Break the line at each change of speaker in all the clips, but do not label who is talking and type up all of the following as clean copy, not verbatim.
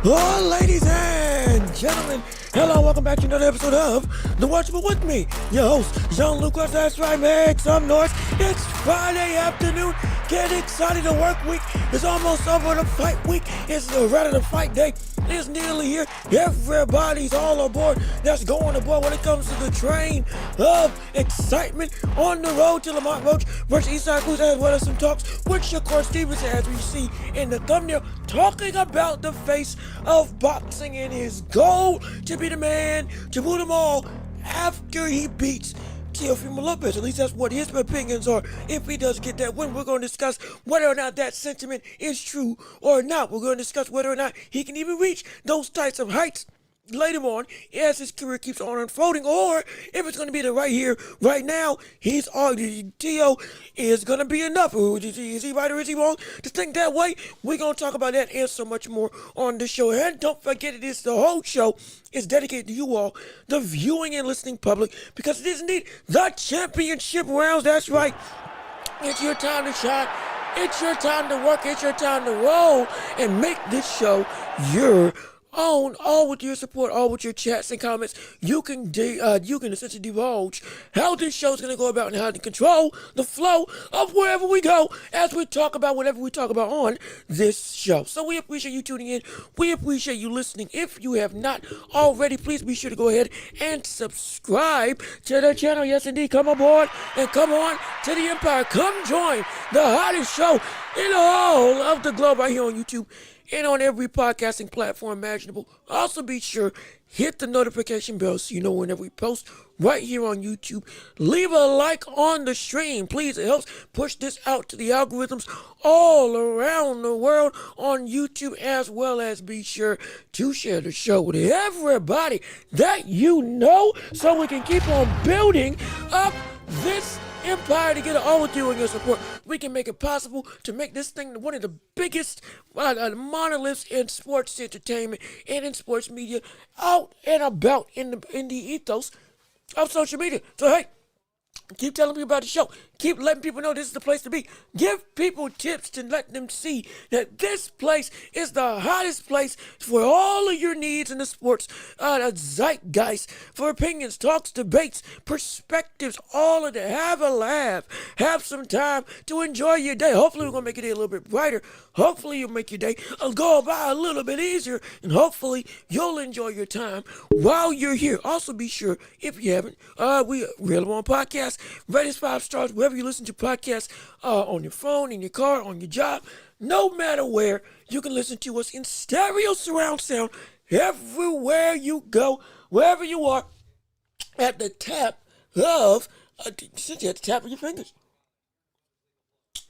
Oh, ladies and gentlemen, hello, welcome back to another episode of The Watchable with me, your host, Jean-Lucas. That's right, make some noise. It's Friday afternoon. Get excited, the work week is almost over. The fight week is the fight day is nearly here. Everybody's all aboard. That's going aboard when it comes to the train of excitement on the road to Lamont Roach versus Eastside Cruz, as well as some talks with Shakur Stevenson, as we see in the thumbnail, talking about the face of boxing and his goal to be the man to boot them all after he beats Teofimo Lopez. At least that's what his opinions are. If he does get that win, we're going to discuss whether or not that sentiment is true or not. We're going to discuss whether or not he can even reach those types of heights later on as his career keeps on unfolding, or if it's going to be the right here, right now. He's Tio is going to be enough. Is he right or is he wrong to think that way? We're going to talk about that and so much more on the show. And don't forget, the whole show is dedicated to you all, the viewing and listening public, because it is indeed the championship rounds. That's right. It's your time to shine. It's your time to work. It's your time to roll and make this show your own, all with your support, all with your chats and comments. You can essentially divulge how this show is going to go about and how to control the flow of wherever we go as we talk about whatever we talk about on this show. So we appreciate you tuning in. We appreciate you listening. If you have not already, please be sure to go ahead and subscribe to the channel. Yes, indeed. Come aboard and come on to the Empire. Come join the hottest show in the whole of the globe right here on YouTube and on every podcasting platform imaginable. Also be sure, hit the notification bell so you know whenever we post right here on YouTube. Leave a like on the stream, please. It helps push this out to the algorithms all around the world on YouTube, as well as be sure to share the show with everybody that you know so we can keep on building up this empire together. All with you and your support, we can make it possible to make this thing one of the biggest monoliths in sports entertainment and in sports media out and about in the ethos of social media. So hey, keep telling me about the show. Keep letting people know this is the place to be. Give people tips to let them see that this place is the hottest place for all of your needs in the sports zeitgeist, for opinions, talks, debates, perspectives, all of that. Have a laugh. Have some time to enjoy your day. Hopefully we're going to make your day a little bit brighter. Hopefully you'll make your day go by a little bit easier. And hopefully you'll enjoy your time while you're here. Also be sure, if you haven't, we available on podcasts, rate us 5 stars, wherever you listen to podcasts, on your phone, in your car, on your job, no matter where, you can listen to us in stereo surround sound everywhere you go, wherever you are, at the tap of, essentially at the tap of your fingers.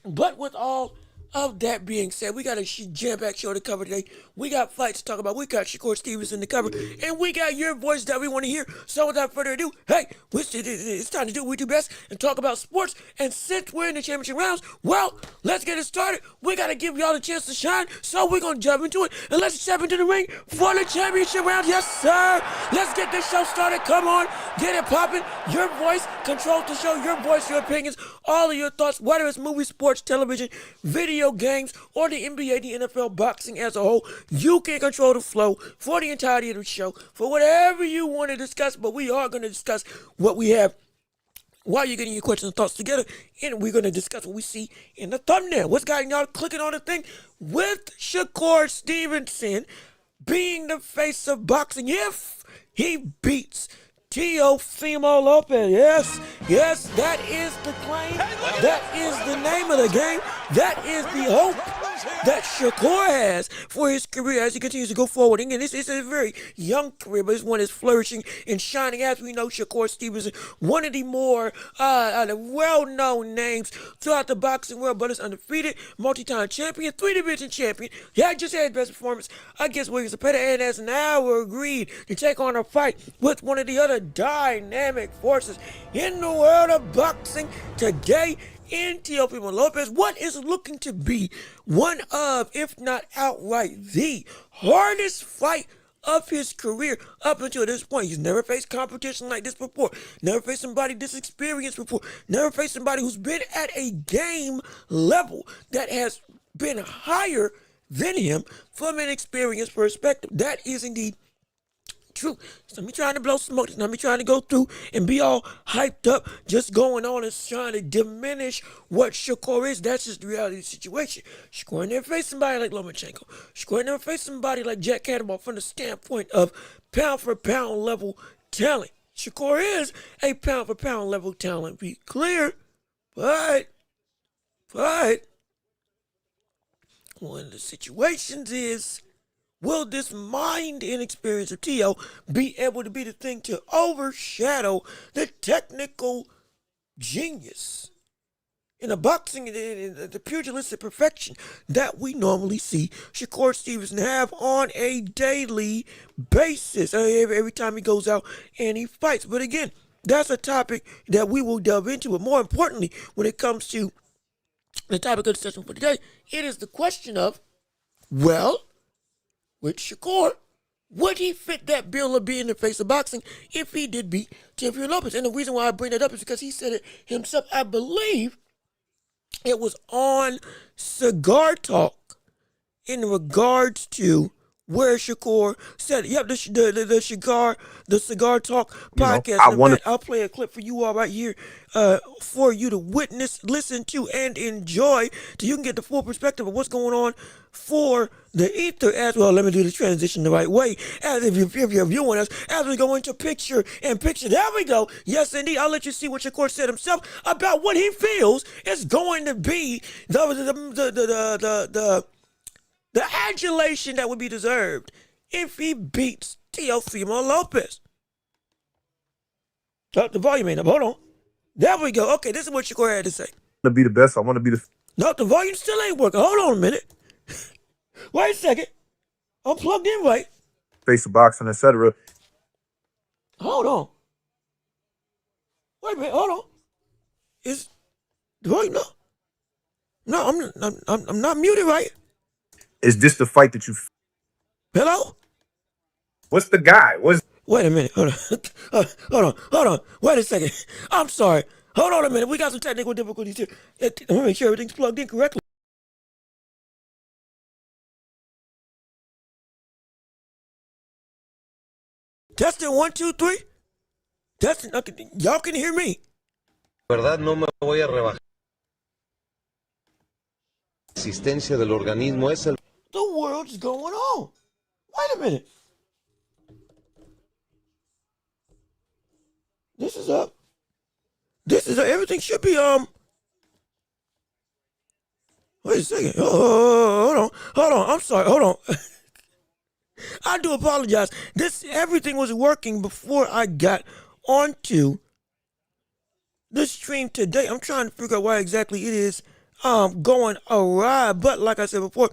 But with all of that being said, we got a jam-packed show to cover today. We got fights to talk about. We got Shakur Stevens in the cover, and we got your voice that we want to hear. So without further ado, hey, it's time to do what we do best and talk about sports. And since we're in the championship rounds, well, let's get it started. We got to give y'all a chance to shine, so we're going to jump into it. And let's step into the ring for the championship round. Yes, sir. Let's get this show started. Come on, get it popping. Your voice controls the show. Your voice, your opinions, all of your thoughts, whether it's movies, sports, television, video games, or the NBA, the NFL, boxing as a whole. You can control the flow for the entirety of the show, for whatever you want to discuss, but we are going to discuss what we have while you're getting your questions and thoughts together, and we're going to discuss what we see in the thumbnail. What's got y'all clicking on the thing? With Shakur Stevenson being the face of boxing, if he beats Teofimo Lopez. Yes, that is the claim. That is the name of the game. That is the hope that Shakur has for his career as he continues to go forward. Again, this is a very young career, but it's one that's flourishing and shining. As we know, Shakur Stevenson, one of the more well-known names throughout the boxing world, but is undefeated, multi-time champion, 3-division champion. Yeah, just had his best performance against Williams Zepeda, and has now agreed to take on a fight with one of the other dynamic forces in the world of boxing today, in Teofimo Lopez. What is looking to be one of, if not outright, the hardest fight of his career up until this point. He's never faced competition like this before, never faced somebody this experienced before, never faced somebody who's been at a game level that has been higher than him from an experience perspective. That is indeed true. So me trying to blow smoke. It's not me trying to go through and be all hyped up, just going on and trying to diminish what Shakur is. That's just the reality of the situation. Shakur never faced somebody like Lomachenko. Shakur never faced somebody like Jack Cannonball from the standpoint of pound for pound level talent. Shakur is a pound for pound level talent, be clear, but one of the situations is, will this mind and experience of Teo be able to be the thing to overshadow the technical genius in the boxing and the pugilistic perfection that we normally see Shakur Stevenson have on a daily basis, every time he goes out and he fights? But again, that's a topic that we will delve into. But more importantly, when it comes to the topic of discussion for today, it is the question of, well, with Shakur, would he fit that bill of being the face of boxing if he did beat Teofimo Lopez? And the reason why I bring that up is because he said it himself. I believe it was on Cigar Talk in regards to where Shakur said, yep, the Cigar Talk podcast. I'll play a clip for you all right here for you to witness, listen to, and enjoy, so you can get the full perspective of what's going on for the ether as well. Let me do the transition the right way, as if you're viewing us, as we go into picture in picture. There we go. Yes, indeed. I'll let you see what Shakur said himself about what he feels is going to be the adulation that would be deserved if he beats Teofimo Lopez. Oh, the volume ain't up. Hold on. There we go. Okay, this is what Shakur had to say.
To be the best, I want to be the...
No, the volume still ain't working. Hold on a minute. Wait a second. I'm plugged in right.
face of boxing, etc.
Hold on. Wait a minute. Hold on. Is the volume no? No, I'm not muted, right?
Is this the fight that you...
Hello?
What's the guy?
Wait a minute. Hold on. Hold on. Wait a second. I'm sorry. Hold on a minute. We got some technical difficulties here. Let me make sure everything's plugged in correctly. Testing 1, 2, 3. Testing. Okay. Y'all can hear me.
Verdad, no me voy a rebajar. La existencia del organismo es el...
The world's going on. Wait a minute. This is up. Everything should be, wait a second. Hold on. I'm sorry. Hold on. I do apologize. Everything was working before I got onto the stream today. I'm trying to figure out why exactly it is going awry. But like I said before,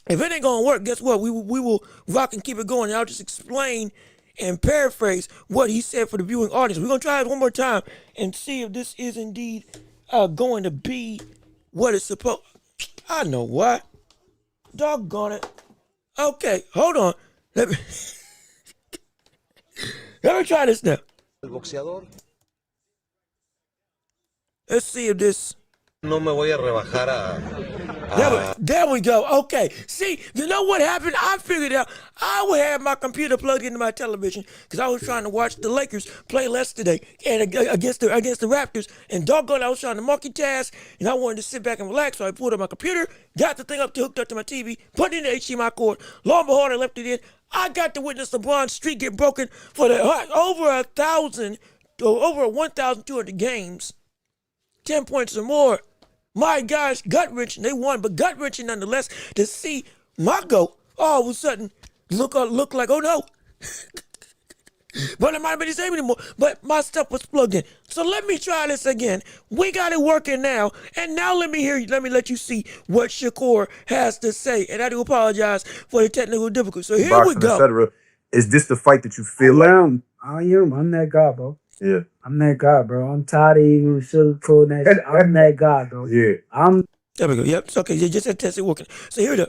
if it ain't gonna work, guess what? We will rock and keep it going. And I'll just explain and paraphrase what he said for the viewing audience. We're gonna try it one more time and see if this is indeed going to be what it's supposed. I know what. Doggone it. Okay, hold on. Let me let me try this now.
El boxeador.
Let's see if this.
No me voy a rebajar
There we go. Okay. See, you know what happened? I figured out I would have my computer plugged into my television because I was trying to watch the Lakers play yesterday and against the Raptors. And doggone, I was trying to multitask and I wanted to sit back and relax. So I pulled up my computer, got the thing hooked up to my TV, put it in the HDMI cord. Lo and behold, I left it in. I got to witness LeBron's streak get broken for the over 1,200 games, 10 points or more. My gosh, gut-wrenching. They won, but gut-wrenching nonetheless to see my GOAT all of a sudden look like, oh no. But it might not be the same anymore. But my stuff was plugged in. So let me try this again. We got it working now. And now let me let you see what Shakur has to say. And I do apologize for the technical difficulties. So here we go.
Etc. Is this the fight that you feel like?
I am. I'm that guy, bro.
Yeah.
I'm that guy, bro. I'm tired of even sugarcoating that shit. I'm that guy, bro.
Yeah.
There we go. Yep. It's okay. You just had to test it working. So here it is.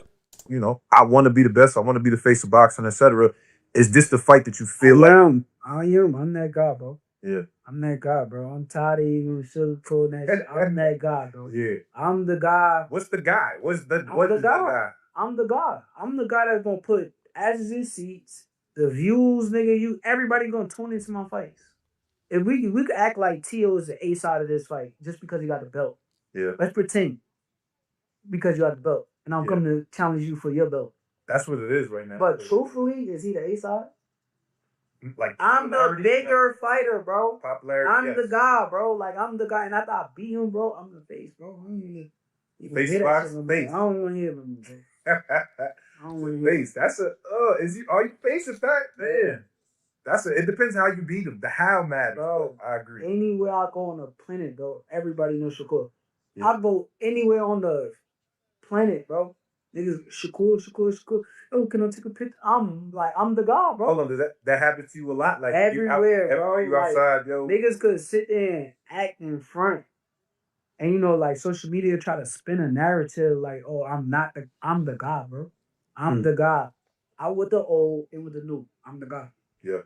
You know, I want to be the best. I want to be the face of boxing, etc. Is this the fight that you feel like?
I am. I'm that guy, bro.
Yeah.
I'm that guy, bro. I'm tired of even sugarcoating that shit. I'm that guy, bro.
Yeah.
I'm the guy.
What's the guy? What is the
guy? I'm the guy. I'm the guy that's gonna put asses in seats, the views, nigga. Everybody gonna tune into my fights. If we could act like Tio is the A side of this fight just because he got the belt.
Yeah.
Let's pretend because you got the belt. And I'm coming to challenge you for your belt.
That's what it is right now.
But truthfully, is he the A side?
Like
I'm the bigger fighter, bro.
Popularity.
I'm the guy, bro. Like I'm the guy, and after I beat him, bro, I'm the face, bro. I don't even
face box, face.
I don't want to hear from him, bro. I don't want to hear.
Face. That's a. Are you facing that? Man. It depends how you beat him. The how matters.
Bro,
I agree.
Anywhere I go on the planet, bro, everybody knows Shakur.
Yeah.
I go anywhere on the planet, bro. Niggas, Shakur. Oh, can I take a picture? I'm the guy, bro.
Hold on, does that happens to you a lot? Like
everywhere, bro.
You outside, yo.
Niggas could sit there and act in front. And like social media try to spin a narrative like, oh, I'm the guy, bro. I'm the guy. Out with the old, in with the new. I'm the guy.
Yeah.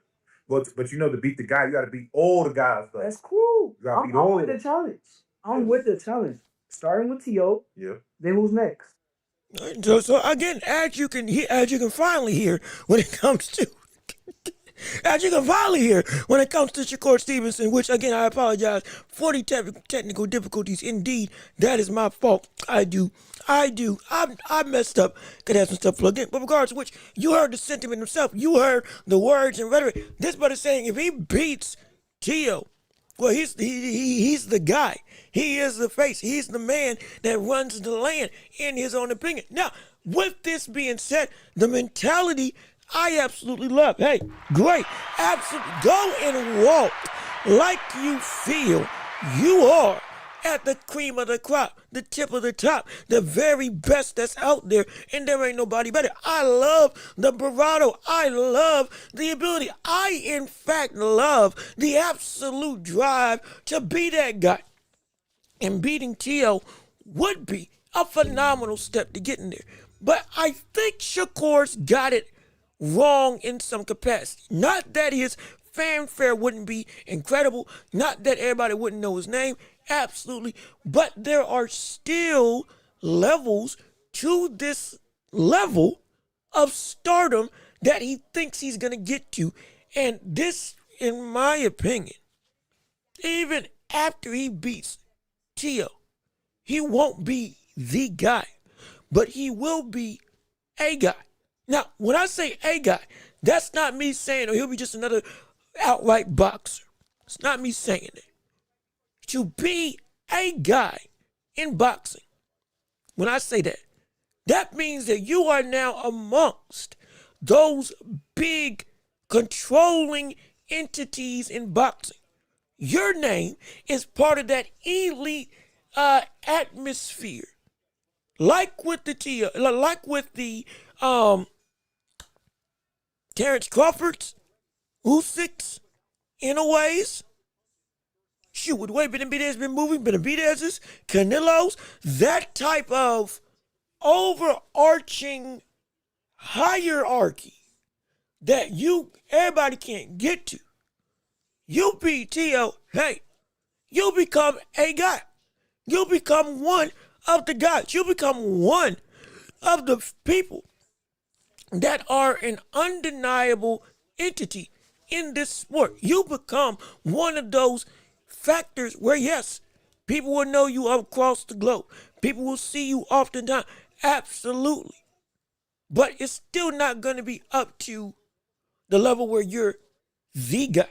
But to beat the guy, you gotta beat all the guys though.
That's cool.
You gotta beat all
with the challenge. I'm with the challenge. Starting with T.O.
Yeah.
Then who's next?
So again, as you can finally hear when it comes to Shakur Stevenson, which again I apologize for the technical difficulties. Indeed, that is my fault. I messed up. Could have some stuff plugged in. But regardless of which, you heard the sentiment himself. You heard the words and rhetoric. This brother saying if he beats Tio, well, he's the guy. He is the face. He's the man that runs the land, in his own opinion. Now, with this being said, the mentality I absolutely love. Hey, great. Absolutely. Go and walk like you feel you are at the cream of the crop, the tip of the top, the very best that's out there, and there ain't nobody better. I love the bravado. I love the ability. I, in fact, love the absolute drive to be that guy. And beating Tio would be a phenomenal step to getting there. But I think Shakur's got it wrong in some capacity. Not that his fanfare wouldn't be incredible, not that everybody wouldn't know his name, absolutely, but there are still levels to this level of stardom that he thinks he's going to get to. And this, in my opinion, even after he beats Tio, he won't be the guy, but he will be a guy. Now, when I say a guy, that's not me saying, he'll be just another outright boxer. It's not me saying it. To be a guy in boxing, when I say that, that means that you are now amongst those big controlling entities in boxing. Your name is part of that elite atmosphere. Like with the Terrence Crawford's, Usyk's, in a ways. Shoot, with the way Benavidez been moving, Benavidez's, Canelo's, that type of overarching hierarchy that everybody can't get to. You beat T.O., hey, you become a guy. You become one of the guys. You become one of the people that are an undeniable entity in this sport. You become one of those factors where, yes, people will know you across the globe. People will see you oftentimes. Absolutely. But it's still not going to be up to the level where you're the guy.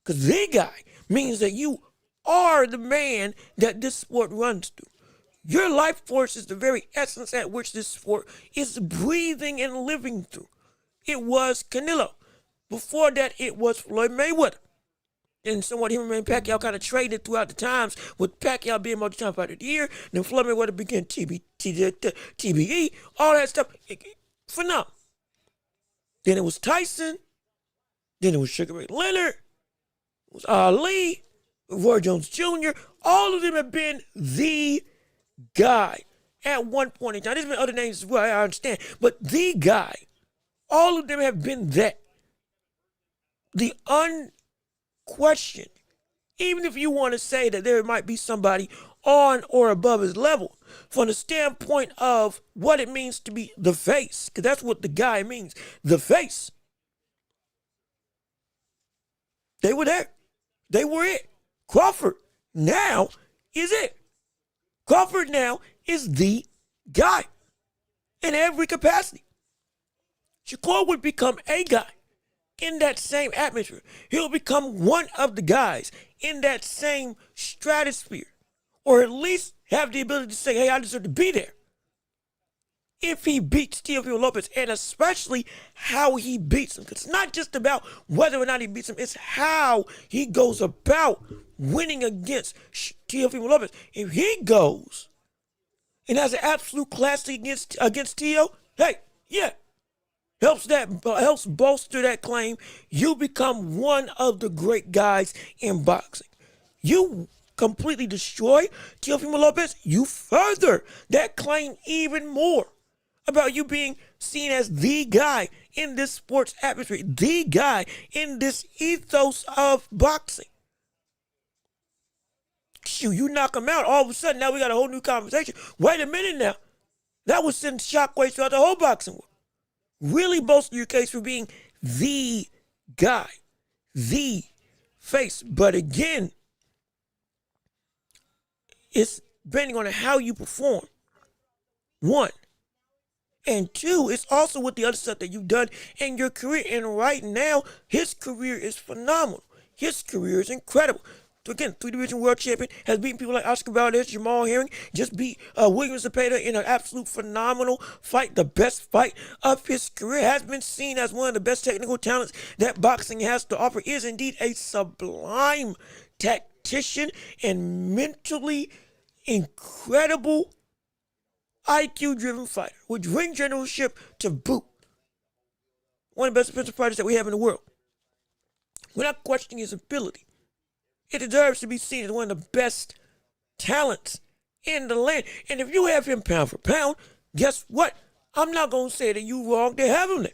Because the guy means that you are the man that this sport runs through. Your life force is the very essence at which this sport is breathing and living through. It was Canelo. Before that, it was Floyd Mayweather. And somewhat him and Pacquiao kind of traded throughout the times, with Pacquiao being multi-time fighter of the year. Then Floyd Mayweather began TBE, all that stuff. Phenomenal. Then it was Tyson. Then it was Sugar Ray Leonard. It was Ali. Roy Jones Jr. All of them have been the guy at one point in time. There's been other names as well, I understand. But the guy, all of them have been that. The unquestioned. Even if you want to say that there might be somebody on or above his level, from the standpoint of what it means to be the face, because that's what the guy means, the face. They were there. They were it. Crawford now is it. Crawford now is the guy in every capacity. Shakur would become a guy in that same atmosphere. He'll become one of the guys in that same stratosphere, or at least have the ability to say, hey, I deserve to be there. If he beats Teofimo Lopez, and especially how he beats him. Because it's not just about whether or not he beats him, it's how he goes about winning against Teofimo Lopez. If he goes and has an absolute classic against Teo, hey, yeah, helps bolster that claim. You become one of the great guys in boxing. You completely destroy Teofimo Lopez, you further that claim even more about you being seen as the guy in this sports atmosphere, the guy in this ethos of boxing. Shoot, you knock him out, all of a sudden now we got a whole new conversation. Wait a minute now. That would send shockwaves throughout the whole boxing world. Really bolster your case for being the guy, the face. But again, it's depending on how you perform. One. And two, it's also with the other stuff that you've done in your career. And right now, his career is phenomenal. His career is incredible. So again, 3-division world champion, has beaten people like Oscar Valdez, Jamal Herring, just beat William Zepeda in an absolute phenomenal fight. The best fight of his career, has been seen as one of the best technical talents that boxing has to offer. Is indeed a sublime tactician and mentally incredible IQ-driven fighter with ring generalship to boot. One of the best defensive fighters that we have in the world. We're not questioning his ability. It deserves to be seen as one of the best talents in the land. And if you have him pound for pound, guess what? I'm not going to say that you wrong to have him there.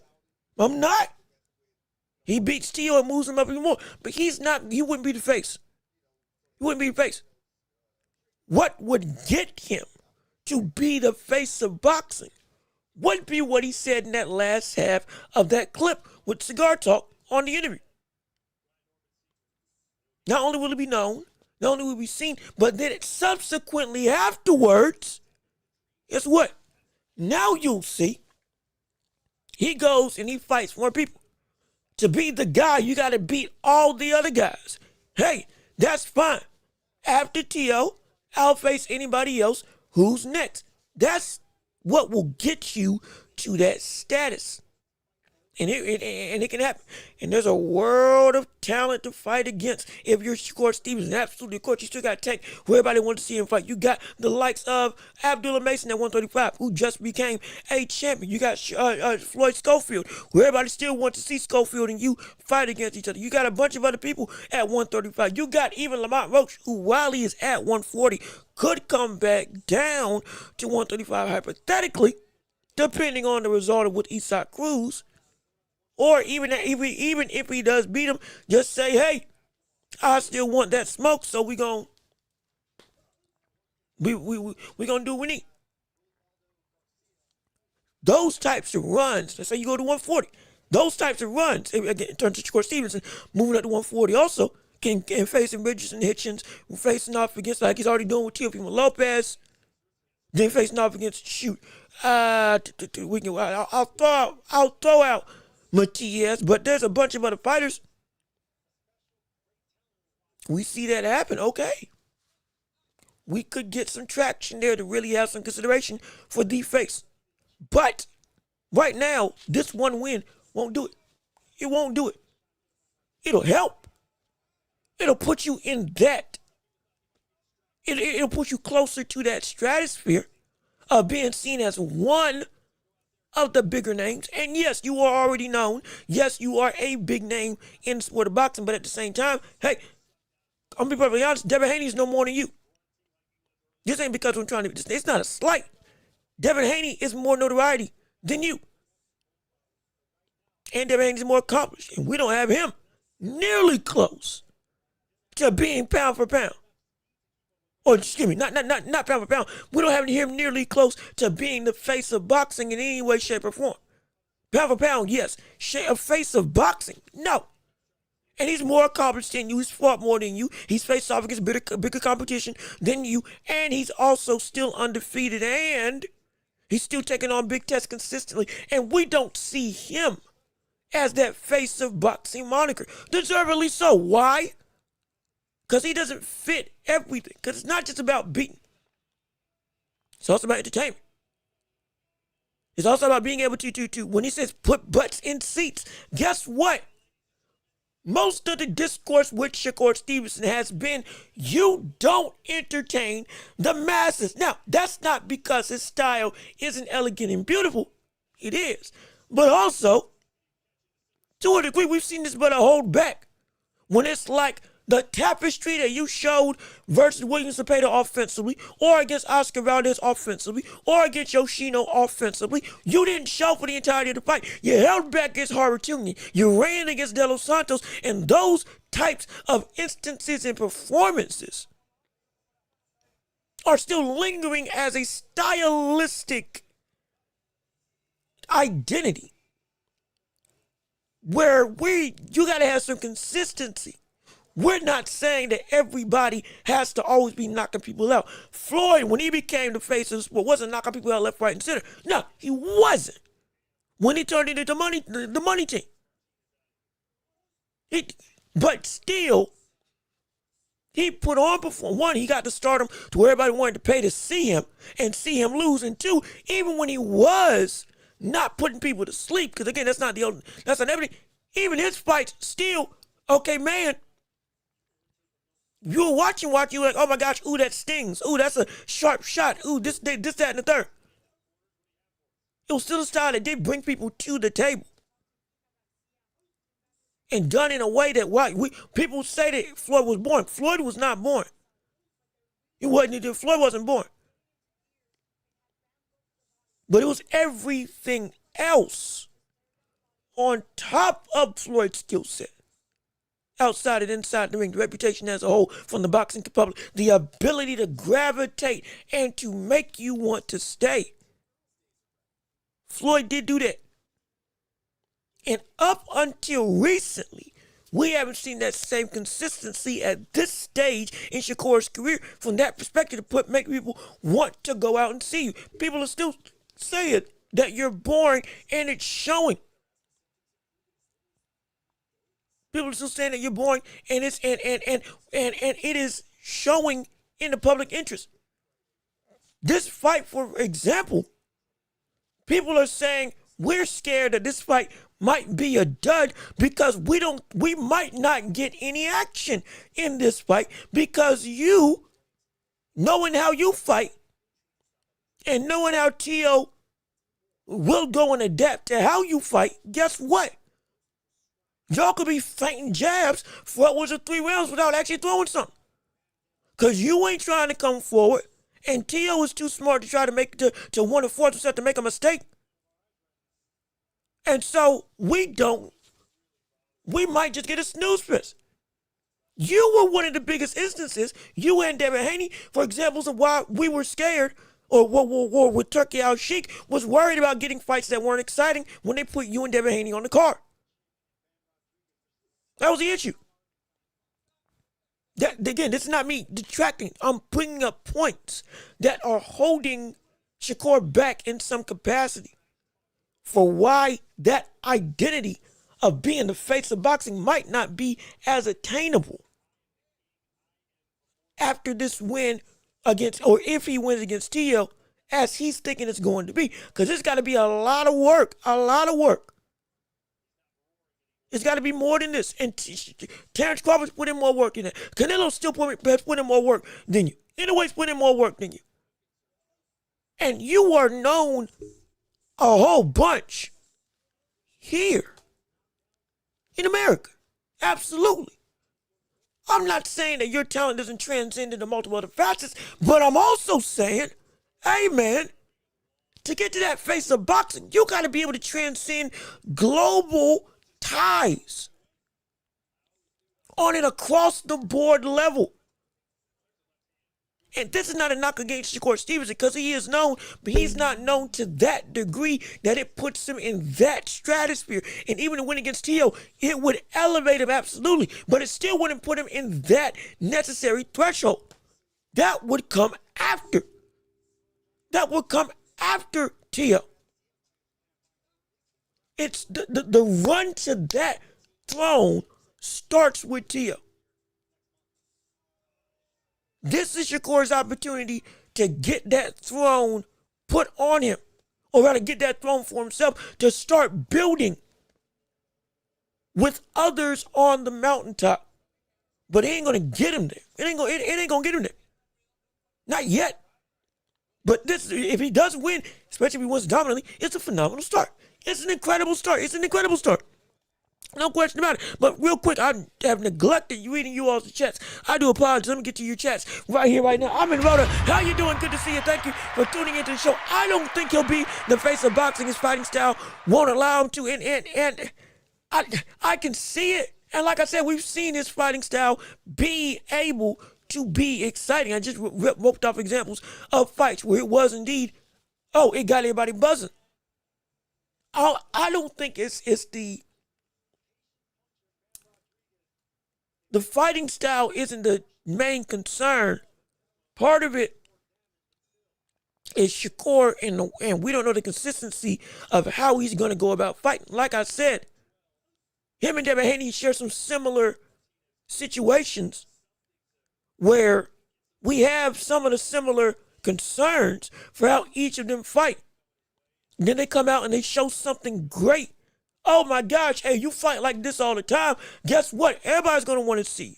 I'm not. He beats Tio and moves him up even more. But he wouldn't be the face. He wouldn't be the face. What would get him to be the face of boxing would be what he said in that last half of that clip with Cigar Talk on the interview. Not only will it be known, not only will it be seen, but then it subsequently afterwards, guess what? Now you'll see. He goes and he fights more people. To be the guy, you got to beat all the other guys. Hey, that's fine. After T.O., I'll face anybody else. Who's next? That's what will get you to that status. And it can happen. And there's a world of talent to fight against. If you're Shakur Stevenson, absolutely, of course, you still got Tank, who everybody wants to see him fight. You got the likes of Abdullah Mason at 135, who just became a champion. You got Floyd Schofield, who everybody still wants to see Schofield and you fight against each other. You got a bunch of other people at 135. You got even Lamont Roach, who while he is at 140, could come back down to 135 hypothetically, depending on the result of with Isaac Cruz. Or even if he does beat him, just say, hey, I still want that smoke, so we gonna do what we need. Those types of runs, let's say you go to 140, those types of runs, again, in terms of Shakur Stevenson, moving up to 140 also, can facing Richardson, Hitchens, facing off against, like he's already doing with Teofimo Lopez, then facing off against, I'll throw out Matias, but there's a bunch of other fighters. We see that happen, okay. We could get some traction there to really have some consideration for the face. But right now, this one win won't do it. It won't do it. It'll help. It'll put you in that. It'll put you closer to that stratosphere of being seen as one of the bigger names. And yes, you are already known. Yes, you are a big name in the sport of boxing. But at the same time, hey, I'm going to be perfectly honest, Devin Haney's no more than you. This ain't because I'm trying to, it's not a slight. Devin Haney is more notoriety than you. And Devin Haney's more accomplished. And we don't have him nearly close to being pound for pound. Or excuse me, not pound for pound. We don't have him nearly close to being the face of boxing in any way, shape, or form. Pound for pound, yes. A face of boxing, no. And he's more accomplished than you. He's fought more than you. He's faced off against bigger competition than you. And he's also still undefeated. And he's still taking on big tests consistently. And we don't see him as that face of boxing moniker. Deservedly so. Why? Because he doesn't fit everything. Because it's not just about beating. It's also about entertainment. It's also about being able to when he says put butts in seats, guess what? Most of the discourse with Shakur Stevenson has been, you don't entertain the masses. Now, that's not because his style isn't elegant and beautiful. It is. But also, to a degree, we've seen this brother hold back. When it's like the tapestry that you showed versus William Cepeda offensively, or against Oscar Valdez offensively, or against Yoshino offensively, you didn't show for the entirety of the fight. You held back against Harutunian. You ran against De Los Santos, and those types of instances and performances are still lingering as a stylistic identity where you got to have some consistency. We're not saying that everybody has to always be knocking people out. Floyd, when he became the face of the sport, wasn't knocking people out left, right, and center. No, he wasn't. When he turned into the money team. But still, he put on before. One, he got to stardom to where everybody wanted to pay to see him and see him lose. And two, even when he was not putting people to sleep, because again, that's not everything. Even his fights still, okay, man, you were watching, you were like, oh my gosh, ooh, that stings. Ooh, that's a sharp shot. Ooh, this, that, and the third. It was still a style that did bring people to the table. And done in a way that people say that Floyd was born. Floyd was not born. Floyd wasn't born. But it was everything else on top of Floyd's skill set. Outside and inside the ring, the reputation as a whole from the boxing public, the ability to gravitate and to make you want to stay. Floyd did do that. And up until recently, we haven't seen that same consistency at this stage in Shakur's career from that perspective to make people want to go out and see you. People are still saying that you're boring and it's showing. People are still saying that you're boring, and it is showing in the public interest. This fight, for example, people are saying We're scared that this fight might be a dud because we might not get any action in this fight because you, knowing how you fight and knowing how Tio will go and adapt to how you fight, guess what? Y'all could be fighting jabs for upwards of 3 rounds without actually throwing something. Because you ain't trying to come forward, and Tio is too smart to try to to want to force himself to make a mistake. And so we might just get a snooze fest. You were one of the biggest instances, you and Devin Haney, for examples of why we were scared, or with Turkey Al Sheik was worried about getting fights that weren't exciting when they put you and Devin Haney on the card. That was the issue. Again, this is not me detracting. I'm bringing up points that are holding Shakur back in some capacity for why that identity of being the face of boxing might not be as attainable after this win against, or if he wins against Tio, as he's thinking it's going to be. Because it's got to be a lot of work. It's got to be more than this. And Terrence Crawford's put in more work in that. Canelo still has put in more work than you. Inoue put in more work than you. And you are known a whole bunch here in America. Absolutely. I'm not saying that your talent doesn't transcend into multiple other facets, but I'm also saying, hey man, to get to that face of boxing, you got to be able to transcend global ties on an across the board level. And this is not a knock against Shakur Stevenson because he is known, but he's not known to that degree that it puts him in that stratosphere. And even to win against Tio, it would elevate him absolutely, but it still wouldn't put him in that necessary threshold. That would come after. That would come after Tio. It's the run to that throne starts with Tio. This is Shakur's opportunity to get that throne put on him, or rather get that throne for himself, to start building with others on the mountaintop. But it ain't gonna get him there. It ain't gonna get him there. Not yet. But this, if he does win, especially if he wins dominantly, it's a phenomenal start. It's an incredible start. No question about it. But real quick, I have neglected reading you all's chats. I do apologize. Let me get to your chats right here, right now. I'm in Rhoda. How you doing? Good to see you. Thank you for tuning into the show. I don't think he'll be the face of boxing. His fighting style won't allow him to. And I can see it. And like I said, we've seen his fighting style be able to be exciting. I just roped off examples of fights where it was indeed, it got everybody buzzing. I don't think it's the fighting style isn't the main concern. Part of it is Shakur, and we don't know the consistency of how he's going to go about fighting. Like I said, him and Devin Haney share some similar situations where we have some of the similar concerns for how each of them fight. And then they come out and they show something great. Oh my gosh, hey, you fight like this all the time. Guess what? Everybody's going to want to see you.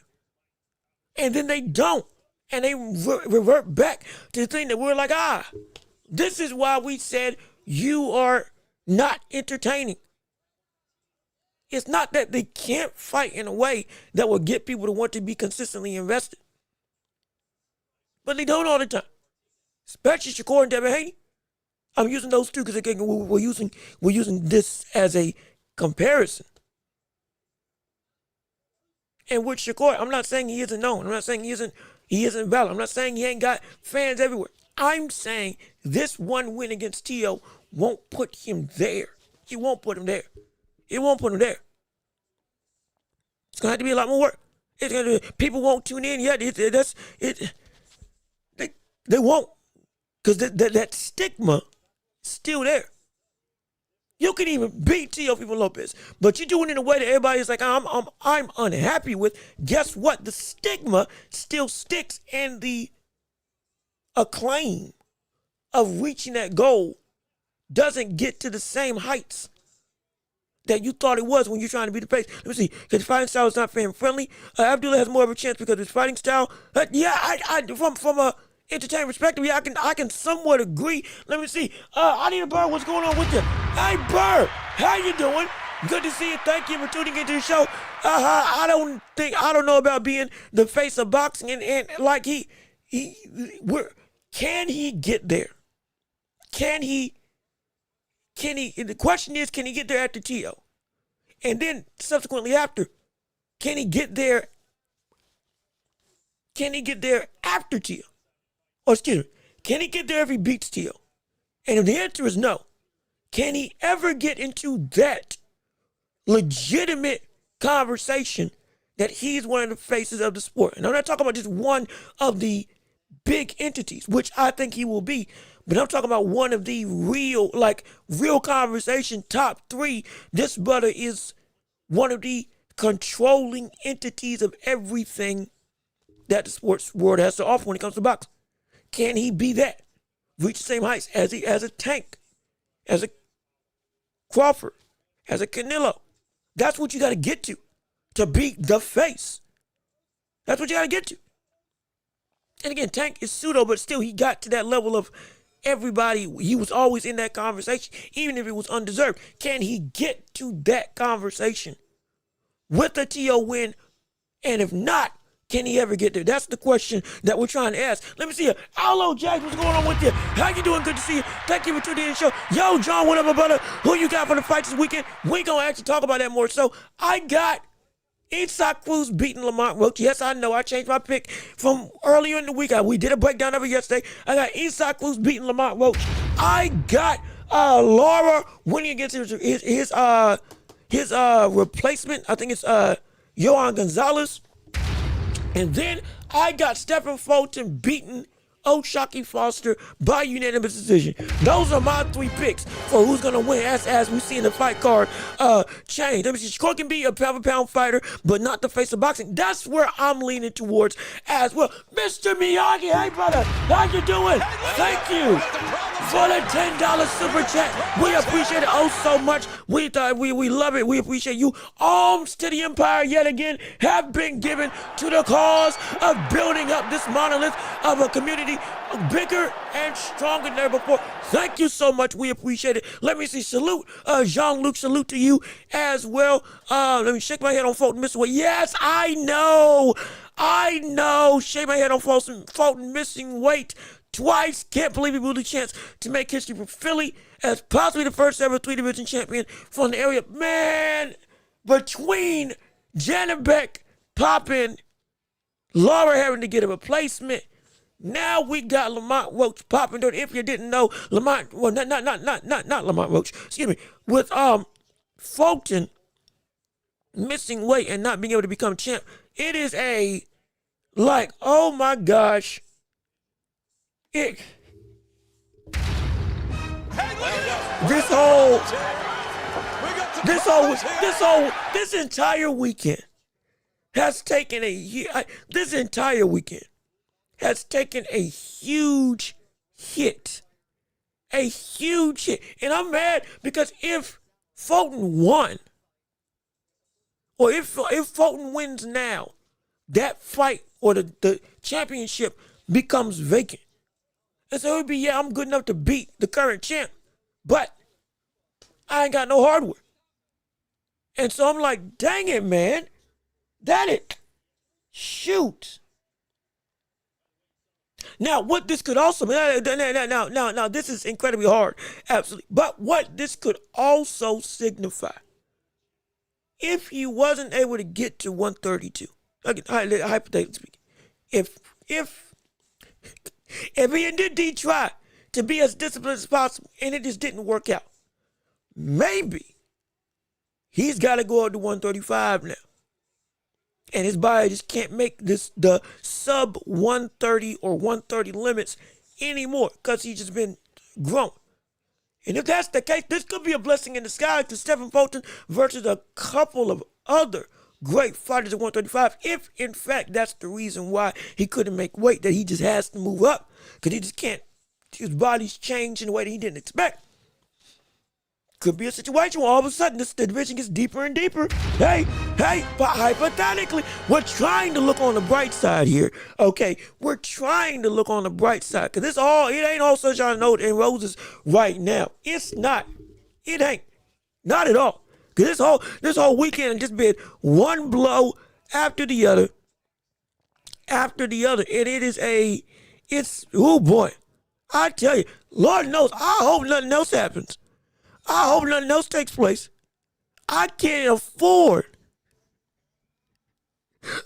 And then they don't. And they revert back to the thing that we're like, this is why we said you are not entertaining. It's not that they can't fight in a way that will get people to want to be consistently invested. But they don't all the time. Especially Shakur and Devin Haney. I'm using those two because we're using this as a comparison. And with Shakur, I'm not saying he isn't known. I'm not saying he isn't valid. I'm not saying he ain't got fans everywhere. I'm saying this one win against Tio won't put him there. It won't put him there. It's gonna have to be a lot more work. People won't tune in yet. They won't, because that stigma is still there. You can even beat Tio Lopez, but you're doing it in a way that everybody's like, I'm unhappy with. Guess what? The stigma still sticks, and the acclaim of reaching that goal doesn't get to the same heights that you thought it was when you're trying to be the pace. Let me see, because his fighting style is not fan friendly. Abdullah has more of a chance because of his fighting style. From a entertainment perspective, yeah, I can somewhat agree. Let me see. I need a Burr. What's going on with you? Hey, Burr, how you doing? Good to see you. Thank you for tuning into the show. I don't know about being the face of boxing and like can he get there? The question is, can he get there after T.O.? And then subsequently after, can he get there? Can he get there after T.O.? Or excuse me, can he get there if he beats T.O.? And if the answer is no, can he ever get into that legitimate conversation that he's one of the faces of the sport? And I'm not talking about just one of the big entities, which I think he will be, but I'm talking about one of the real conversation top three. This brother is one of the controlling entities of everything that the sports world has to offer when it comes to boxing. Can he be that? Reach the same heights as a Tank, as a Crawford, as a Canelo? That's what you got to get to beat the face. That's what you got to get to. And again, Tank is pseudo, but still he got to that level of everybody. He was always in that conversation, even if it was undeserved. Can he get to that conversation with a T.O. win? And if not, can he ever get there? That's the question that we're trying to ask. Let me see you. Hello, Jack. What's going on with you? How you doing? Good to see you. Thank you for tuning in the show. Yo, John, what up, my brother? Who you got for the fight this weekend? We going to actually talk about that more. So I got Isak Cruz beating Lamont Roach. Yes, I know. I changed my pick from earlier in the week. We did a breakdown of it yesterday. I got Isak Cruz beating Lamont Roach. I got Lara winning against his replacement. I think it's Johan Gonzalez. And then I got Stephen Fulton beating O'Shaquie Foster by unanimous decision. Those are my three picks for who's going to win as we see in the fight card change. Let me see. Shakur can be a pound-for-pound fighter, but not the face of boxing. That's where I'm leaning towards as well. Mr. Miyagi, hey, brother. How you doing? Thank you for the $10 super chat. We appreciate it so much. We love it. We appreciate you. Alms to the empire yet again have been given to the cause of building up this monolith of a community bigger and stronger than ever before. Thank you so much. We appreciate it. Let me see. Salute, Jean-Luc. Salute to you as well. Let me shake my head on Fulton missing weight. Yes, I know. Shake my head on Fulton missing weight twice. Can't believe he blew the chance to make history for Philly as possibly the first ever 3-division champion from the area. Man, between Janabek popping, Laura having to get a replacement. Now we got Lamont Roach popping dirt. If you didn't know, not Lamont Roach. Excuse me. With Fulton missing weight and not being able to become champ, it is oh my gosh. This entire weekend has taken a huge hit. And I'm mad because if Fulton won, or if Fulton wins now, that fight or the championship becomes vacant. And so it would be, I'm good enough to beat the current champ, but I ain't got no hardware. And so I'm like, dang it, man. Shoot. Now, what this could also, now, this is incredibly hard, absolutely. But what this could also signify, if he wasn't able to get to 132, hypothetically speaking, if he indeed tried to be as disciplined as possible and it just didn't work out, maybe he's got to go up to 135 now. And his body just can't make the sub 130 or 130 limits anymore because he's just been grown. And if that's the case, this could be a blessing in disguise to Stephen Fulton versus a couple of other great fighters at 135. If, in fact, that's the reason why he couldn't make weight, that he just has to move up because he just can't. His body's changed in a way that he didn't expect. Could be a situation where all of a sudden the division gets deeper and deeper. Hey, but hypothetically, we're trying to look on the bright side here. Okay, we're trying to look on the bright side because it ain't all sunshine and roses right now. It's not. It ain't. Not at all. Because this whole weekend has just been one blow after the other. After the other. And oh boy. I tell you, Lord knows, I hope nothing else happens. I hope nothing else takes place. I can't afford.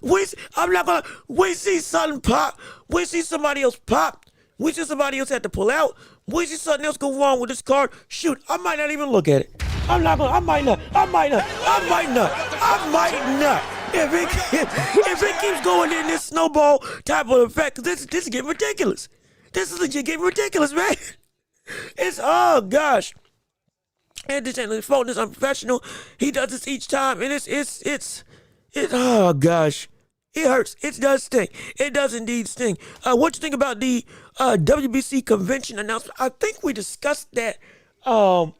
We see something pop. We see somebody else pop. We see somebody else have to pull out. We see something else go wrong with this card. Shoot, I might not even look at it. I might not. If it keeps going in this snowball type of effect, 'cause this is getting ridiculous. This is legit getting ridiculous, man. Oh gosh. And this ain't his fault. This unprofessional. He does this each time, and oh gosh, it hurts. It does sting. It does indeed sting. What you think about the WBC convention announcement? I think we discussed that. I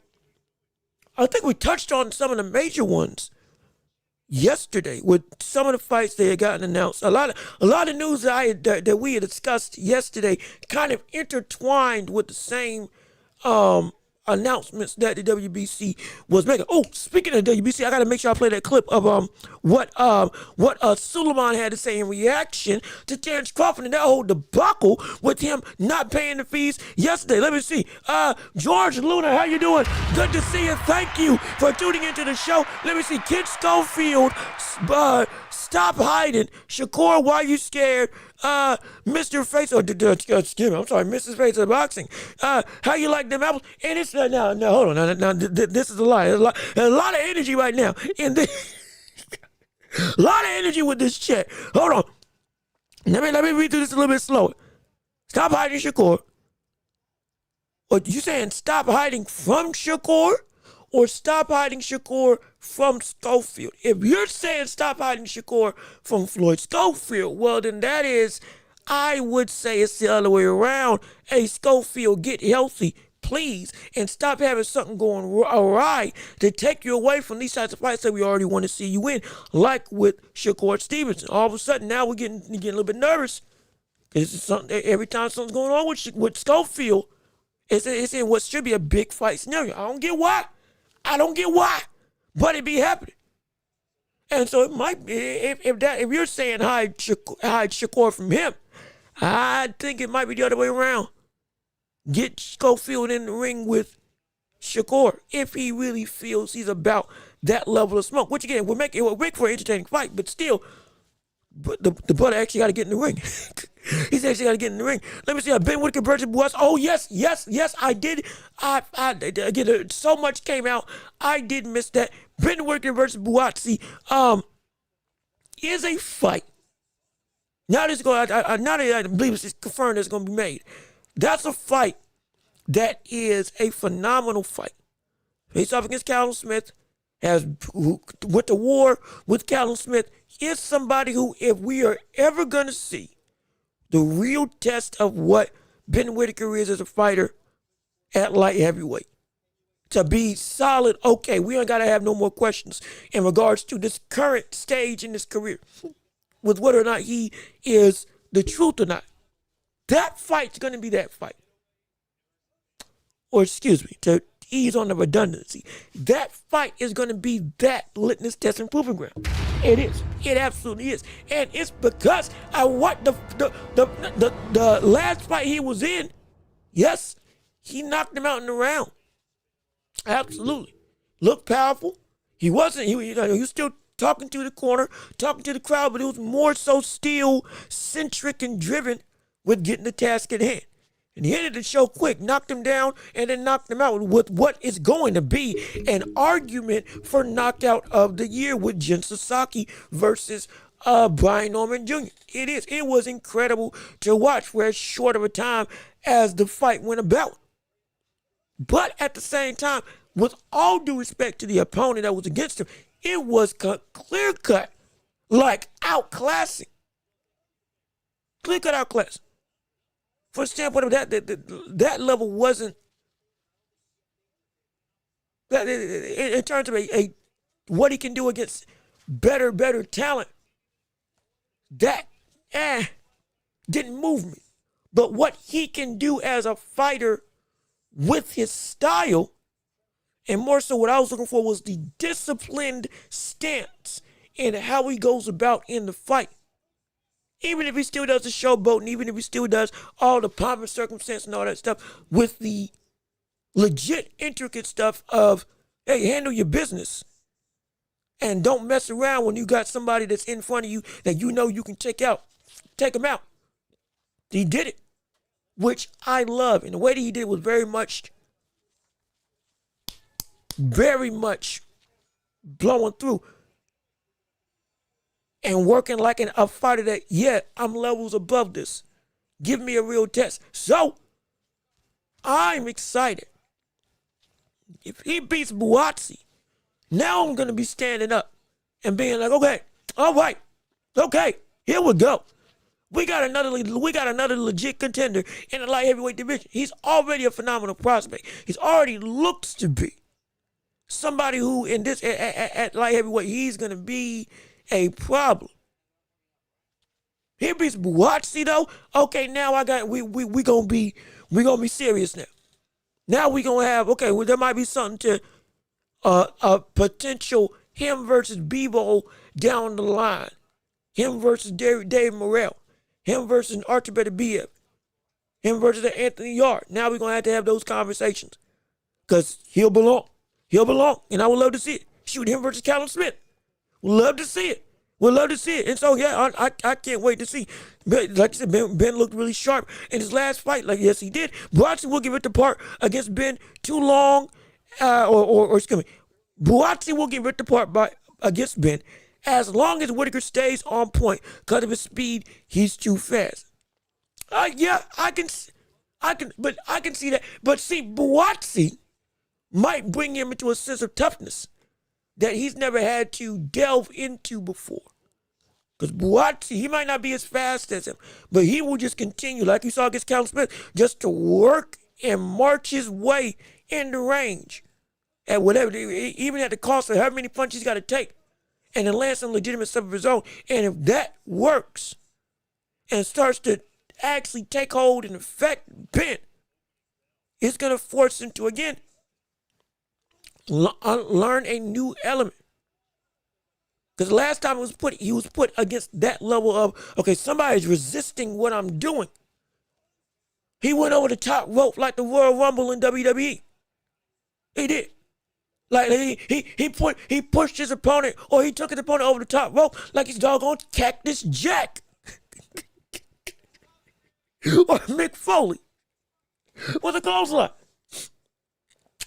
think we touched on some of the major ones yesterday with some of the fights that had gotten announced. A lot of news that we had discussed yesterday kind of intertwined with the same announcements that the WBC was making. Oh, speaking of WBC, I gotta make sure I play that clip of what Suleiman had to say in reaction to Terrence Crawford and that whole debacle with him not paying the fees yesterday. Let me see. George Luna, how you doing? Good to see you. Thank you for tuning into the show. Let me see. Kid Schofield, stop hiding. Shakur, why you scared? Mr. Face, excuse me, I'm sorry, Mrs. Face of Boxing. How you like them apples? And it's now, hold on, now, this is a lie. There's a lot of energy right now in this. A lot of energy with this chat. Hold on. Let me read through this a little bit slower. Stop hiding Shakur. Or you saying stop hiding from Shakur? Or stop hiding Shakur from Schofield? If you're saying stop hiding Shakur from Floyd Schofield, well, then that is, I would say it's the other way around. Hey, Schofield, get healthy, please, and stop having something going awry to take you away from these types of fights that we already want to see you in, like with Shakur Stevenson. All of a sudden, now we're getting a little bit nervous. Every time something's going on with Schofield, it's in what should be a big fight scenario. I don't get why, but it be happening. And so it might be, if you're saying hide Shakur from him, I think it might be the other way around. Get Schofield in the ring with Shakur if he really feels he's about that level of smoke. Which again, we'll make for an entertaining fight, but still, but the brother actually got to get in the ring. He's actually got to get in the ring. Let me see. Ben Whitaker versus Buatsi. Oh yes, I did. Again, so much came out. I did miss that. Ben Whitaker versus Buatsi is a fight. Now that I believe it's confirmed it's going to be made. That's a fight that is a phenomenal fight. Face off against Callum Smith, went to war with Callum Smith, is somebody who, if we are ever going to see the real test of what Ben Whitaker is as a fighter at light heavyweight, to be solid, okay, we ain't got to have no more questions in regards to this current stage in his career with whether or not he is the truth or not. That fight's going to be that fight. Or excuse me, to ease on the redundancy, that fight is going to be that litmus test and proving ground. It is. It absolutely is. And it's because what the last fight he was in, yes, he knocked him out in the round. Absolutely. Looked powerful. He wasn't, he was still talking to the corner, talking to the crowd, but it was more so still centric and driven with getting the task at hand. And he ended the show quick, knocked him down, and then knocked him out with what is going to be an argument for knockout of the year with Jin Sasaki versus Brian Norman Jr. It is. It was incredible to watch for as short of a time as the fight went about. But at the same time, with all due respect to the opponent that was against him, it was clear-cut, like outclassing. Clear-cut outclassing. For the standpoint of that level wasn't In terms of what he can do against better talent, that didn't move me. But what he can do as a fighter with his style, and more so what I was looking for was the disciplined stance in how he goes about in the fight. Even if he still does the showboat, and even if he still does all the pomp and circumstance and all that stuff, with the legit intricate stuff of, hey, handle your business. And don't mess around when you got somebody that's in front of you that you know you can take out. Take him out. He did it, which I love. And the way that he did it was very much blowing through and working like a fighter that, yeah, I'm levels above this. Give me a real test. So, I'm excited. If he beats Buatsi, now I'm going to be standing up and being like, okay, all right, okay, here we go. We got another legit contender in the light heavyweight division. He's already a phenomenal prospect. He's already looks to be somebody who in this at light heavyweight, he's going to be a problem. He beats Buatsi though. Okay, now we gonna be serious now. Now we gonna have, okay, well, there might be something to a potential him versus Bebo down the line. Him versus Dave Morrell. Him versus Archie Beterbiev. Him versus Anthony Yard. Now we're going to have those conversations. Because he'll belong. He'll belong. And I would love to see it. Shoot, him versus Callum Smith. We'd love to see it. We'd love to see it. And so, yeah, I can't wait to see. But like I said, Ben looked really sharp in his last fight. Like, yes, he did. Buatsi will give it the part against Ben too long. Excuse me. Buatsi will give it the part against Ben as long as Whitaker stays on point. Because of his speed, he's too fast. Yeah, I can see that. But see, Buatsi might bring him into a sense of toughness that he's never had to delve into before. Because Buatsi, he might not be as fast as him, but he will just continue, like you saw against Callum Smith, just to work and march his way in the range at whatever, even at the cost of how many punches he's got to take, and then land some legitimate stuff of his own. And if that works and starts to actually take hold and affect Ben, it's going to force him to, again, learn a new element. Because last time he was put against that level of, okay, somebody's resisting what I'm doing. He went over the top rope like the Royal Rumble in WWE. He did. Like he pushed his opponent, or he took his opponent over the top rope like he's doggone Cactus Jack. Or Mick Foley with a clothesline.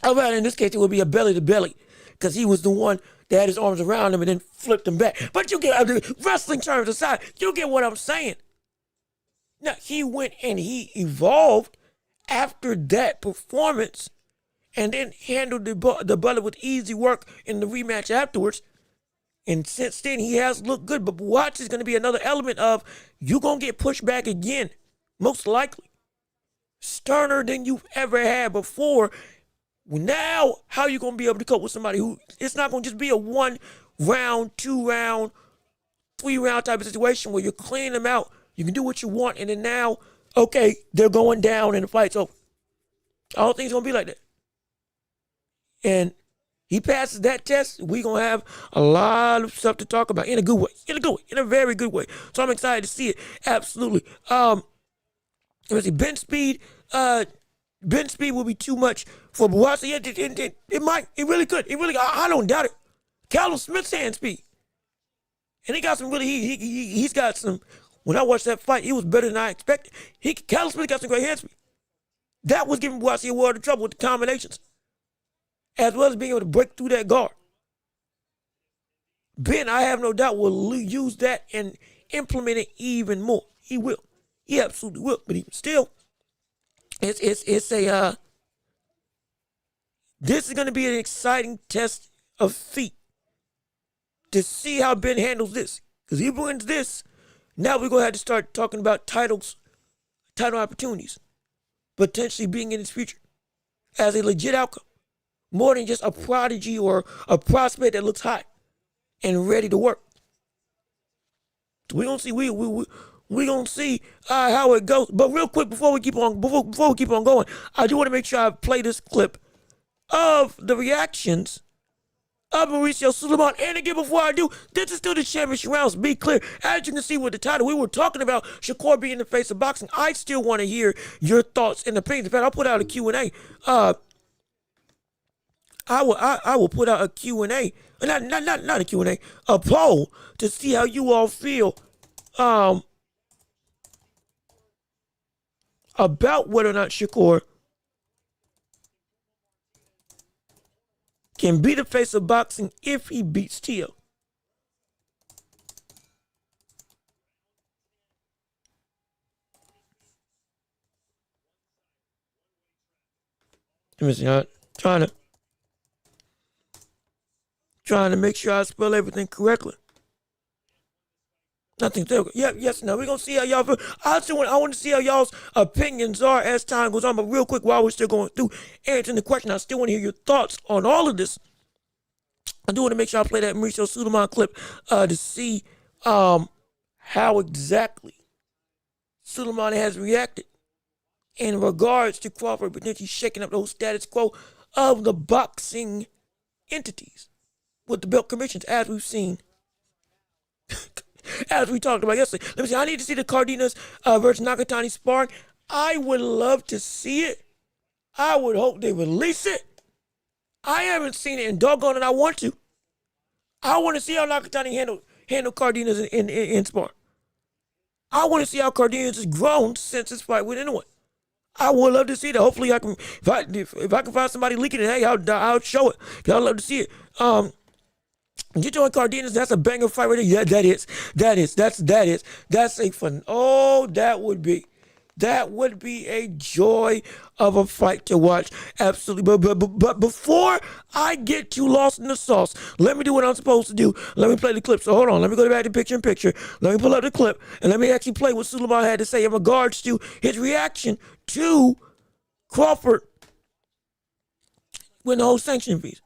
All right, in this case, it would be a belly to belly, because he was the one that had his arms around him and then flipped him back. But you get, wrestling terms aside, you get what I'm saying. Now, he went and he evolved after that performance and then handled the bullet with easy work in the rematch afterwards. And since then, he has looked good. But Watch is going to be another element of, you're going to get pushed back again, most likely. Sterner than you've ever had before. Now, how are you going to be able to cope with somebody who, it's not going to just be a 1 round, 2 round, 3 round type of situation where you're cleaning them out. You can do what you want, and then now, okay, they're going down and the fight's over. I don't think it's going to be like that. And he passes that test, we're going to have a lot of stuff to talk about in a good way, in a very good way. So I'm excited to see it, absolutely. Let's see, Ben Speed will be too much for Buatsi. It really could. I don't doubt it. Callum Smith's hand speed. And he got some really, he's got some, when I watched that fight, he was better than I expected. Callum Smith got some great hand speed. That was giving Buatsi a world of trouble with the combinations, as well as being able to break through that guard. Ben, I have no doubt, will use that and implement it even more. He will. He absolutely will. But even still, this is going to be an exciting test of feet to see how Ben handles this. Because he wins this, now we're going to have to start talking about title opportunities potentially being in his future as a legit outcome. more than just a prodigy or a prospect that looks hot and ready to work. We gonna see. We gonna see how it goes. But real quick, before we keep on going, I do want to make sure I play this clip of the reactions of Mauricio Suleiman. And again, before I do, this is still the championship rounds. Be clear, as you can see with the title, we were talking about Shakur being the face of boxing. I still want to hear your thoughts and opinions. In fact, I'll put out a Q&A. I will put out a Q&A, not a Q&A, a poll to see how you all feel about whether or not Shakur can be the face of boxing if he beats Tio. Let me see. I'm trying to make sure I spell everything correctly. Nothing there. Yep, yes, no. We're gonna see how y'all feel. I want to see how y'all's opinions are as time goes on. But real quick, while we're still going through answering the question, I still want to hear your thoughts on all of this. I do want to make sure I play that Mauricio Suleiman clip to see how exactly Suleiman has reacted in regards to Crawford potentially shaking up the whole status quo of the boxing entities with the belt commissions, as we've seen. As we talked about yesterday. Let me see. I need to see the Cardenas versus Nakatani sparring. I would love to see it. I would hope they release it. I haven't seen it, and doggone it, I want to. I want to see how Nakatani handle Cardenas in sparring. I want to see how Cardenas has grown since his fight with anyone. I would love to see that. Hopefully, I can. If I can find somebody leaking it, hey, I'll show it. I'd love to see it. You join Cardenas, that's a banger fight right there. Yeah, that's a fun. Oh, that would be a joy of a fight to watch. Absolutely. But before I get too lost in the sauce, let me do what I'm supposed to do. Let me play the clip. So hold on. Let me go back to picture in picture. Let me pull up the clip and let me actually play what Suleiman had to say in regards to his reaction to Crawford with the whole sanction fees.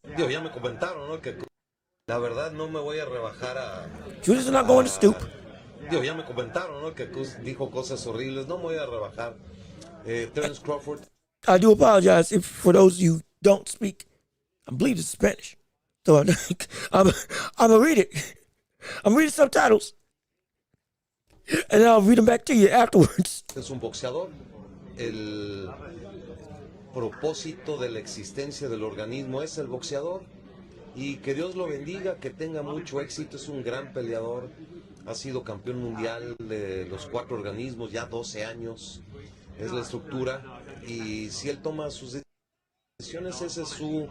Digo, ya me comentaron, ¿no? Que la verdad no me voy a rebajar a...
Judas is not going to stoop.
Digo, ya me comentaron, ¿no? Que dijo cosas horribles. No me voy a rebajar. Terence Crawford.
I do apologize for those of you who don't speak, I believe it's Spanish. So I'm going to read it. I'm reading subtitles. And then I'll read them back to you afterwards.
Es un boxeador. El propósito de la existencia del organismo es el boxeador. Y que Dios lo bendiga, que tenga mucho éxito. Es un gran peleador. Ha sido campeón mundial de los 4 organismos, ya 12 años. Es la estructura. Y si él toma sus decisiones, ese es su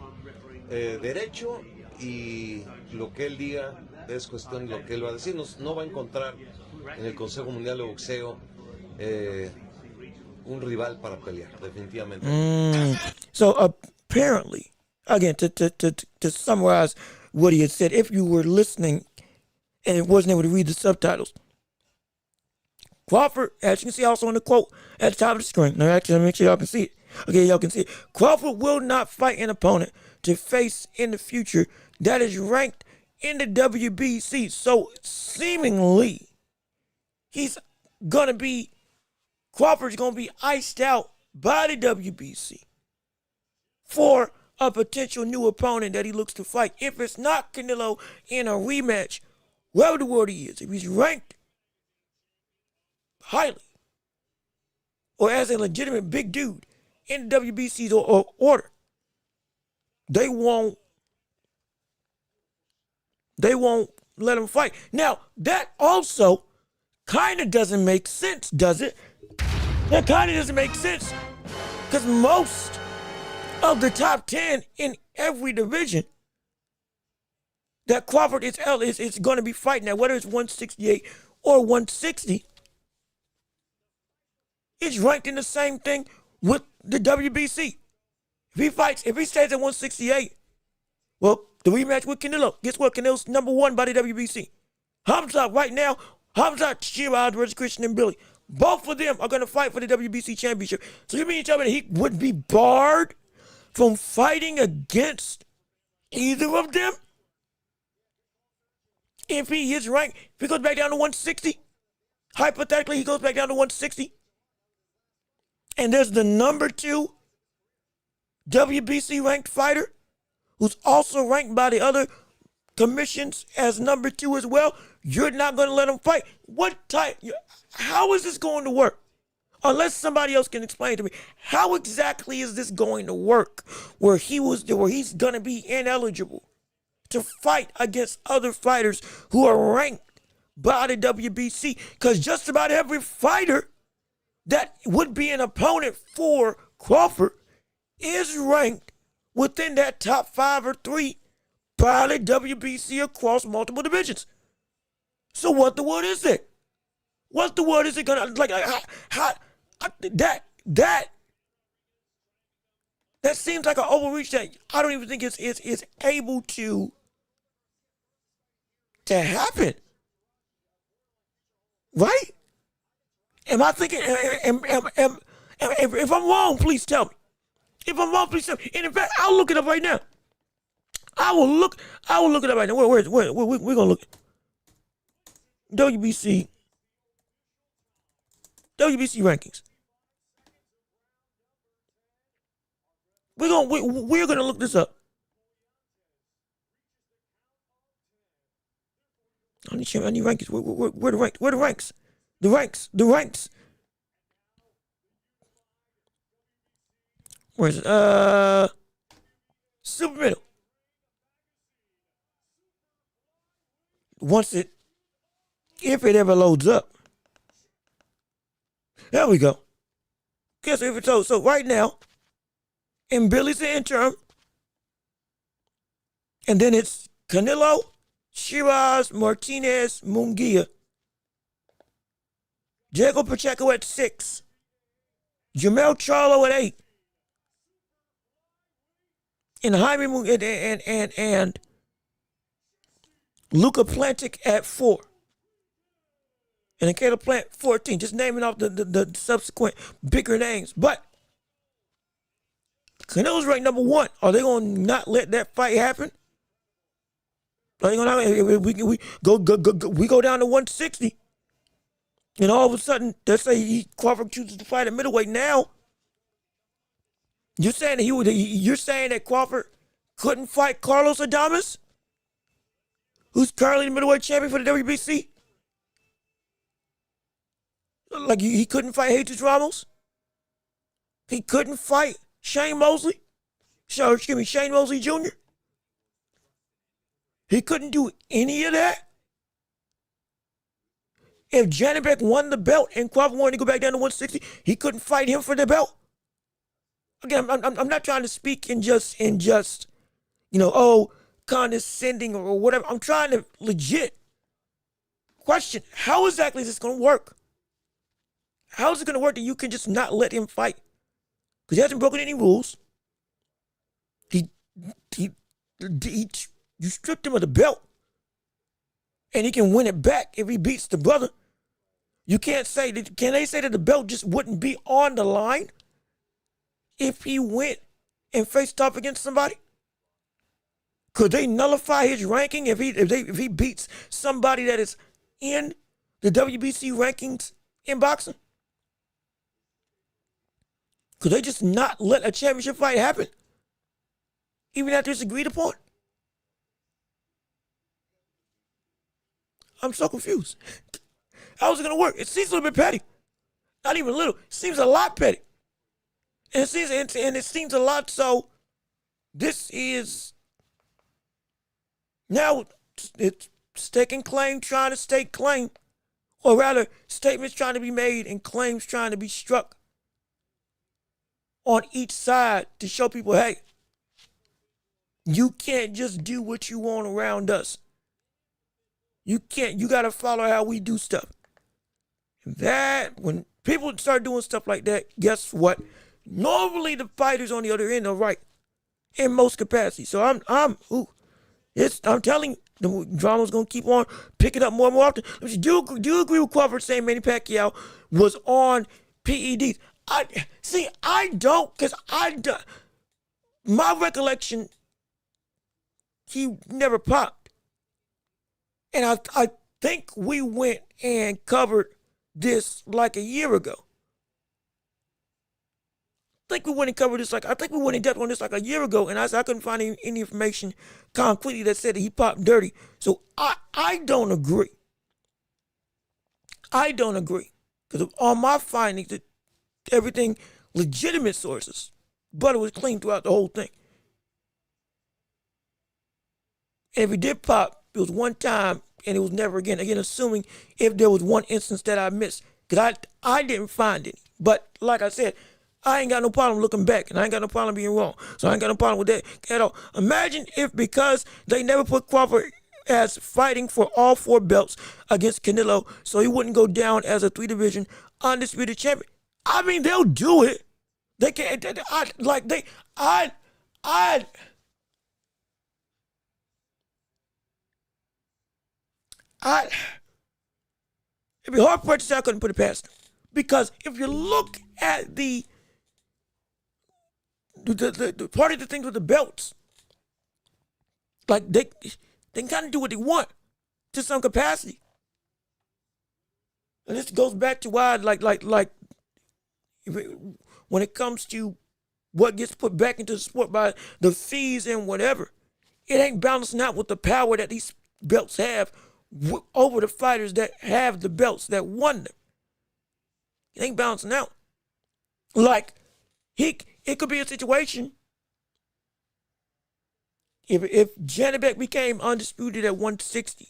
derecho. Y lo que él diga es cuestión de lo que él va a decir. No va a encontrar en el Consejo Mundial de Boxeo un rival para pelear, definitivamente.
So apparently, again, to summarize what he had said, if you were listening and wasn't able to read the subtitles, Crawford, as you can see also in the quote at the top of the screen. Now, actually, let me make sure y'all can see it. Okay, y'all can see it. Crawford will not fight an opponent to face in the future that is ranked in the WBC. So, seemingly, Crawford's going to be iced out by the WBC for a potential new opponent that he looks to fight. If it's not Canelo in a rematch, wherever the world he is, if he's ranked highly or as a legitimate big dude in the WBC's order, they won't let him fight. Now, that also kind of doesn't make sense, does it? That kind of doesn't make sense because most of the top 10 in every division that Crawford is going to be fighting at, whether it's 168 or 160, is ranked in the same thing with the WBC. If he stays at 168, well, the rematch with Canelo. Guess what? Canelo's number 1 by the WBC. Hamzat right now, Hamzat Shiraj versus Christian and Billy. Both of them are going to fight for the WBC championship. So you mean to tell me that he would be barred from fighting against either of them? If he is ranked, if he goes back down to 160, hypothetically he goes back down to 160, and there's the number 2 WBC ranked fighter who's also ranked by the other commissions as number 2 as well, you're not going to let him fight. How is this going to work? Unless somebody else can explain to me, how exactly is this going to work where he's going to be ineligible to fight against other fighters who are ranked by the WBC? Because just about every fighter that would be an opponent for Crawford is ranked within that top 5 or 3 by the WBC across multiple divisions. So what the word is it? What the word is it gonna like? That seems like an overreach that I don't even think is able to happen. Right? Am I thinking? If I'm wrong, please tell me. If I'm wrong, please tell me. And in fact, I'll look it up right now. I will look it up right now. Where we're gonna look at WBC rankings. We're gonna look this up. I need rankings. Where the ranks? Where the ranks? The ranks. Where's it? Super middle. If it ever loads up. There we go. Guess if it's so right now, in Billy's the interim, and then it's Canelo, Shiraz, Martinez, Munguia, Diego Pacheco at 6, Jamel Charlo at 8, and Jaime and Luka Plantic at 4. And then Caleb Plant 14. Just naming off the subsequent bigger names. But Canelo's ranked number 1. Are they gonna not let that fight happen? Are they gonna we go down to 160, and all of a sudden let's say Crawford chooses to fight at middleweight now. You're saying that you're saying that Crawford couldn't fight Carlos Adames, who's currently the middleweight champion for the WBC? Like he couldn't fight Jesus Ramos? He couldn't fight Shane Mosley? Shane Mosley Jr.? He couldn't do any of that? If Janibek won the belt and Crawford wanted to go back down to 160, he couldn't fight him for the belt? Again, I'm not trying to speak in just condescending or whatever. I'm trying to legit question, how exactly is this going to work? How is it going to work that you can just not let him fight? Because he hasn't broken any rules. You stripped him of the belt, and he can win it back if he beats the brother. You can't say that. Can they say that the belt just wouldn't be on the line if he went and faced off against somebody? Could they nullify his ranking if he beats somebody that is in the WBC rankings in boxing? Could they just not let a championship fight happen, even after it's agreed upon? I'm so confused. How is it going to work? It seems a little bit petty. Not even a little. It seems a lot petty. And it seems a lot so this is now it's staking claim, trying to stake claim, or rather statements trying to be made and claims trying to be struck on each side to show people, hey, you can't just do what you want around us. You got to follow how we do stuff. That, when people start doing stuff like that, guess what? Normally the fighters on the other end are right in most capacities. So I'm telling you, the drama's gonna keep on picking up more and more often. Do you agree with Crawford saying Manny Pacquiao was on PEDs? I don't, because my recollection, he never popped. And I think we went and covered this like a year ago. I think we went in depth on this like a year ago, and I couldn't find any information concretely that said that he popped dirty. So I don't agree. I don't agree. Because on my findings, that everything, legitimate sources, butter was clean throughout the whole thing. And if he did pop, it was one time and it was never again. Again, assuming if there was one instance that I missed. Because I didn't find any. But like I said, I ain't got no problem looking back, and I ain't got no problem being wrong. So I ain't got no problem with that at all. Imagine if, because they never put Crawford as fighting for all 4 belts against Canelo, so he wouldn't go down as a 3-division undisputed champion. I mean, they'll do it. They can't. It'd be hard for to say I couldn't put it past them. Because if you look at the part of the things with the belts, like they can kind of do what they want to some capacity. And this goes back to why, when it comes to what gets put back into the sport by the fees and whatever, it ain't balancing out with the power that these belts have over the fighters that have the belts that won them. It ain't balancing out. Like, it could be a situation if Janibek became undisputed at 160,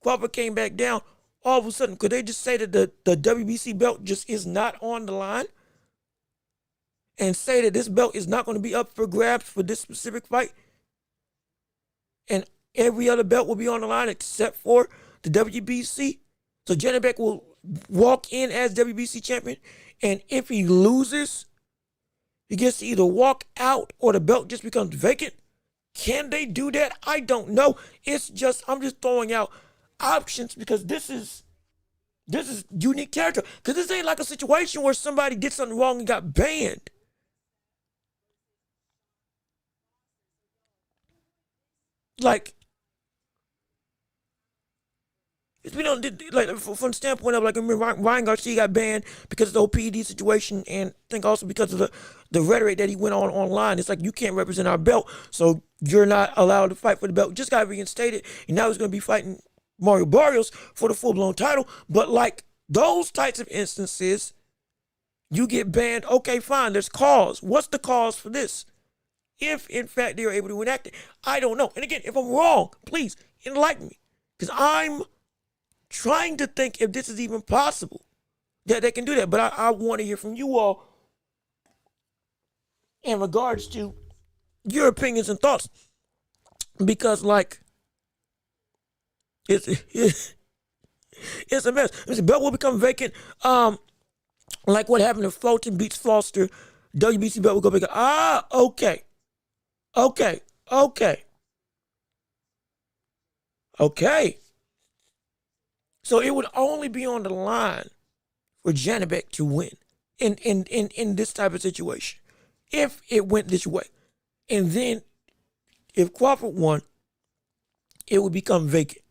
Crawford came back down, all of a sudden, could they just say that the WBC belt just is not on the line? And say that this belt is not going to be up for grabs for this specific fight? And every other belt will be on the line except for the WBC? So Janibek will walk in as WBC champion, and if he loses, he gets to either walk out or the belt just becomes vacant. Can they do that? I don't know. I'm just throwing out options because this is unique territory. Because this ain't like a situation where somebody did something wrong and got banned. Like, we don't, like, from the standpoint of, like, I remember Ryan Garcia got banned because of the whole PED situation, and I think also because of the rhetoric that he went on online. It's like, you can't represent our belt, so you're not allowed to fight for the belt. Just got reinstated, and now he's going to be fighting Mario Barrios for the full-blown title. But, like, those types of instances, you get banned, okay, fine, there's cause. What's the cause for this? If, in fact, they are able to enact it. I don't know. And again, if I'm wrong, please enlighten me. Because I'm trying to think if this is even possible that they can do that. But I want to hear from you all in regards to your opinions and thoughts. Because, like, it's a mess. The belt will become vacant. Like what happened if Fulton beats Foster, WBC belt will go vacant. Okay. So it would only be on the line for Janibek to win in this type of situation, if it went this way. And then if Crawford won, it would become vacant.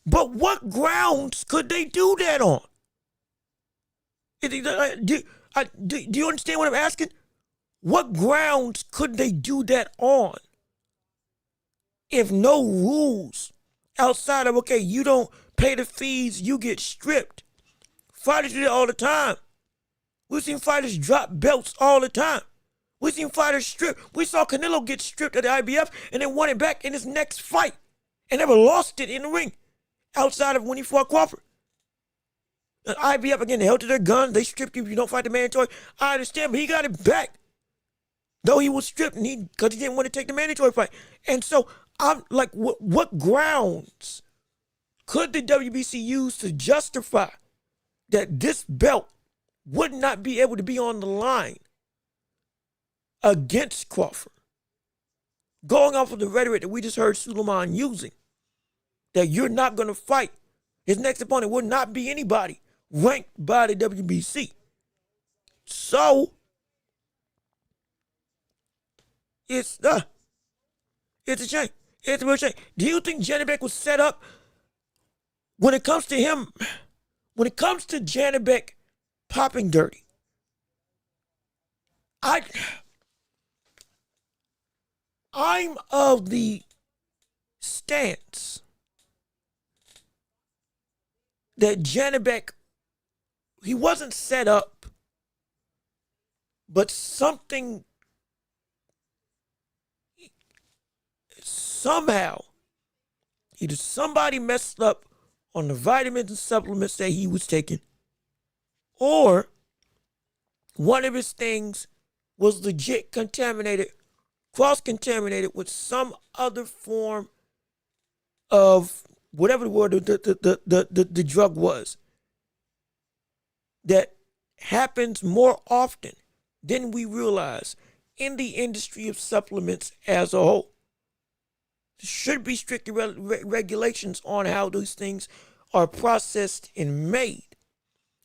But what grounds could they do that on? Do you understand what I'm asking? What grounds could they do that on? If no rules outside of, okay, you don't pay the fees, you get stripped. Fighters do that all the time. We've seen fighters drop belts all the time. We've seen fighters strip. We saw Canelo get stripped at the IBF and then won it back in his next fight and never lost it in the ring outside of when he fought Crawford. The IBF, again, they held to their guns. They stripped you if you don't fight the mandatory. I understand, but he got it back. Though he was stripped because he didn't want to take the mandatory fight. And so I'm like, what grounds could the WBC use to justify that this belt would not be able to be on the line against Crawford? going off of the rhetoric that we just heard Suleiman using, that you're not going to fight, his next opponent will not be anybody ranked by the WBC. So, it's a shame. It's a real shame. Do you think Janibek was set up when it comes to him, when it comes to Janibek popping dirty? I'm of the stance that Janibek, he wasn't set up, but somehow, either somebody messed up on the vitamins and supplements that he was taking, or one of his things was legit contaminated, cross-contaminated with some other form of whatever the word the drug was, that happens more often than we realize in the industry of supplements as a whole. There should be stricter regulations on how those things are processed and made.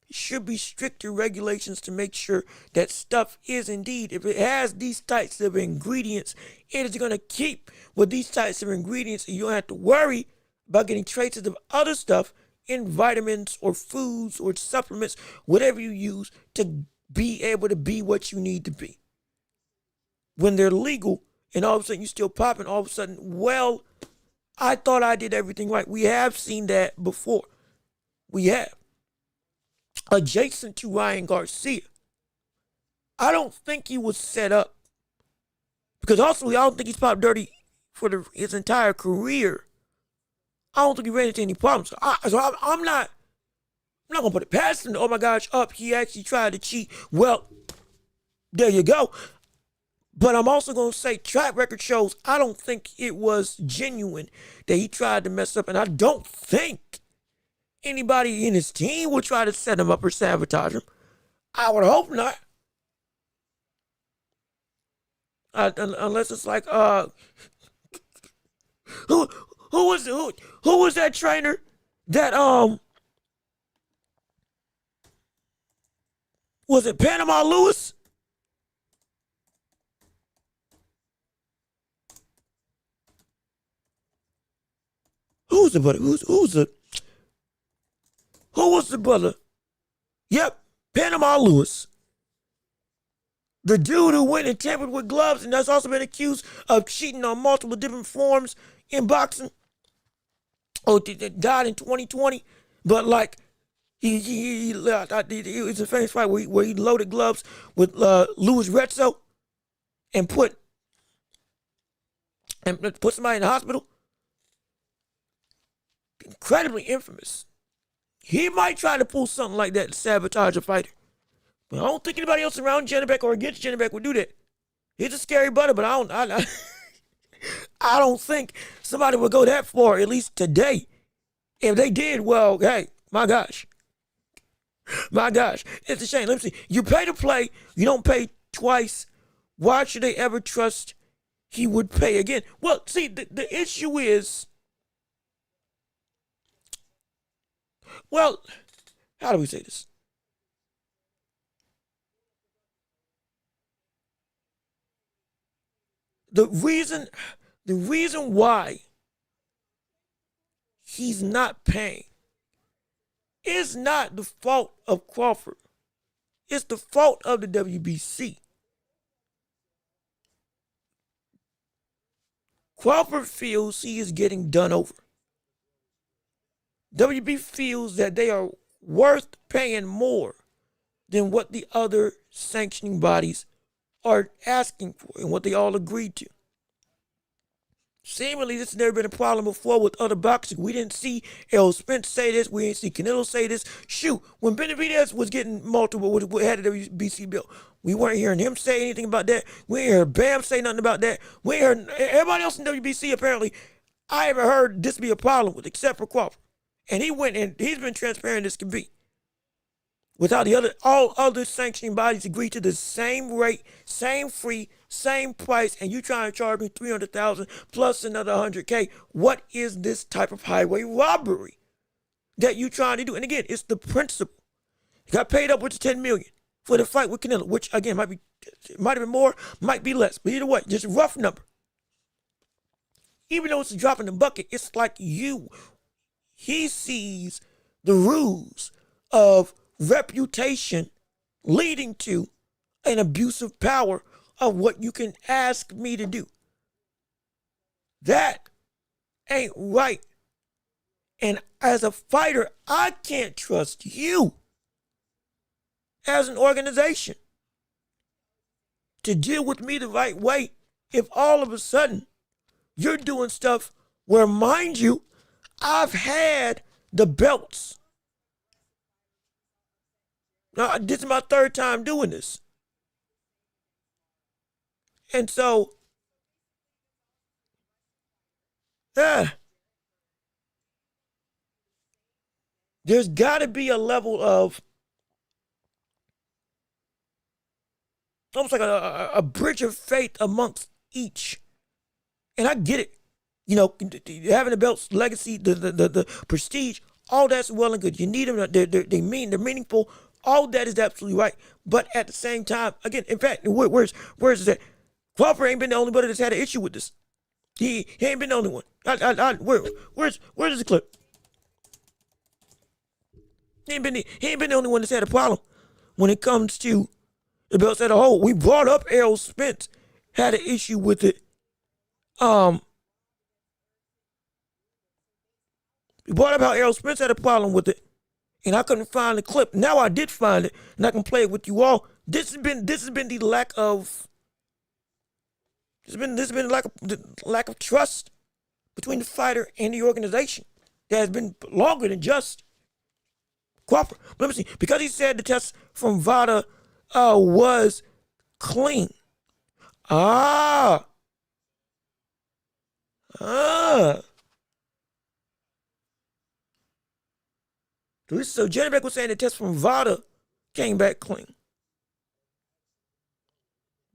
There should be stricter regulations to make sure that stuff is indeed, if it has these types of ingredients, it is going to keep with these types of ingredients, and you don't have to worry about getting traces of other stuff in vitamins or foods or supplements, whatever you use to be able to be what you need to be. When they're legal and all of a sudden you still popping, all of a sudden, well, I thought I did everything right. We have seen that before. We have. Adjacent to Ryan Garcia, I don't think he was set up, because also I don't think he's popped dirty for his entire career. I don't think he ran into any problems. I'm not gonna put it past him. Oh my gosh, he actually tried to cheat. Well, there you go. But I'm also gonna say track record shows I don't think it was genuine that he tried to mess up, and I don't think anybody in his team would try to set him up or sabotage him. I would hope not. Unless it's like who was that trainer that was it Panama Lewis? Who was the brother? Who was the brother? Yep, Panama Lewis. The dude who went and tampered with gloves and that's also been accused of cheating on multiple different forms in boxing. Oh, died in 2020. But like, it was a famous fight where he loaded gloves with Louis Retzo and put somebody in the hospital. Incredibly infamous. He might try to pull something like that to sabotage a fighter. But I don't think anybody else around Janibek or against Janibek would do that. He's a scary brother, but I don't think somebody would go that far, at least today. If they did, well, hey, my gosh. My gosh. It's a shame. Let me see. You pay to play, you don't pay twice. Why should they ever trust he would pay again? Well, see, the issue is, well, how do we say this? The reason why he's not paying is not the fault of Crawford. It's the fault of the WBC. Crawford feels he is getting done over. WB feels that they are worth paying more than what the other sanctioning bodies are asking for and what they all agreed to. Seemingly, this has never been a problem before with other boxing. We didn't see Errol Spence say this. We didn't see Canelo say this. Shoot, when Benavidez was getting multiple, had a WBC belt, we weren't hearing him say anything about that. We ain't heard Bam say nothing about that. We ain't heard everybody else in WBC, apparently, I haven't heard this be a problem with, except for Crawford. And he went and he's been transparent as can be. without all other sanctioning bodies agree to the same rate, same fee, same price, and you trying to charge me $300,000 plus another $100K. What is this type of highway robbery that you trying to do? And again, it's the principle. You got paid up with the $10 million for the fight with Canelo, which again might have been more, might be less, but either way, just a rough number. Even though it's a drop in the bucket, it's like he sees the rules of reputation leading to an abuse of power of what you can ask me to do. That ain't right. And as a fighter, I can't trust you as an organization to deal with me the right way if all of a sudden you're doing stuff where, mind you, I've had the belts. Now, this is my third time doing this. And so, there's got to be a level of almost like a bridge of faith amongst each. And I get it. You know, having the belts, legacy, the prestige, all that's well and good. You need them. They're meaningful. All that is absolutely right. But at the same time, again, in fact, where's that? Crawford ain't been the only one that's had an issue with this. He ain't been the only one. Where's the clip? He ain't been the only one that's had a problem when it comes to the belts as a whole. We brought up Errol Spence had an issue with it. We brought up how Errol Spence had a problem with it, and I couldn't find the clip. Now I did find it, and I can play it with you all. This has been the lack of. There's been the lack of trust between the fighter and the organization that has been longer than just Crawford. Let me see. Because he said the test from VADA was clean. So Jenny Beck was saying the test from VADA came back clean,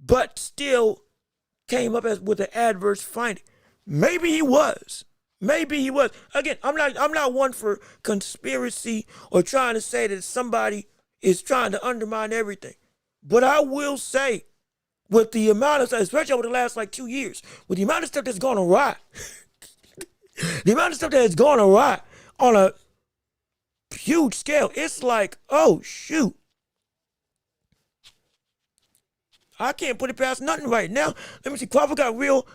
but still came up with an adverse finding. Maybe he was. Again, I'm not one for conspiracy or trying to say that somebody is trying to undermine everything. But I will say, with the amount of, especially over the last 2 years, with the amount of stuff that's gone awry, the amount of stuff that has gone awry on a huge scale, it's like, oh shoot. I can't put it past nothing right now. Let me see. Crawford got real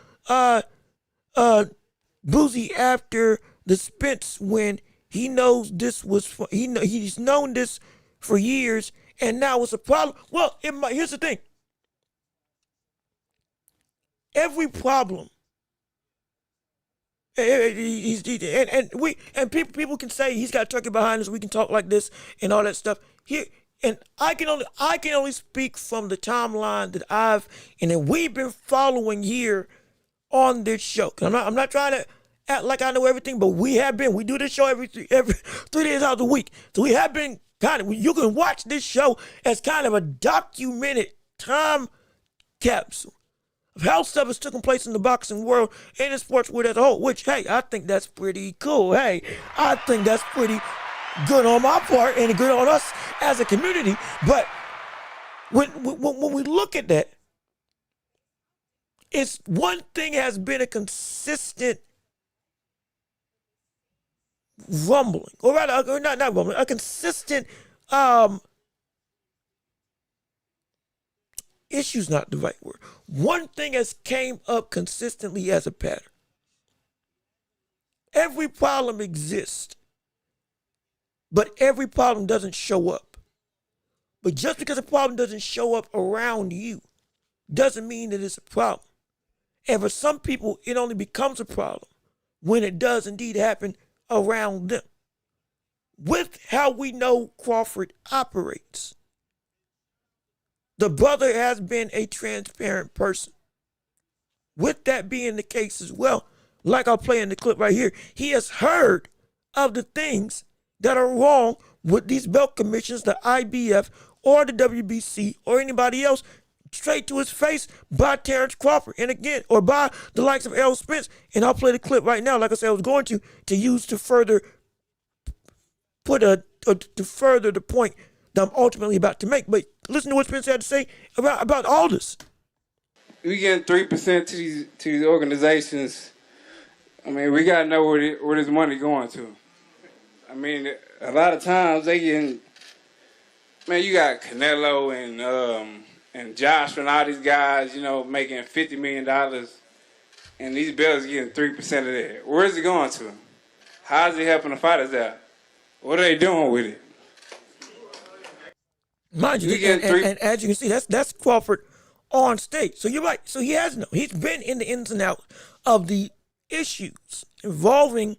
boozy after the Spence win. He knows this was he's known this for years, and now it's a problem. Well, here's the thing. Every problem, people can say he's got turkey behind us. We can talk like this and all that stuff here. And I can only speak from the timeline that we've been following here on this show. I'm not trying to act like I know everything, but we have been. We do this show every 3 days out of the week. So we have been you can watch this show as kind of a documented time capsule of how stuff has taken place in the boxing world and the sports world as a whole, which, hey, I think that's pretty cool. Hey, I think that's pretty good on my part and good on us as a community. But when we look at that, it's one thing has been a consistent rumbling, or rather, not rumbling, a consistent issue's not the right word. One thing has came up consistently as a pattern. Every problem exists, but every problem doesn't show up. But just because a problem doesn't show up around you doesn't mean that it's a problem. And for some people, it only becomes a problem when it does indeed happen around them. With how we know Crawford operates, the brother has been a transparent person. With that being the case as well, like I'll play in the clip right here, he has heard of the things that are wrong with these belt commissions, the IBF or the WBC or anybody else, straight to his face by Terrence Crawford, and again, or by the likes of Errol Spence. And I'll play the clip right now, like I said, I was going to use to further to further the point that I'm ultimately about to make. But listen to what Spence had to say about all this.
We getting 3% to these organizations. I mean, we gotta know where this money going to. I mean, a lot of times they getting, man, you got Canelo and Josh and all these guys, you know, making $50 million, and these belts getting 3% of that. Where is it going to? How is it helping the fighters out? What are they doing with it?
Mind you, and as you can see, that's Crawford on stage. So you're right. So he's been in the ins and outs of the issues involving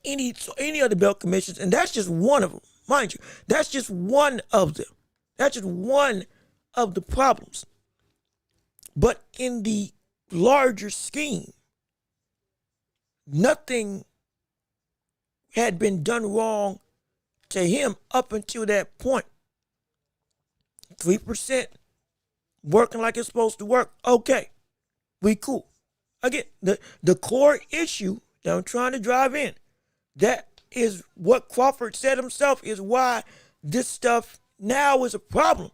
any of the belt commissions, and that's just one of them. Mind you, that's just one of them. That's just one of the problems. But in the larger scheme, nothing had been done wrong to him up until that point. 3% working like it's supposed to work. Okay, we cool. Again, the core issue that I'm trying to drive in, that is what Crawford said himself, is why this stuff now is a problem.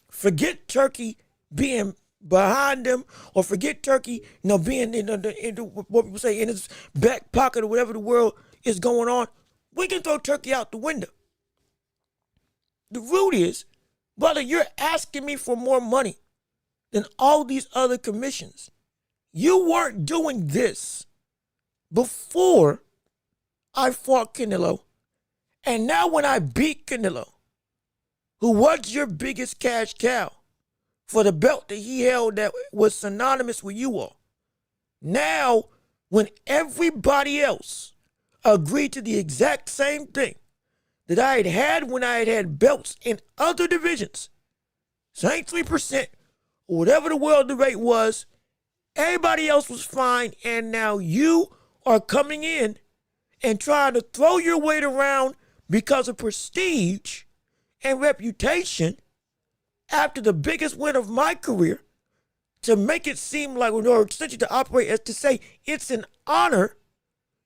Forget Turkey being behind him, or forget Turkey, being in what people say in his back pocket or whatever the world is going on. We can throw Turkey out the window. The root is, brother, you're asking me for more money than all these other commissions. You weren't doing this before I fought Canelo. And now when I beat Canelo, who was your biggest cash cow for the belt that he held that was synonymous with you all, now when everybody else agreed to the exact same thing that I had when I had belts in other divisions, same 3%, or whatever the world the rate was, everybody else was fine, and now you are coming in and trying to throw your weight around because of prestige and reputation after the biggest win of my career, to make it seem like, or essentially to operate as to say it's an honor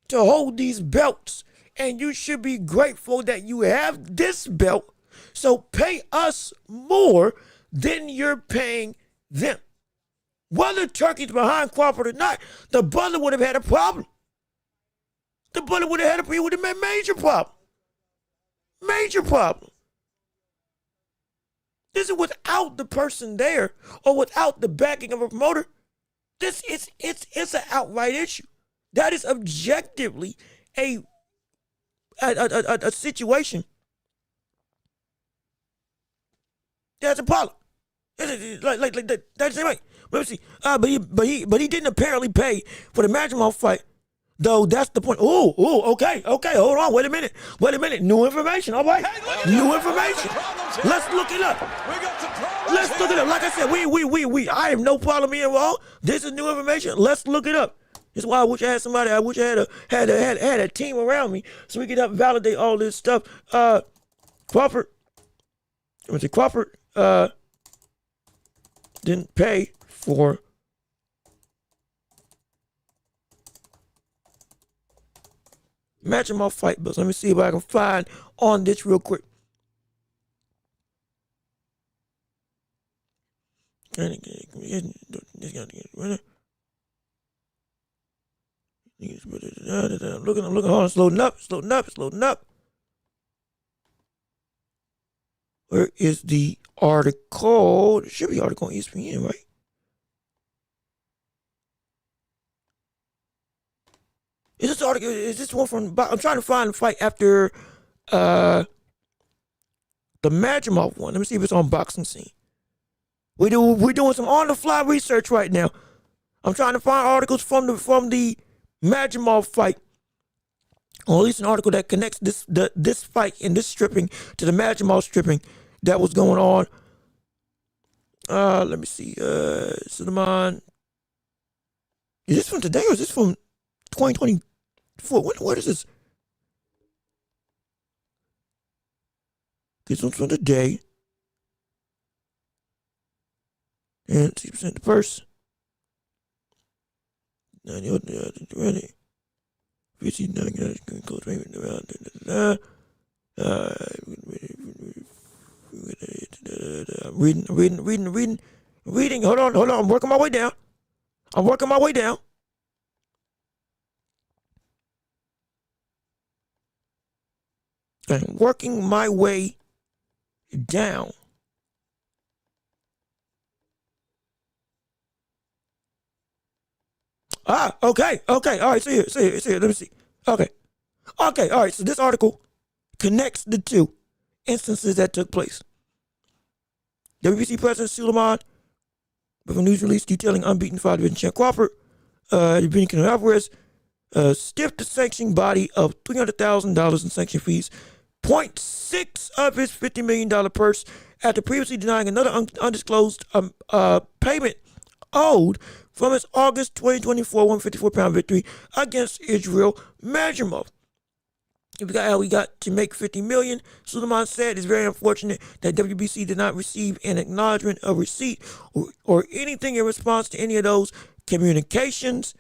to hold these belts, and you should be grateful that you have this belt, so pay us more than you're paying them. Whether Turkey's behind Crawford or not, the brother would have had a problem. The brother would have had a major problem. Major problem. This is without the person there, or without the backing of a promoter. This is it's an outright issue. That is objectively a situation that's a problem. Like that. That's right. Let me see. But he didn't apparently pay for the Madrimov fight. Though that's the point. Okay. Hold on. Wait a minute. New information. All right. New information. Let's look it up. Let's look it up. Like I said, I have no problem being wrong. This is new information. Let's look it up. This is why I wish I had somebody. I wish I had a team around me so we could help validate all this stuff. Crawford didn't pay for matching my fight bills. Let me see if I can find on this real quick. I'm looking, hold on, it's loading up. Where is the article? There should be an article on ESPN, right? Is this one from, I'm trying to find the fight after the Madrimov one. Let me see if it's on Boxing Scene. We're doing some on-the-fly research right now. I'm trying to find articles from the Madrimov fight, or at least an article that connects this fight and this stripping to the Madrimov stripping that was going on. Let me see. Suleiman. Is this from today or is this from 2024? What is this? This one's for the day. And 6% the purse. 90, 59, close payment around. Reading. Hold on. I'm working my way down. I'm working my way down. Okay. All right, see here. Let me see. Okay, all right. So this article connects the two instances that took place. WBC President Suleiman, with a news release detailing unbeaten five division champ Crawford, Dominican Alvarez, stiffed the sanctioning body of $300,000 in sanction fees, 0.6 of his $50 million purse, after previously denying another undisclosed payment owed from his August 2024 154-pound victory against Israel Majumov. We got to make $50 million. Suleiman said it's very unfortunate that WBC did not receive an acknowledgement of receipt or anything in response to any of those communications.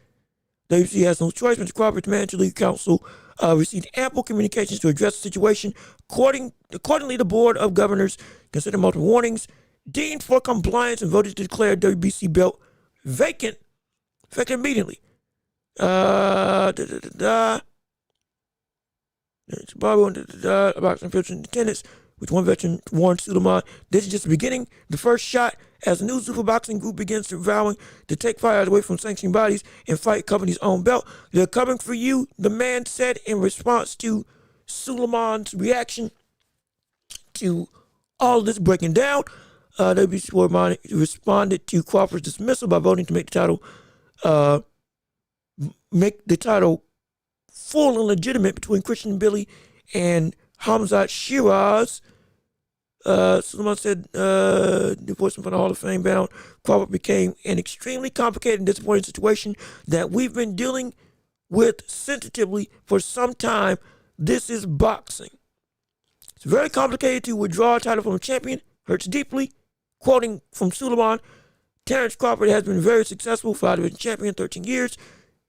WBC has no choice. Mr. Crawford's manager league council received ample communications to address the situation. Accordingly, the board of governors considered multiple warnings, deemed for compliance, and voted to declare WBC belt vacant, effective immediately. Boxing veteran attendance, which one veteran warned Suleiman, this is just the beginning, the first shot, as the new super boxing group begins to vowing to take fighters away from sanctioning bodies and fight company's own belt. They're coming for you, the man said in response to Suleiman's reaction to all of this breaking down. WBC responded to Crawford's dismissal by voting to make the title full and legitimate between Christian Billy and Hamzat Shiraz. Suleiman said divorcing from the Hall of Fame bound Crawford became an extremely complicated and disappointing situation that we've been dealing with sensitively for some time. This is boxing. It's very complicated to withdraw a title from a champion. Hurts deeply. Quoting from Suleiman, Terrence Crawford has been very successful, five-division champion, 13 years.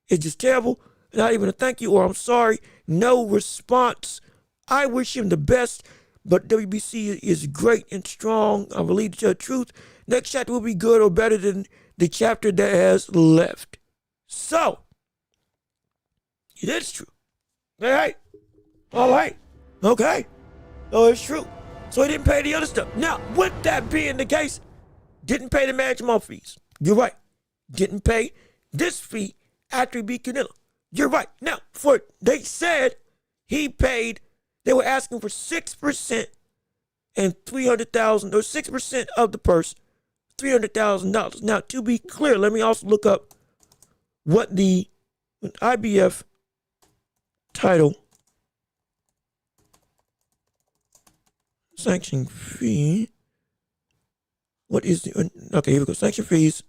It's just terrible. Not even a thank you or I'm sorry. No response. I wish him the best, but WBC is great and strong. I believe to tell the truth. Next chapter will be good or better than the chapter that has left. So, it is true. All right. Okay. Oh, it's true. So he didn't pay the other stuff. Now, with that being the case, didn't pay the management fees. You're right. Didn't pay this fee after he beat Canelo. You're right. Now, they said he paid, they were asking for 6% and $300,000, or 6% of the purse, $300,000. Now, to be clear, let me also look up what the IBF title sanction fee. What is the, okay, here we go. Sanction fees.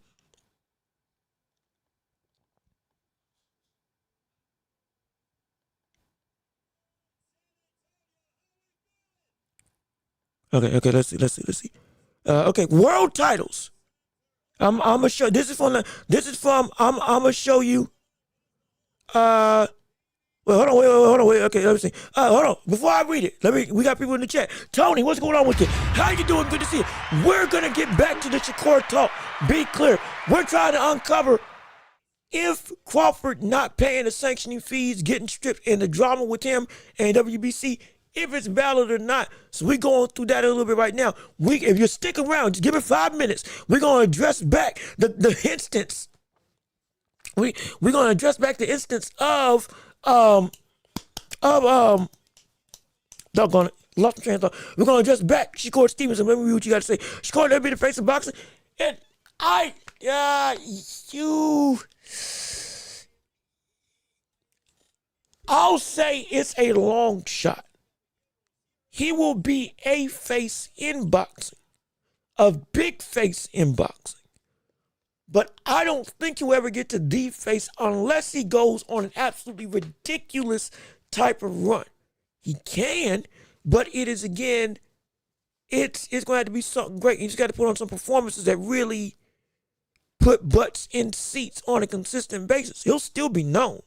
Okay, let's see. Okay, world titles. I'm gonna show, I'm gonna show you, hold on, okay, let me see. Hold on, before I read it, we got people in the chat. Tony, what's going on with you? How you doing? Good to see you. We're gonna get back to the Shakur talk. Be clear, we're trying to uncover if Crawford not paying the sanctioning fees, getting stripped, and the drama with him and WBC, if it's valid or not. So we're going through that a little bit right now. If you stick around, just give it 5 minutes. We're gonna address back the instance. We're gonna address back the instance of doggone it, lost my train of thought. We're gonna address back Shakur Stevenson. Let me read what you gotta say. Shakur never be the face of boxing, and I'll say it's a long shot. He will be a face in boxing, a big face in boxing. But I don't think he'll ever get to the face unless he goes on an absolutely ridiculous type of run. He can, but it is, again, it's going to have to be something great. You just got to put on some performances that really put butts in seats on a consistent basis. He'll still be known,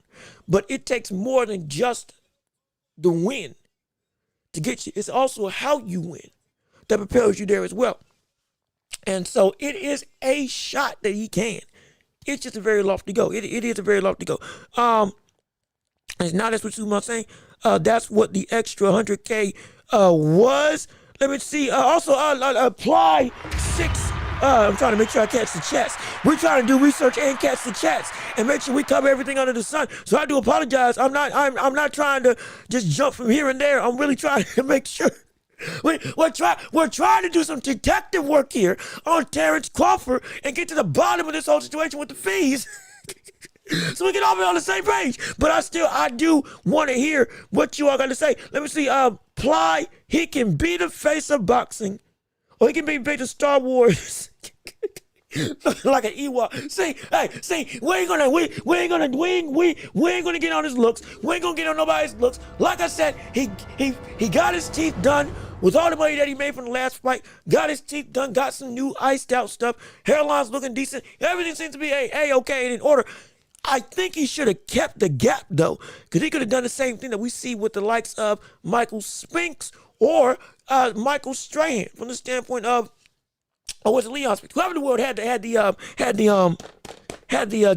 but it takes more than just the win to get you. It's also how you win that propels you there as well. And so it is a shot that he can. It's just a very lofty goal. It is a very lofty goal. It's not that's what I'm saying. That's what the extra 100K was. Let me see. Also, apply 6. I'm trying to make sure I catch the chats. We're trying to do research and catch the chats and make sure we cover everything under the sun. So I do apologize. I'm not trying to just jump from here and there. I'm really trying to make sure. We're trying to do some detective work here on Terrence Crawford and get to the bottom of this whole situation with the fees. So we can all be on the same page. But I do want to hear what you all got to say. Let me see. Ply, he can be the face of boxing, or he can be the face of Star Wars. Like an Ewok. See, we ain't gonna get on his looks. We ain't gonna get on nobody's looks. Like I said, he got his teeth done with all the money that he made from the last fight. Got his teeth done, got some new iced out stuff. Hairline's looking decent. Everything seems to be okay and in order. I think he should have kept the gap though, because he could have done the same thing that we see with the likes of Michael Spinks or Michael Strahan from the standpoint of, or was it Leon Spinks? Whoever in the world had the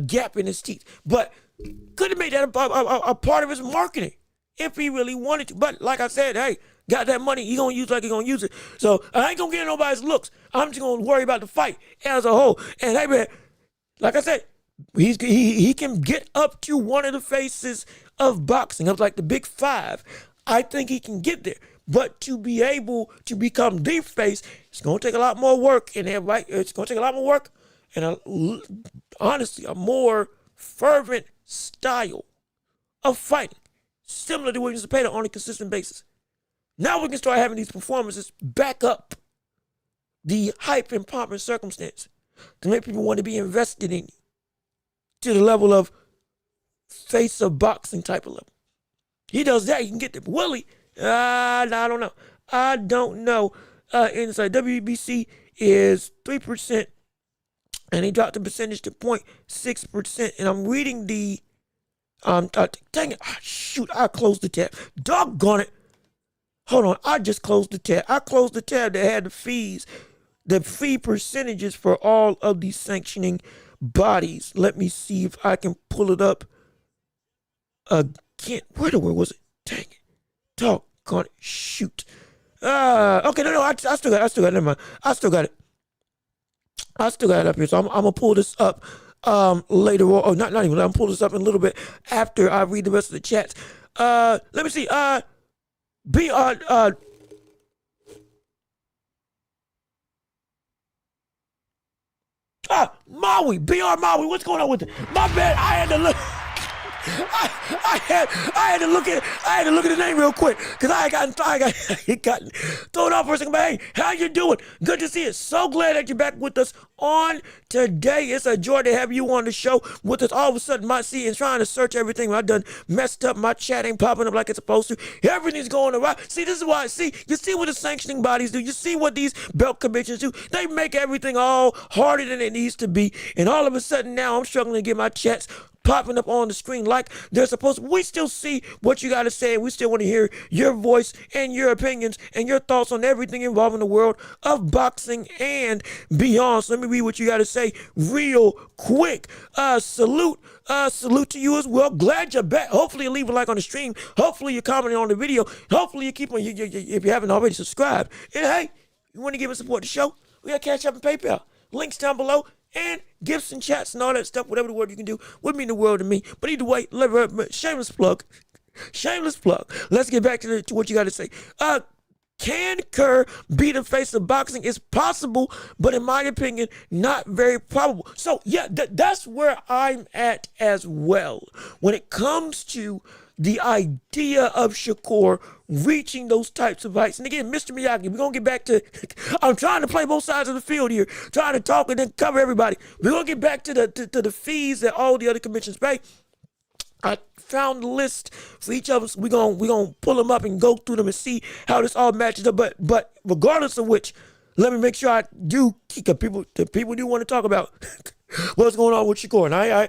gap in his teeth, but could have made that a part of his marketing if he really wanted to. But like I said, hey, got that money, he gonna use like he gonna use it. So I ain't gonna get nobody's looks. I'm just gonna worry about the fight as a whole. And hey man, like I said, he can get up to one of the faces of boxing, of like the big 5. I think he can get there. But to be able to become the face, it's going to take a lot more work. And it's going to take a lot more work and honestly, a more fervent style of fighting, similar to Williams Zepeda on a consistent basis. Now we can start having these performances back up the hype and pomp and circumstance to make people want to be invested in you to the level of face of boxing type of level. He does that, you can get there. But Willie, I don't know. I don't know. Inside WBC is 3%, and he dropped the percentage to 0.6%. And I'm reading the dang it, shoot, I closed the tab. Doggone it. Hold on, I just closed the tab. I closed the tab that had the fees, the fee percentages for all of these sanctioning bodies. Let me see if I can pull it up again. Where was it? Dang it. Doggone it. Shoot. Okay, no, I still got it. Never mind. I still got it. I still got it up here. So I'm gonna pull this up later on. Oh, not even. I'm pull this up in a little bit after I read the rest of the chats. Let me see. Maui, BR Maui, what's going on with it? My bad, I had to look. I had to look at the name real quick because I got thrown off for a second. But hey, how you doing? Good to see you. So glad that you're back with us on today. It's a joy to have you on the show with us. All of a sudden, my see and trying to search everything. When I done messed up, my chat ain't popping up like it's supposed to. Everything's going around. See, this is why I see. You see what the sanctioning bodies do. You see what these belt commissions do. They make everything all harder than it needs to be. And all of a sudden now, I'm struggling to get my chats popping up on the screen like they're supposed to. We still see what you got to say. We still want to hear your voice and your opinions and your thoughts on everything involving the world of boxing and beyond. So let me read what you got to say real quick. Salute to you as well. Glad you're back. Hopefully you leave a like on the stream. Hopefully you're commenting on the video. Hopefully you keep on, if you haven't already subscribed. And hey, you want to give us support the show? We got Cash App and PayPal. Links down below. And gifts and chats and all that stuff, whatever the word you can do, would mean the world to me. But either way, shameless plug. Shameless plug. Let's get back to what you got to say. Can Kerr be the face of boxing? It's possible, but in my opinion, not very probable. So yeah, that's where I'm at as well. When it comes to the idea of Shakur reaching those types of heights. And again, Mr. Miyagi, we're going to get back to, I'm trying to play both sides of the field here, trying to talk and then cover everybody. We're going to get back to the fees that all the other commissions pay. I found the list for each of us. We're gonna pull them up and go through them and see how this all matches up. But regardless of which, let me make sure I do keep the people do want to talk about what's going on with Shakur. And I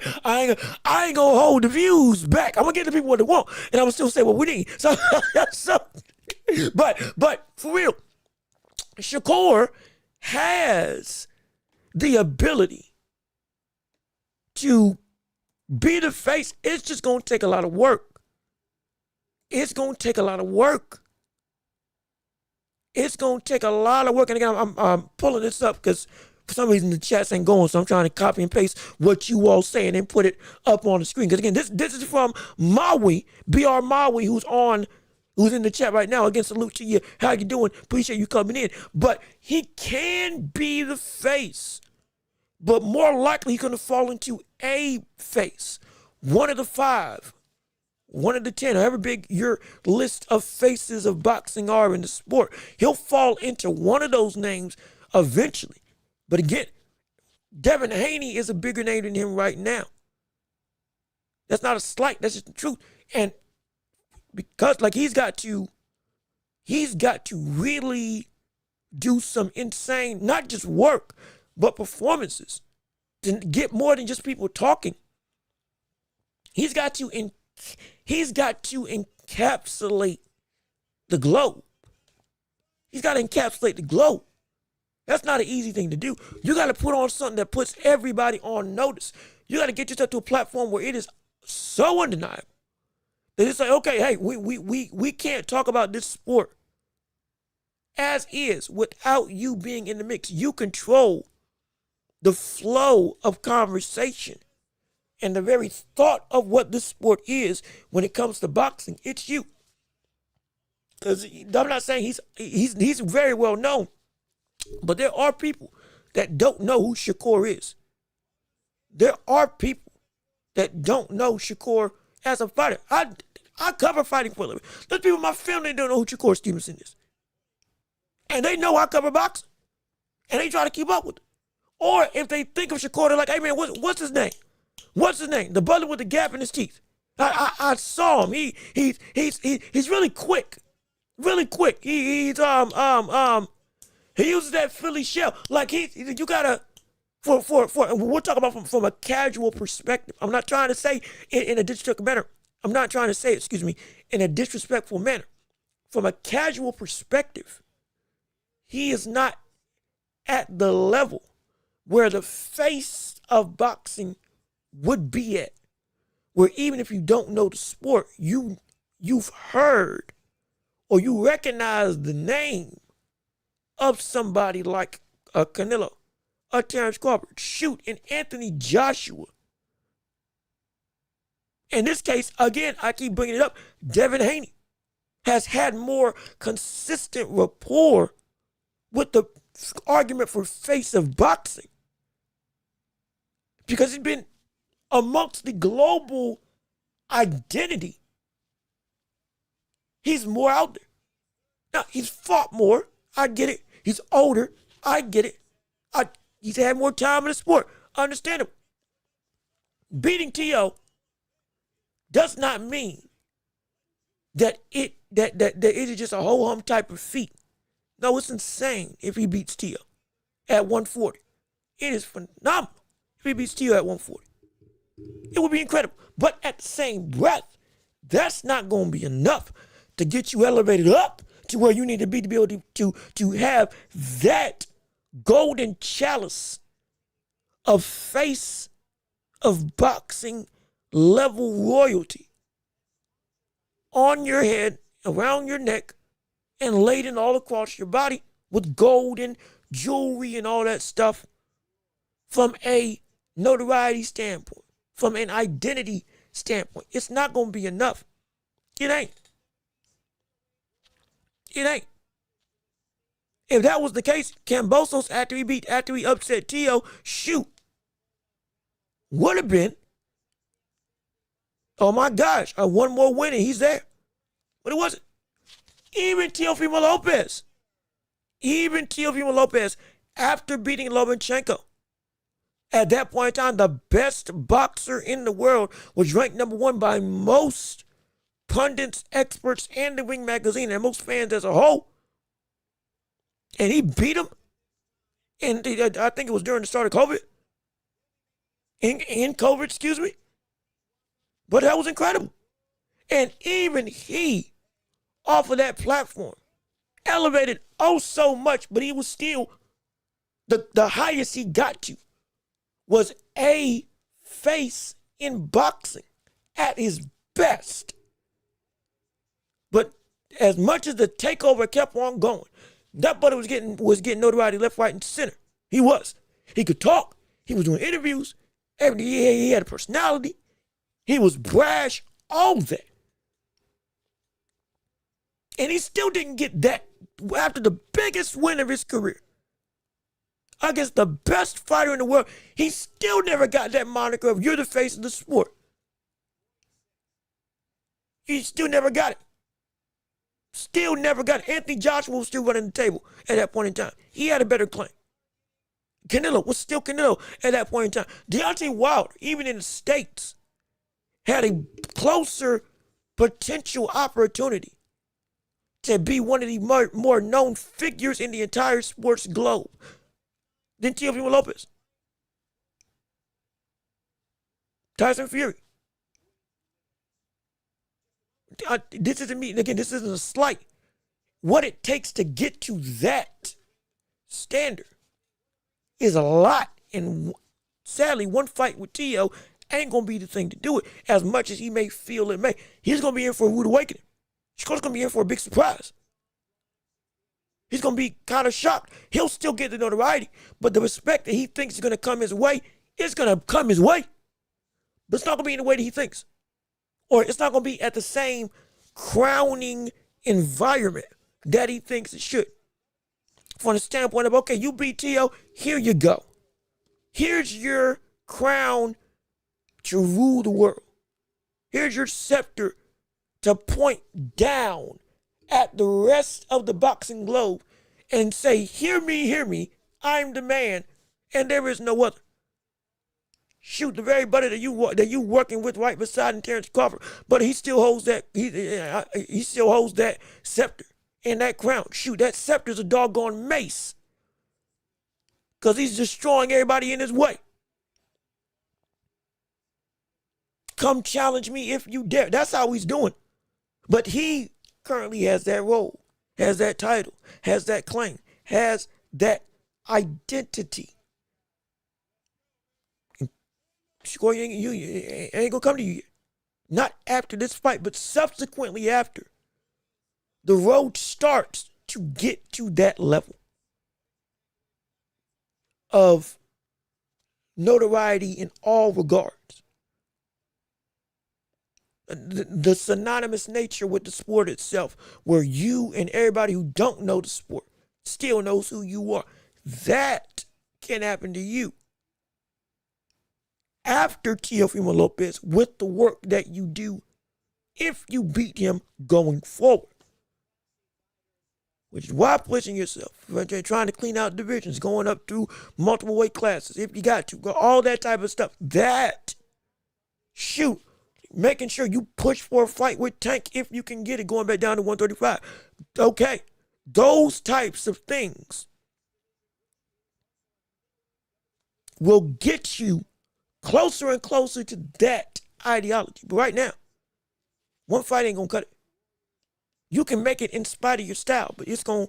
ain't gonna hold the views back. I'm gonna give the people what they want, and I'm gonna still say what we need. So but for real, Shakur has the ability to be the face. It's just gonna take a lot of work. It's gonna take a lot of work. It's gonna take a lot of work. And again, I'm pulling this up because for some reason the chats ain't going, so I'm trying to copy and paste what you all say and then put it up on the screen. Because again, this is from Maui, BR Maui, who's in the chat right now. Again, salute to you. How you doing? Appreciate you coming in. But he can be the face, but more likely he's going to fall into a face. One of the 5, one of the 10, however big your list of faces of boxing are in the sport. He'll fall into one of those names eventually. But again, Devin Haney is a bigger name than him right now. That's not a slight. That's just the truth. And because like he's got to really do some insane, not just work, but performances to get more than just people talking. He's got to encapsulate the globe. He's got to encapsulate the globe. That's not an easy thing to do. You got to put on something that puts everybody on notice. You got to get yourself to a platform where it is so undeniable that it's like, okay, hey, we can't talk about this sport as is without you being in the mix. You control the flow of conversation and the very thought of what this sport is when it comes to boxing. It's you. Because I'm not saying he's very well known, but there are people that don't know who Shakur is. There are people that don't know Shakur as a fighter. I cover fighting for a living. There's people in my family that don't know who Shakur Stevenson is. And they know I cover boxing. And they try to keep up with it. Or if they think of Shakur, they're like, hey man, what's his name? What's his name? The brother with the gap in his teeth. I saw him. He's really quick. Really quick. He uses that Philly shell. Like you gotta we're talking about from a casual perspective. I'm not trying to say in a disrespectful manner. I'm not trying to say, excuse me, in a disrespectful manner. From a casual perspective, he is not at the level where the face of boxing would be at. Where even if you don't know the sport, you've heard or you recognize the name of somebody like a Canelo, a Terrence Crawford, shoot, and Anthony Joshua. In this case, again, I keep bringing it up, Devin Haney has had more consistent rapport with the argument for face of boxing because he's been amongst the global identity. He's more out there. Now, he's fought more. I get it. He's older. I get it. He's had more time in the sport. Understandable. Beating T.O. does not mean that it is just a ho-hum type of feat. No, it's insane if he beats T.O. at 140. It is phenomenal if he beats T.O. at 140. It would be incredible. But at the same breath, that's not going to be enough to get you elevated up to where you need to be able to have that golden chalice of face of boxing level royalty on your head, around your neck, and laden all across your body with gold and jewelry and all that stuff from a notoriety standpoint, from an identity standpoint. It's not going to be enough. It ain't. It ain't. If that was the case, Kambosos, after he upset T.O., shoot, would have been, oh my gosh, one more win and he's there. But it wasn't. Even Teofimo Lopez, after beating Lomachenko, At that point in time, the best boxer in the world was ranked number one by most pundits, experts, and the Ring magazine, and most fans as a whole. And he beat him. And I think it was during the start of COVID. In COVID, excuse me. But that was incredible. And even he, off of that platform, elevated oh so much, but he was still, the highest he got to was a face in boxing at his best. But as much as the takeover kept on going, that buddy was getting notoriety left, right, and center. He was. He could talk. He was doing interviews. He had a personality. He was brash, all that. And he still didn't get that after the biggest win of his career against the best fighter in the world. He still never got that moniker of you're the face of the sport. He still never got it. Still never got it. Anthony Joshua was still running the table at that point in time. He had a better claim. Canelo was still Canelo at that point in time. Deontay Wilder, even in the States, had a closer potential opportunity to be one of the more known figures in the entire sports globe than Teofimo Lopez. Tyson Fury. This isn't me. Again, this isn't a slight. What it takes to get to that standard is a lot. And sadly, one fight with Tio ain't going to be the thing to do it. As much as he may feel it may. He's going to be in for a rude awakening. Shakur's going to be in for a big surprise. He's going to be kind of shocked. He'll still get the notoriety, but the respect that he thinks is going to come his way is going to come his way. But it's not going to be in the way that he thinks. Or it's not going to be at the same crowning environment that he thinks it should. From the standpoint of, okay, you beat T.O., here you go. Here's your crown to rule the world. Here's your scepter to point down at the rest of the boxing globe and say, hear me, I'm the man, and there is no other. Shoot, the very buddy that you working with right beside Terrence Crawford, but he still holds that he still holds that scepter and that crown. Shoot, that scepter's a doggone mace, because he's destroying everybody in his way. Come challenge me if you dare. That's how he's doing. But he currently has that role, has that title, has that claim, has that identity. Shakur, you ain't gonna come to you yet. Not after this fight, but subsequently after. The road starts to get to that level of notoriety in all regards. The synonymous nature with the sport itself, where you and everybody who don't know the sport still knows who you are. That can happen to you after Teofimo Lopez with the work that you do if you beat him going forward. Which is why pushing yourself, trying to clean out divisions, going up through multiple weight classes if you got to, all that type of stuff. That, shoot, making sure you push for a fight with Tank if you can get it, going back down to 135. Okay, those types of things will get you closer and closer to that ideology. But right now, one fight ain't gonna cut it. You can make it in spite of your style, but it's gonna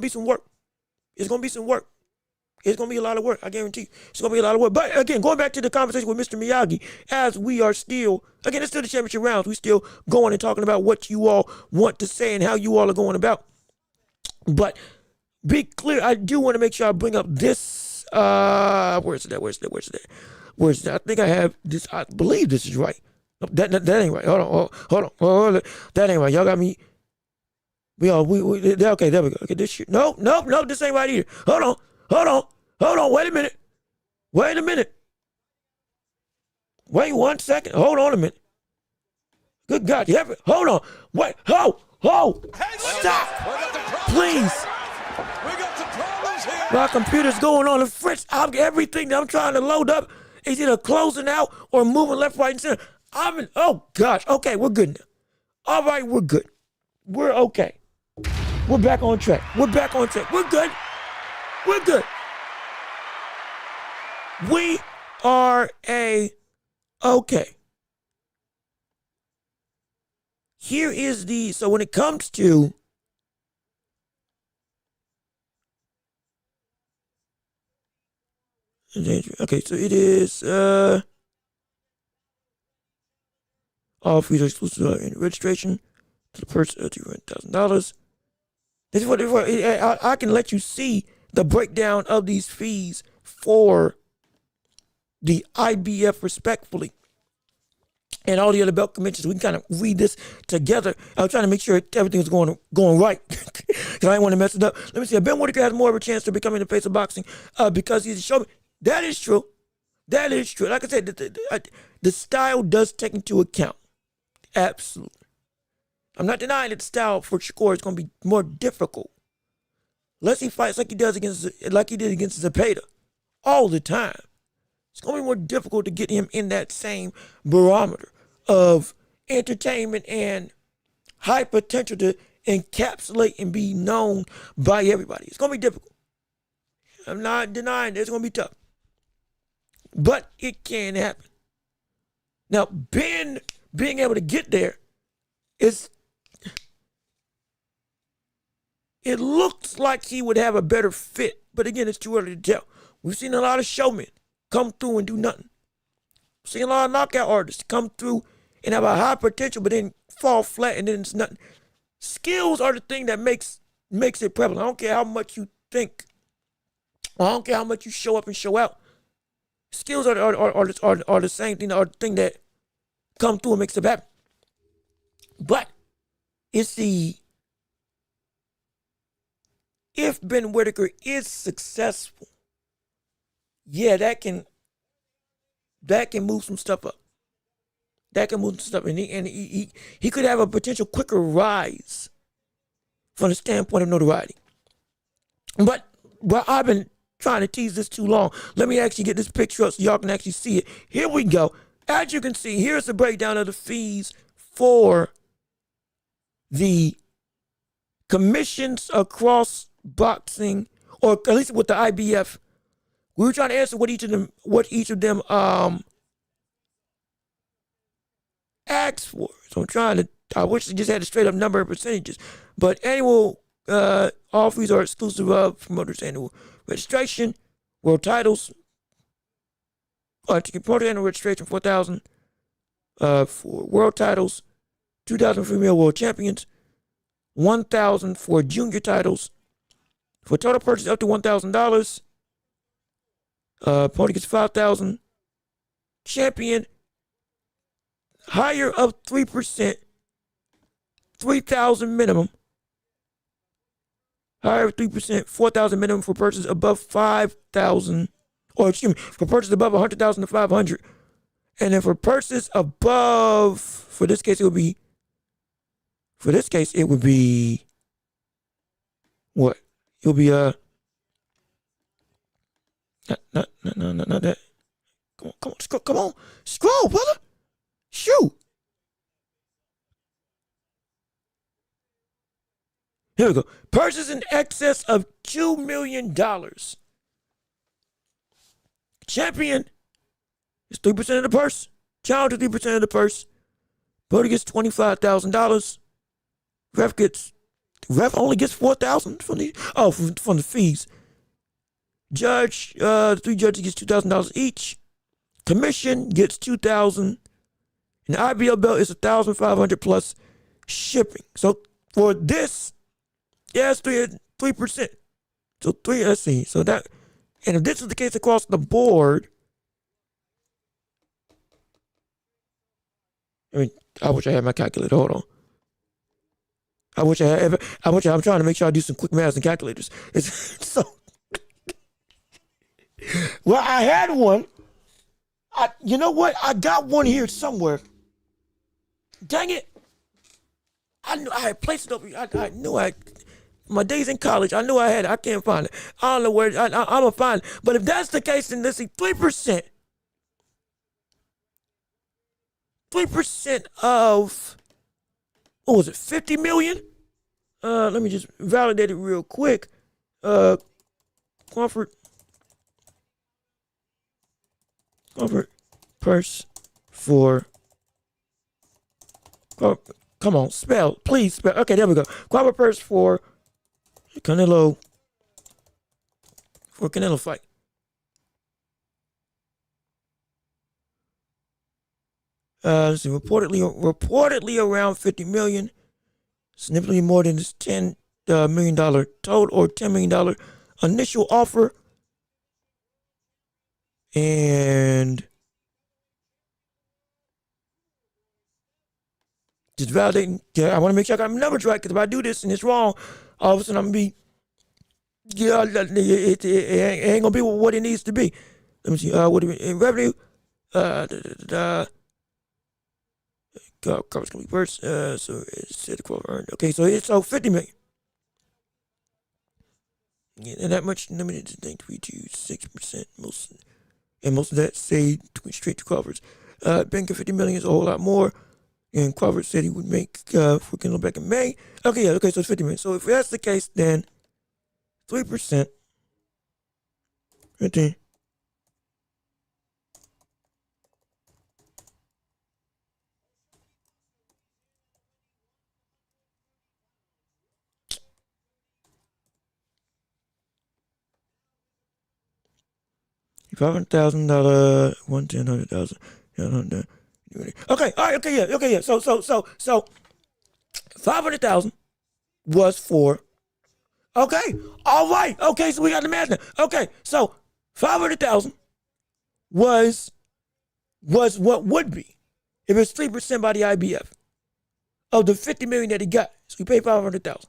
be some work. It's gonna be some work. It's gonna be a lot of work. I guarantee you. It's gonna be a lot of work. But again, going back to the conversation with Mr. Miyagi, as we are still, again, it's still the championship rounds. We still going and talking about what you all want to say and how you all are going about. But be clear, I do want to make sure I bring up this. Where's that? I think I have this. I believe this is right. Nope, that ain't right. Hold on. That ain't right. Y'all got me. Okay, there we go. Okay, this shit. Nope, this ain't right either. Hold on. Wait a minute. Wait 1 second. Hold on a minute. Good God. Hold on. Wait. Stop. Please.
We got some problems here.
My computer's going on the fritz. Everything that I'm trying to load up is either closing out or moving left, right, and center. Oh gosh. Okay, we're good now. All right, we're good. We're okay. We're back on track. We're back on track. We're good. We're good. We are okay. Here is so when it comes to okay, so it is all fees are exclusive in registration to the person of $200,000. This is what I can let you see the breakdown of these fees for the IBF respectfully and all the other belt conventions. We can kind of read this together. I'm trying to make sure everything's going right because I didn't want to mess it up. Let me see. Ben Whitaker has more of a chance to becoming the face of boxing because he's a showman. That is true. That is true. Like I said, the style does take into account. Absolutely. I'm not denying that the style for Shakur is going to be more difficult. Unless he fights like he did against Zepeda all the time. It's going to be more difficult to get him in that same barometer of entertainment and high potential to encapsulate and be known by everybody. It's going to be difficult. I'm not denying that it's going to be tough. But it can happen. Now, Ben being able to get there it looks like he would have a better fit. But again, it's too early to tell. We've seen a lot of showmen come through and do nothing. We've seen a lot of knockout artists come through and have a high potential, but then fall flat and then it's nothing. Skills are the thing that makes it prevalent. I don't care how much you think. I don't care how much you show up and show out. Skills are the same thing, are the thing that come through and makes it happen. But it's if Ben Whitaker is successful, yeah, that can move some stuff up. That can move some stuff, and he could have a potential quicker rise from the standpoint of notoriety. But I've been trying to tease this too long. Let me actually get this picture up so y'all can actually see it. Here we go. As you can see, here's the breakdown of the fees for the commissions across boxing, or at least with the IBF. We were trying to answer what each of them asked for. So I wish they just had a straight up number of percentages. But annual all fees are exclusive of promoters' annual registration, world titles. Promoter annual registration $4,000 for world titles, $2,000 for female world champions, $1,000 for junior titles. For total purchase up to $1,000, opponent gets $5,000. Champion higher of 3%, $3,000 minimum. Higher of 3%, $4,000 minimum for purchase above $5,000. Or excuse me, for purchase above $100,000 to $500. And then for purchase above, for this case it would be what? It would be not that. Come on, scroll, brother. Shoot. Here we go. Purchase in excess of $2 million. Champion is 3% of the purse. Challenger 3% of the purse. Brody gets $25,000. Ref only gets $4,000 from the fees. Judge, the three judges gets $2,000 each. Commission gets $2,000. And the IBL belt is $1,500 plus shipping. So for this, yeah, it's 3%. So let's see. So that, and if this is the case across the board, I wish I had my calculator. Hold on. I'm trying to make sure I do some quick math and calculators. It's so. Well, I had one. You know what? I got one here somewhere. Dang it. I knew I had placed it over here. I knew I my days in college. I knew I had it. I can't find it. I don't know where. I'm gonna find it. But if that's the case, then let's see, 3%. 3% of, what was it, 50 million? Let me just validate it real quick. Crawford purse for, come on, spell, please spell. Okay, there we go. Crawford purse for Canelo fight. Let's see, reportedly around 50 million, significantly more than this $10 million total or $10 million initial offer. And just validating. Yeah, I want to make sure I got my numbers right, because if I do this and it's wrong, all of a sudden I'm going to be, it ain't going to be what it needs to be. Let me see. What in revenue? Cover's going to be worse. So it said the quote earned. Okay, so it's 50 million. Yeah, that much limited to 6%. Most of that say straight to Crawford's. Banking 50 million is a whole lot more. And Crawford said he would make for Kindle back in May. Okay, yeah, okay, so it's 50 million. So if that's the case, then 3% right there. $500,000, $110,000. Okay, all right, okay, yeah. So 500,000 was for. Okay, all right. Okay, so we got the math now. Okay, so 500,000 was what would be if it's 3% by the IBF of the 50 million that he got. So he paid 500,000.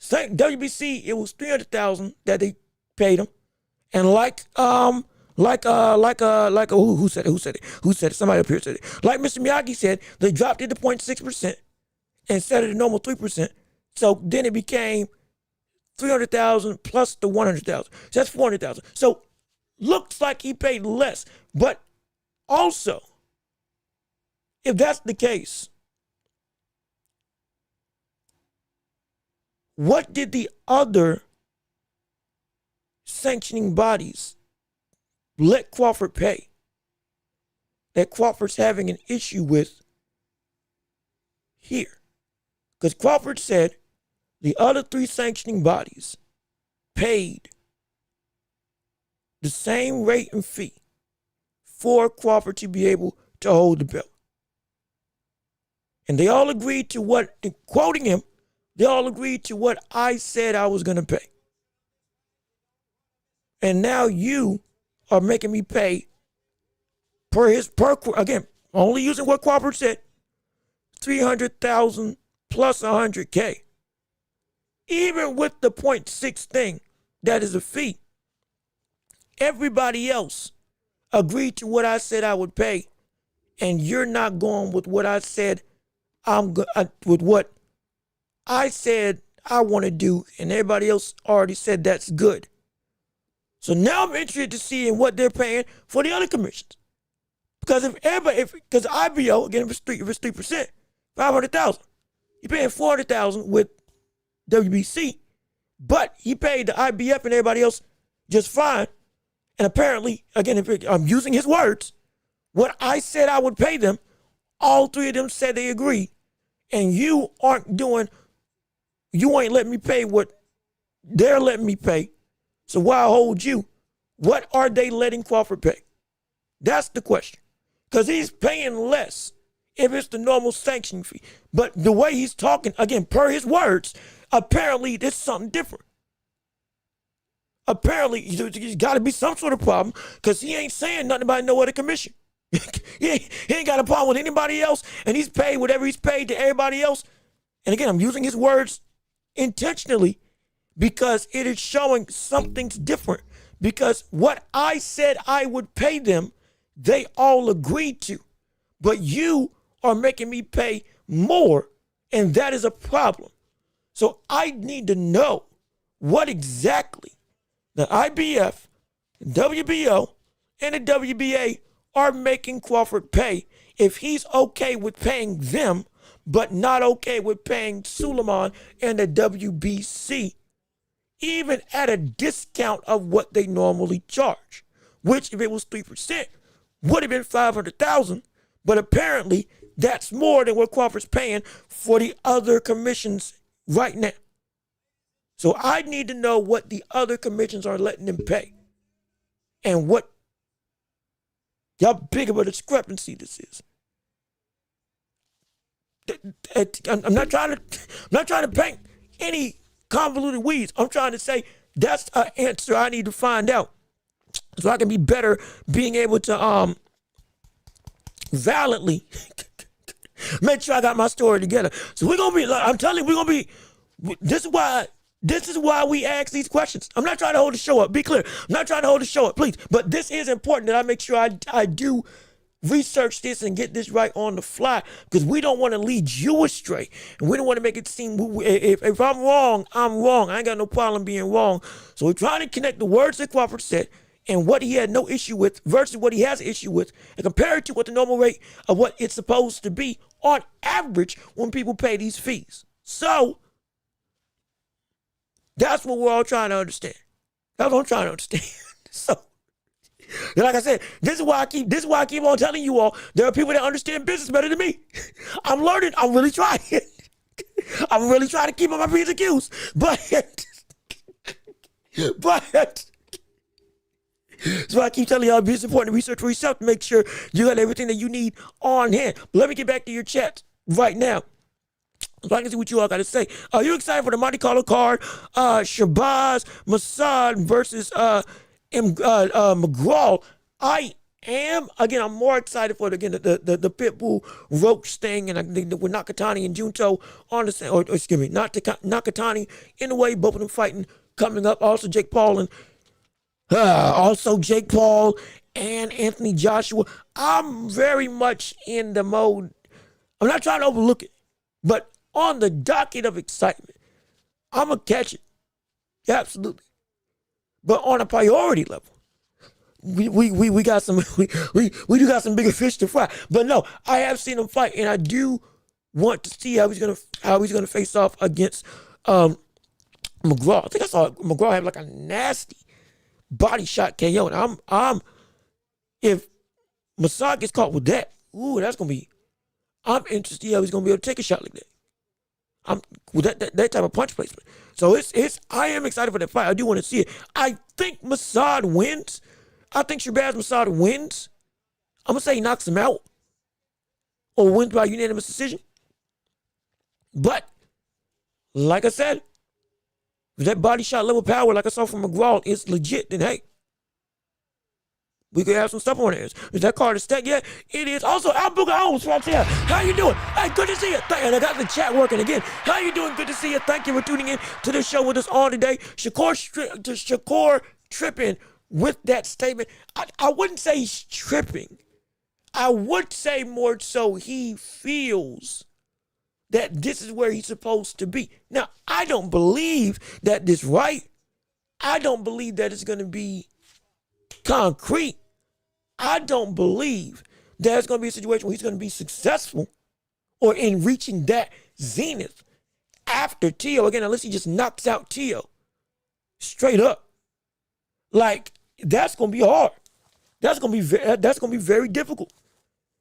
WBC, it was 300,000 that they paid him, and who said it? Somebody up here said it. Like Mr. Miyagi said, they dropped it to 0.6% instead of the normal 3%. So then it became 300,000 plus the 100,000. So that's 400,000. So looks like he paid less. But also, if that's the case, what did the other sanctioning bodies let Crawford pay that Crawford's having an issue with here? Because Crawford said the other 3 sanctioning bodies paid the same rate and fee for Crawford to be able to hold the belt. And they all agreed to what, quoting him, they all agreed to what I said I was going to pay. And now you are making me pay again, only using what Crawford said, 300,000 plus 100K. Even with the 0.6 thing, that is a fee. Everybody else agreed to what I said I would pay, and you're not going with what I said with what I said I want to do, and everybody else already said that's good. So now I'm interested to see in what they're paying for the other commissions. Because because IBO, again, if it's 3%, 500,000. You're paying 400,000 with WBC, but he paid the IBF and everybody else just fine. And apparently, again, if I'm using his words, what I said I would pay them, all 3 of them said they agreed. And you ain't letting me pay what they're letting me pay. So why hold you? What are they letting Crawford pay? That's the question. Because he's paying less if it's the normal sanction fee. But the way he's talking, again, per his words, apparently there's something different. Apparently, there's got to be some sort of problem, because he ain't saying nothing about no other commission. he ain't got a problem with anybody else, and he's paid whatever he's paid to everybody else. And again, I'm using his words intentionally because it is showing something's different. Because what I said I would pay them, they all agreed to. But you are making me pay more, and that is a problem. So I need to know what exactly the IBF, WBO, and the WBA are making Crawford pay if he's okay with paying them, but not okay with paying Suleiman and the WBC, even at a discount of what they normally charge, which if it was 3%, would have been $500,000, but apparently that's more than what Crawford's paying for the other commissions right now. So I need to know what the other commissions are letting him pay and what how big of a discrepancy this is. I'm not trying to paint any convoluted weeds. I'm trying to say that's an answer I need to find out so I can be better being able to validly make sure I got my story together. So we're gonna be, I'm telling you, we're gonna be, this is why we ask these questions. I'm not trying to hold the show up. Be clear. I'm not trying to hold the show up, please. But this is important that I make sure I do research this and get this right on the fly, because we don't want to lead you astray. And we don't want to make it seem, if I'm wrong, I'm wrong. I ain't got no problem being wrong. So we're trying to connect the words that Crawford said and what he had no issue with versus what he has issue with, and compare it to what the normal rate of what it's supposed to be on average when people pay these fees. So that's what we're all trying to understand. That's what I'm trying to understand. So, like I said, this is why I keep on telling you all there are people that understand business better than me. I'm learning. I'm really trying. I'm really trying to keep on my P's and Q's. But so I keep telling y'all it's important to research for yourself to make sure you got everything that you need on hand. But let me get back to your chat right now, so I can see what you all got to say. Are you excited for the Monte Carlo card? Shabazz Masad versus McGraw. I am. Again, I'm more excited for the Pitbull Roach thing, and I think with Nakatani and Junto on the same, or excuse me, not Nakatani in the way, both of them fighting coming up. Also Jake Paul and Anthony Joshua. I'm very much in the mode. I'm not trying to overlook it, but on the docket of excitement, I'm going to catch it. Yeah, absolutely. But on a priority level, we got some, we do got some bigger fish to fry. But no, I have seen him fight, and I do want to see how he's gonna face off against McGraw. I think I saw McGraw have like a nasty body shot KO, and I'm if Masad gets caught with that, that's gonna be. I'm interested how he's gonna be able to take a shot like that. I'm with that type of punch placement. So I am excited for that fight. I do want to see it. I think Masad wins. I think Shabazz Masad wins. I'm gonna say he knocks him out or wins by unanimous decision. But like I said, if that body shot level power, like I saw from McGraw, is legit, then hey, we could have some stuff on there. Is that card a stack yet? It is. Also, Al Booger Holmes right here. How you doing? Hey, good to see you. And I got the chat working again. How you doing? Good to see you. Thank you for tuning in to the show with us on today. Shakur tripping with that statement. I wouldn't say he's tripping. I would say more so he feels that this is where he's supposed to be. Now, I don't believe that this right. I don't believe that it's going to be concrete. I don't believe there's going to be a situation where he's going to be successful or in reaching that zenith after Tio. Again, unless he just knocks out Tio straight up. Like, that's going to be hard. That's going to be very difficult.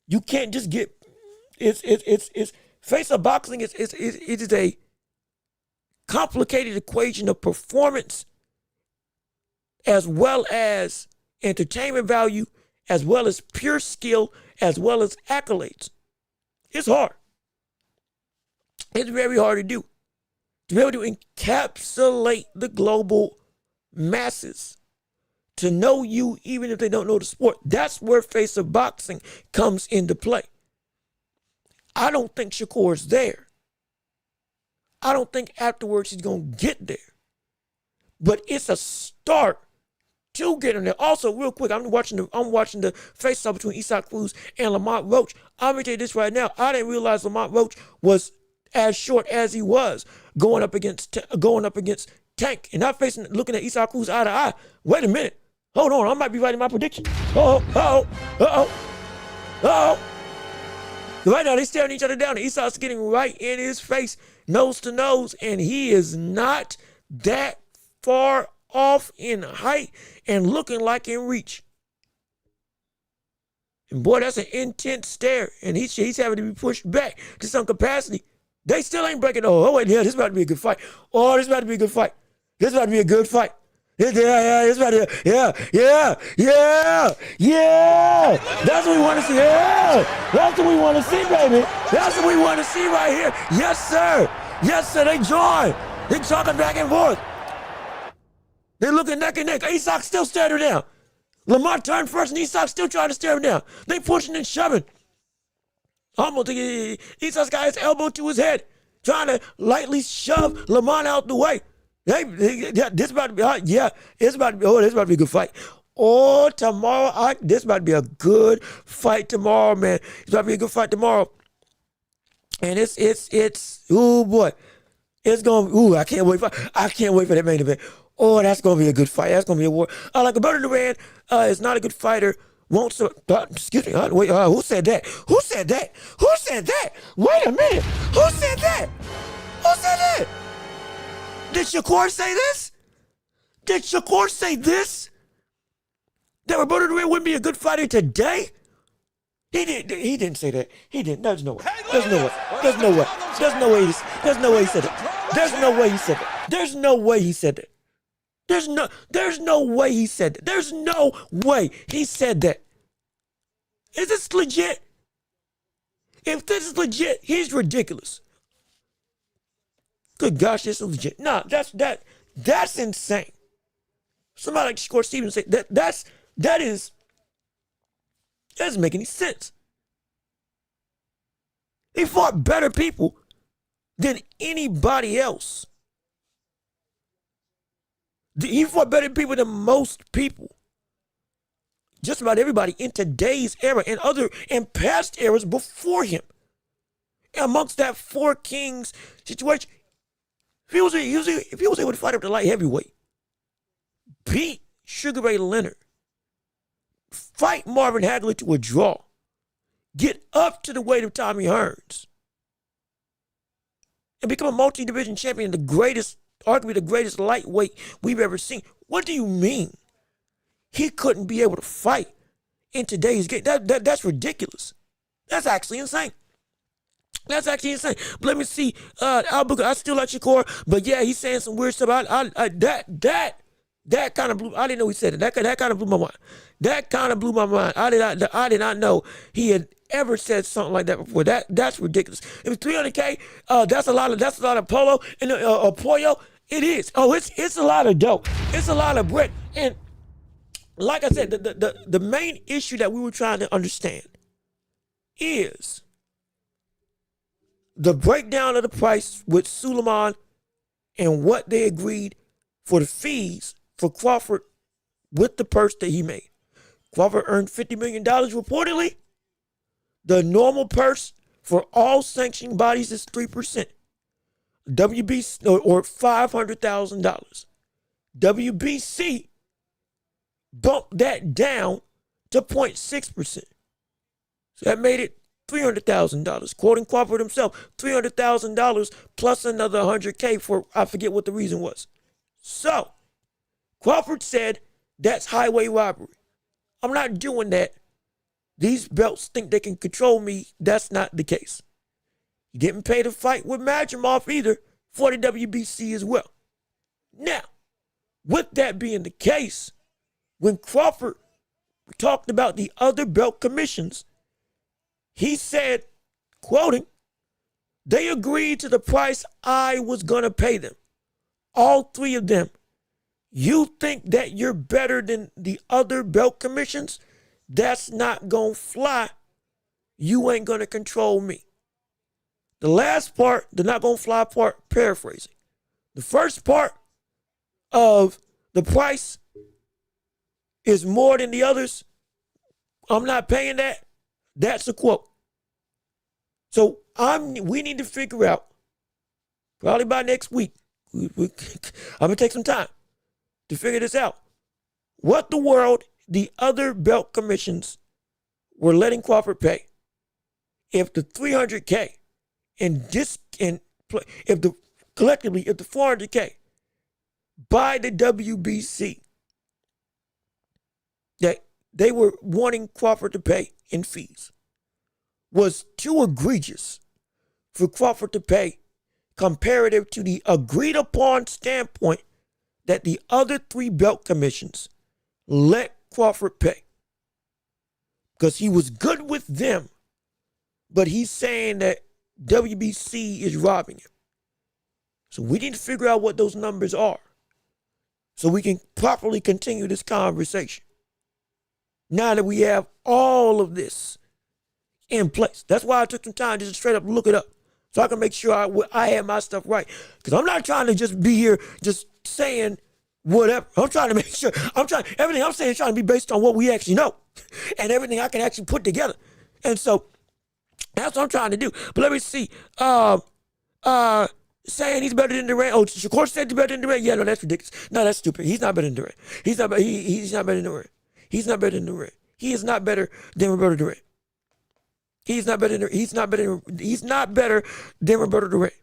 You can't just get, it's face-up boxing it is a complicated equation of performance as well as entertainment value, as well as pure skill, as well as accolades. It's hard. It's very hard to do. To be able to encapsulate the global masses, to know you even if they don't know the sport. That's where face-up boxing comes into play. I don't think Shakur's there. I don't think afterwards he's going to get there. But it's a start to get in there. Also, real quick, I'm watching the face-off between Isaac Cruz and Lamont Roach. I'm going to tell you this right now. I didn't realize Lamont Roach was as short as he was. going up against Tank and not looking at Isaac Cruz eye to eye. Wait a minute. Hold on. I might be writing my prediction. Right now, they're staring each other down. And Esau's getting right in his face, nose to nose, and he is not that far off in height and looking like in reach. And boy, that's an intense stare, and he's having to be pushed back to some capacity. They still ain't breaking. Oh wait, yeah, this is about to be a good fight. Oh, this is about to be a good fight. This is about to be a good fight. Yeah, this is about to be, yeah. That's what we want to see. Yeah, that's what we want to see, baby. That's what we want to see right here. Yes, sir. Yes, sir. They join. They talking back and forth. They looking neck and neck. Isaac still staring her down. Lamar turned first, and Isaac still trying to stare him down. They pushing and shoving. Almost, Isaac got his elbow to his head, trying to lightly shove Lamar out the way. This about to be, it's about to be, this about to be a good fight. Oh, tomorrow, this about to be a good fight tomorrow, man. It's about to be a good fight tomorrow. And oh boy, it's going, I can't wait for that main event. Oh, that's going to be a good fight. That's going to be a war. Like Roberto Duran is not a good fighter. Excuse me. Wait, who said that? Who said that? Who said that? Wait a minute. Who said that? Who said that? Did Shakur say this? Did Shakur say this? That Roberto Duran wouldn't be a good fighter today? He didn't say that. He didn't. There's no way. There's no way. There's no way. There's no way. There's no way he said it. There's no way he said it. There's no way he said it. There's no way he said that. There's no way he said that. Is this legit? If this is legit, he's ridiculous. Good gosh, this is legit. Nah, that's insane. Somebody like Shakur Stevens say that doesn't make any sense. He fought better people than anybody else. He fought better people than most people. Just about everybody in today's era and past eras before him. And amongst that Four Kings situation, if he was able to fight up to light heavyweight, beat Sugar Ray Leonard, fight Marvin Hagler to a draw, get up to the weight of Tommy Hearns, and become a multi-division champion, arguably the greatest lightweight we've ever seen. What do you mean he couldn't be able to fight in today's game? That's ridiculous. That's actually insane. That's actually insane. But let me see. Albuquerque, I still like Shakur, but yeah, he's saying some weird stuff. That kind of blew. I didn't know he said it. That kind of blew my mind. That kind of blew my mind. I did not know he had ever said something like that before. That's ridiculous. It was $300K. That's a lot of polo and pollo. It is. Oh, it's a lot of dough. It's a lot of bread. And like I said, the main issue that we were trying to understand is the breakdown of the price with Suleiman and what they agreed for the fees for Crawford with the purse that he made. Crawford earned $50 million reportedly. The normal purse for all sanctioning bodies is 3%. WBC or $500,000. WBC bumped that down to 0.6%. So that made it $300,000. Quoting Crawford himself, $300,000 plus another $100K for, I forget what the reason was. So Crawford said that's highway robbery. I'm not doing that. These belts think they can control me. That's not the case. He didn't pay to fight with Madrimov either for the WBC as well. Now, with that being the case, when Crawford talked about the other belt commissions, he said, quoting, they agreed to the price I was going to pay them. All three of them. You think that you're better than the other belt commissions? That's not going to fly. You ain't going to control me. The last part, the not going to fly part, paraphrasing. The first part of the price is more than the others. I'm not paying that. That's a quote. So we need to figure out Probably by next week. I'm going to take some time to figure this out. What the world the other belt commissions were letting Crawford pay if the $300K if the 400K by the WBC that they were wanting Crawford to pay in fees was too egregious for Crawford to pay comparative to the agreed upon standpoint that the other 3 belt commissions let Crawford pay. Because he was good with them, but he's saying that WBC is robbing him. So we need to figure out what those numbers are so we can properly continue this conversation. Now that we have all of this in place. That's why I took some time just to straight up look it up so I can make sure I have my stuff right. Because I'm not trying to just be here just saying whatever. I'm trying to make sure, everything I'm saying is trying to be based on what we actually know and everything I can actually put together. And so that's what I'm trying to do. But let me see. Saying he's better than Durant. Oh, Shakur said he's better than Durant. Yeah, no, that's ridiculous. No, that's stupid. He's not better than Durant. He's not better than Durant. He's not better than Durant. He is not better than Roberto Durant. He's not better than Roberto Durant.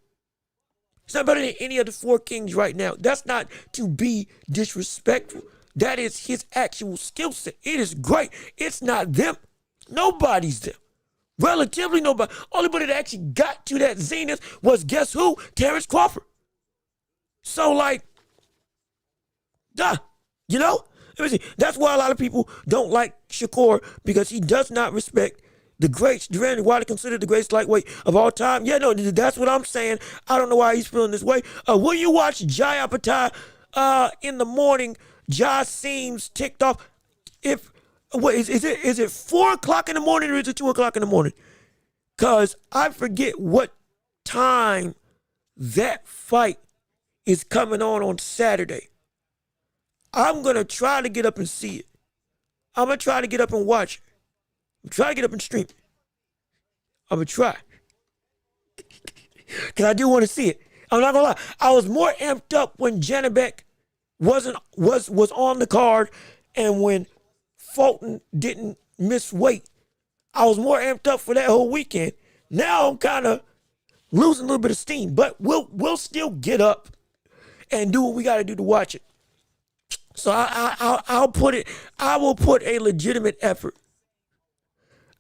He's not better than any of the 4 kings right now. That's not to be disrespectful. That is his actual skill set. It is great. It's not them. Nobody's them. Relatively nobody. Only one that actually got to that zenith was, guess who? Terrence Crawford. So, like, duh. You know? Let me see. That's why a lot of people don't like Shakur, because he does not respect the greats. Durant is widely considered the greatest lightweight of all time. Yeah, no, that's what I'm saying. I don't know why he's feeling this way. Will you watch Jai Apatai in the morning? Jai seems ticked off. Is it 4 o'clock in the morning or is it 2 o'clock in the morning? Because I forget what time that fight is coming on Saturday. I'm going to try to get up and see it. I'm going to try to get up and watch it. I'm trying to get up and stream it. I'm going to try. Because I do want to see it. I'm not going to lie. I was more amped up when Janibek was on the card and when Fulton didn't miss weight. I was more amped up for that whole weekend. Now I'm kind of losing a little bit of steam, but we'll still get up and do what we got to do to watch it. So I'll put it. I will put a legitimate effort.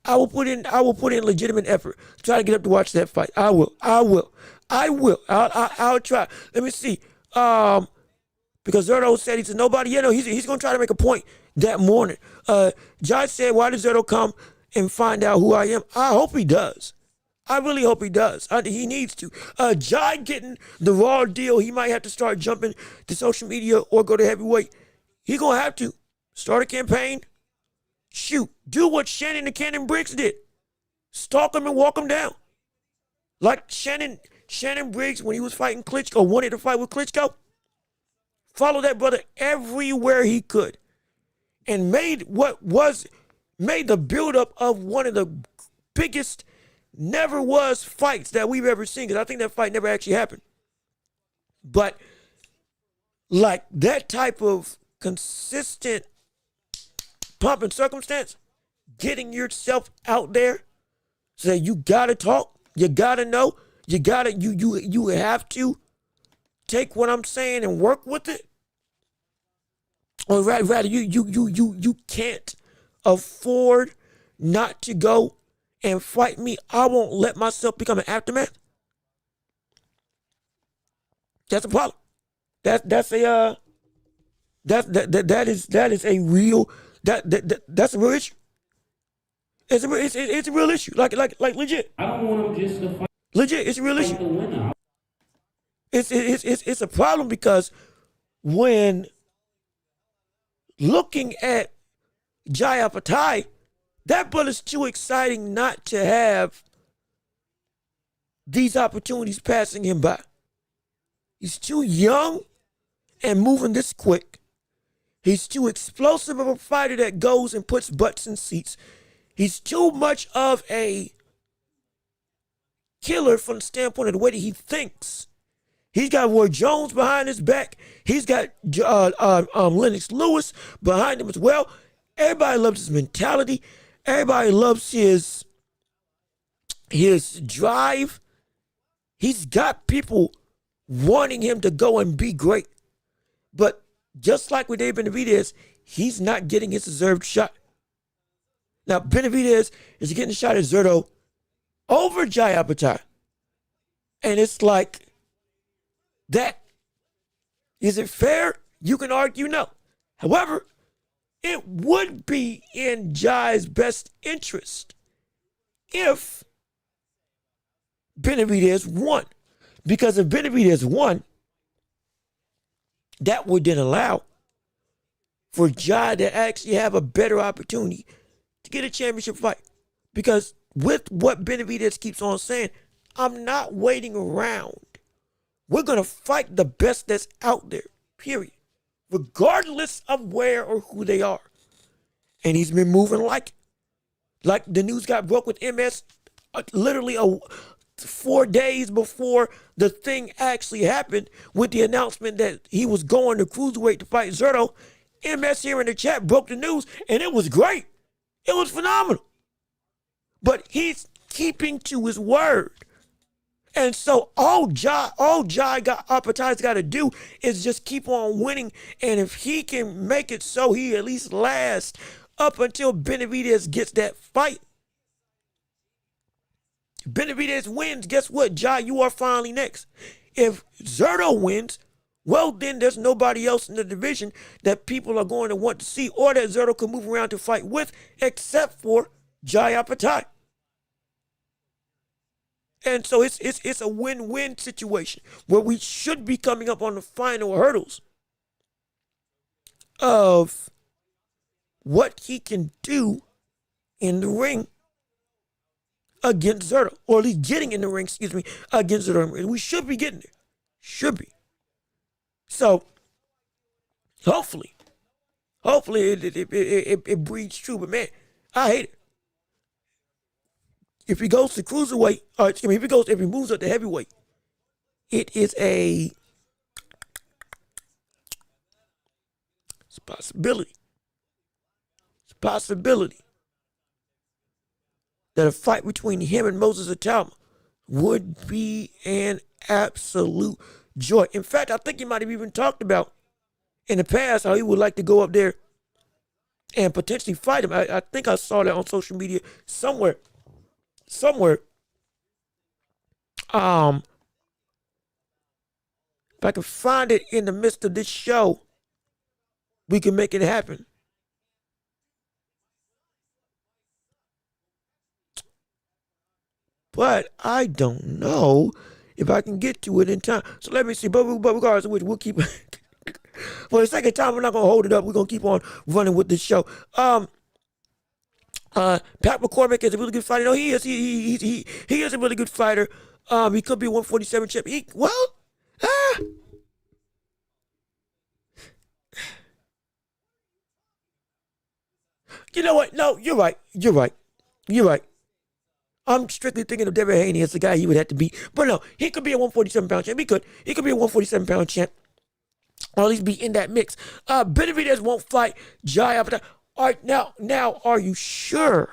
I will put in legitimate effort to try to get up to watch that fight. I will. I'll try. Let me see. Because Zerto said he's a nobody. Yeah, no, he's gonna try to make a point that morning. Josh said, why does Zerto come and find out who I am? I hope he does. I really hope he does. He needs to. Jai getting the raw deal, he might have to start jumping to social media or go to heavyweight. He gonna have to start a campaign. Shoot, do what Shannon and Cannon Briggs did. Stalk him and walk him down. Like Shannon Briggs when he was fighting Klitschko, wanted to fight with Klitschko. Follow that brother everywhere he could. And made the buildup of one of the biggest never was fights that we've ever seen. Because I think that fight never actually happened. But like that type of consistent pump and circumstance, getting yourself out there, so that you gotta talk, you gotta know, you have to take what I'm saying and work with it. Or rather, you can't afford not to go and fight me. I won't let myself become an aftermath. That's a problem. That's a real issue. It's a real issue. Like legit.
I don't want him just to fight.
Legit, it's a real issue.
The winner.
It's a problem because when looking at Jai Apatai, that brother's too exciting not to have these opportunities passing him by. He's too young and moving this quick. He's too explosive of a fighter that goes and puts butts in seats. He's too much of a killer from the standpoint of the way that he thinks. He's got Roy Jones behind his back. He's got Lennox Lewis behind him as well. Everybody loves his mentality. Everybody loves his drive. He's got people wanting him to go and be great. But just like with Dave Benavidez, he's not getting his deserved shot. Now, Benavidez is getting a shot at Zurdo over Jai Apatow. And it's like, that, is it fair? You can argue no. However, it would be in Jai's best interest if Benavidez won. Because if Benavidez won, that would then allow for Jai to actually have a better opportunity to get a championship fight. Because with what Benavidez keeps on saying, I'm not waiting around. We're going to fight the best that's out there, period. Regardless of where or who they are. And he's been moving like the news got broke with MS literally 4 days before the thing actually happened with the announcement that he was going to cruiserweight to fight Zurdo. MS here in the chat broke the news, and it was great. It was phenomenal. But he's keeping to his word. And so all Jai Apatow's got to do is just keep on winning. And if he can make it so he at least lasts up until Benavidez gets that fight. If Benavidez wins, guess what, Jai? You are finally next. If Zurdo wins, well, then there's nobody else in the division that people are going to want to see or that Zurdo can move around to fight with except for Jai Apatow. And so it's a win-win situation where we should be coming up on the final hurdles of what he can do in the ring against Zurdo, or at least getting in the ring, against Zurdo. We should be getting there. Should be. So, hopefully it breeds true. But man, I hate it. If he goes to cruiserweight, if he moves up to heavyweight, it is it's a possibility. It's a possibility that a fight between him and Moses Atama would be an absolute joy. In fact, I think he might have even talked about in the past how he would like to go up there and potentially fight him. I think I saw that on social media somewhere. If I can find it in the midst of this show, we can make it happen. But I don't know if I can get to it in time. So let me see. But regardless of which, we'll keep for the second time, we're not gonna hold it up. We're gonna keep on running with this show. Pat McCormick is a really good fighter. No, he is. He is a really good fighter. He could be a 147 champ. You know what? No, you're right. I'm strictly thinking of Devin Haney as the guy he would have to beat. But no, he could be a 147-pound champ. He could be a 147-pound champ. Or at least be in that mix. Benavidez won't fight Jai Apatow. All right, now, are you sure?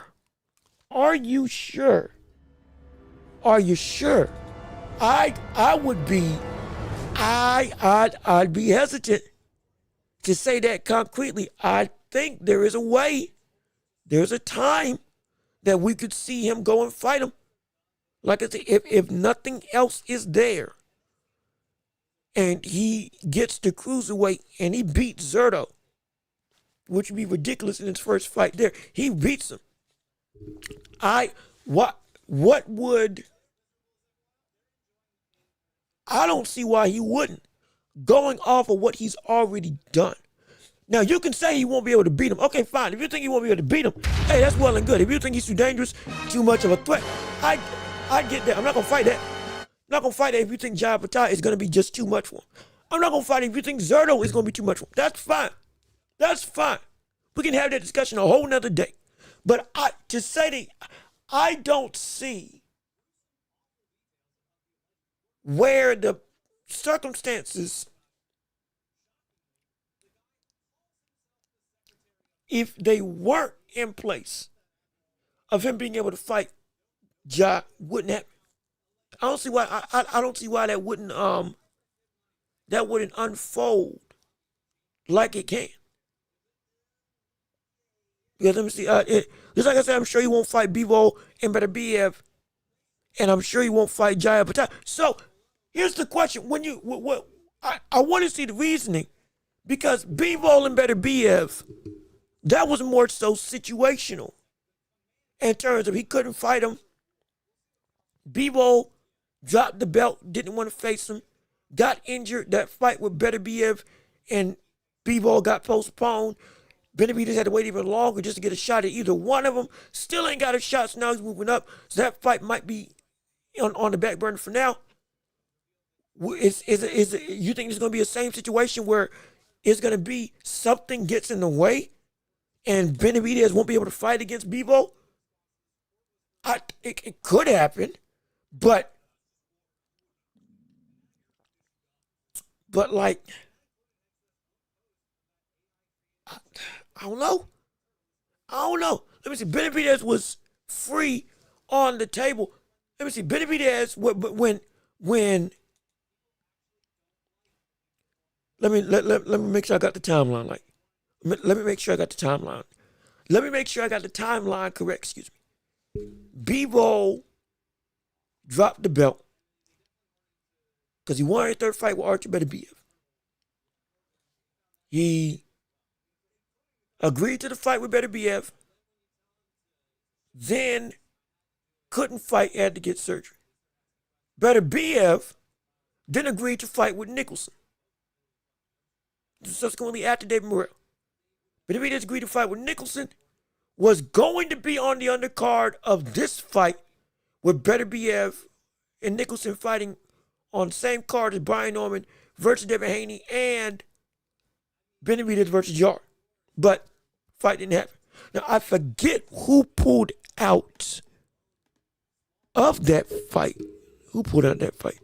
I'd be hesitant to say that concretely. I think there is a way, there's a time that we could see him go and fight him. Like I said, if nothing else is there, and he gets to cruiserweight and he beats Zurdo, which would be ridiculous in his first fight there. He beats him. What would, I don't see why he wouldn't, going off of what he's already done. Now, you can say he won't be able to beat him. Okay, fine. If you think he won't be able to beat him, hey, that's well and good. If you think he's too dangerous, too much of a threat, I get that. I'm not going to fight that. I'm not going to fight that if you think Jai Apatow is going to be just too much for him. I'm not going to fight it if you think Zurdo is going to be too much for him. That's fine. That's fine. We can have that discussion a whole nother day. But to say that I don't see where the circumstances, if they weren't in place of him being able to fight, Ja wouldn't happen. I don't see why. I don't see why that wouldn't unfold like it can. Because let me see. Just like I said, I'm sure he won't fight Bivol and Beterbiev, and I'm sure he won't fight Jaya Patel. So here's the question: when you what I want to see the reasoning, because Bivol and Beterbiev, that was more so situational in terms of he couldn't fight him. Bivol dropped the belt, didn't want to face him, got injured. That fight with Beterbiev and Bivol got postponed. Benavidez had to wait even longer just to get a shot at either one of them. Still ain't got a shot, so now he's moving up. So that fight might be on the back burner for now. You think it's going to be the same situation where it's going to be something gets in the way and Benavidez won't be able to fight against Bivol? It could happen, but like, I don't know. Let me see. Benavidez was free on the table. Let me see. Benavidez, when let me make sure I got the timeline. Like, let me make sure I got the timeline. Let me make sure I got the timeline correct. Excuse me. Bivol dropped the belt because he won his third fight with Artur Beterbiev. He agreed to the fight with Beterbiev, then couldn't fight, had to get surgery. Beterbiev then agreed to fight with Nicholson. Subsequently, after David Morrell, Beterbiev agreed to fight with Nicholson, was going to be on the undercard of this fight with Beterbiev and Nicholson fighting on the same card as Brian Norman versus Devin Haney and Benavidez versus Yard. But fight didn't happen. Now, I forget who pulled out of that fight. Who pulled out that fight?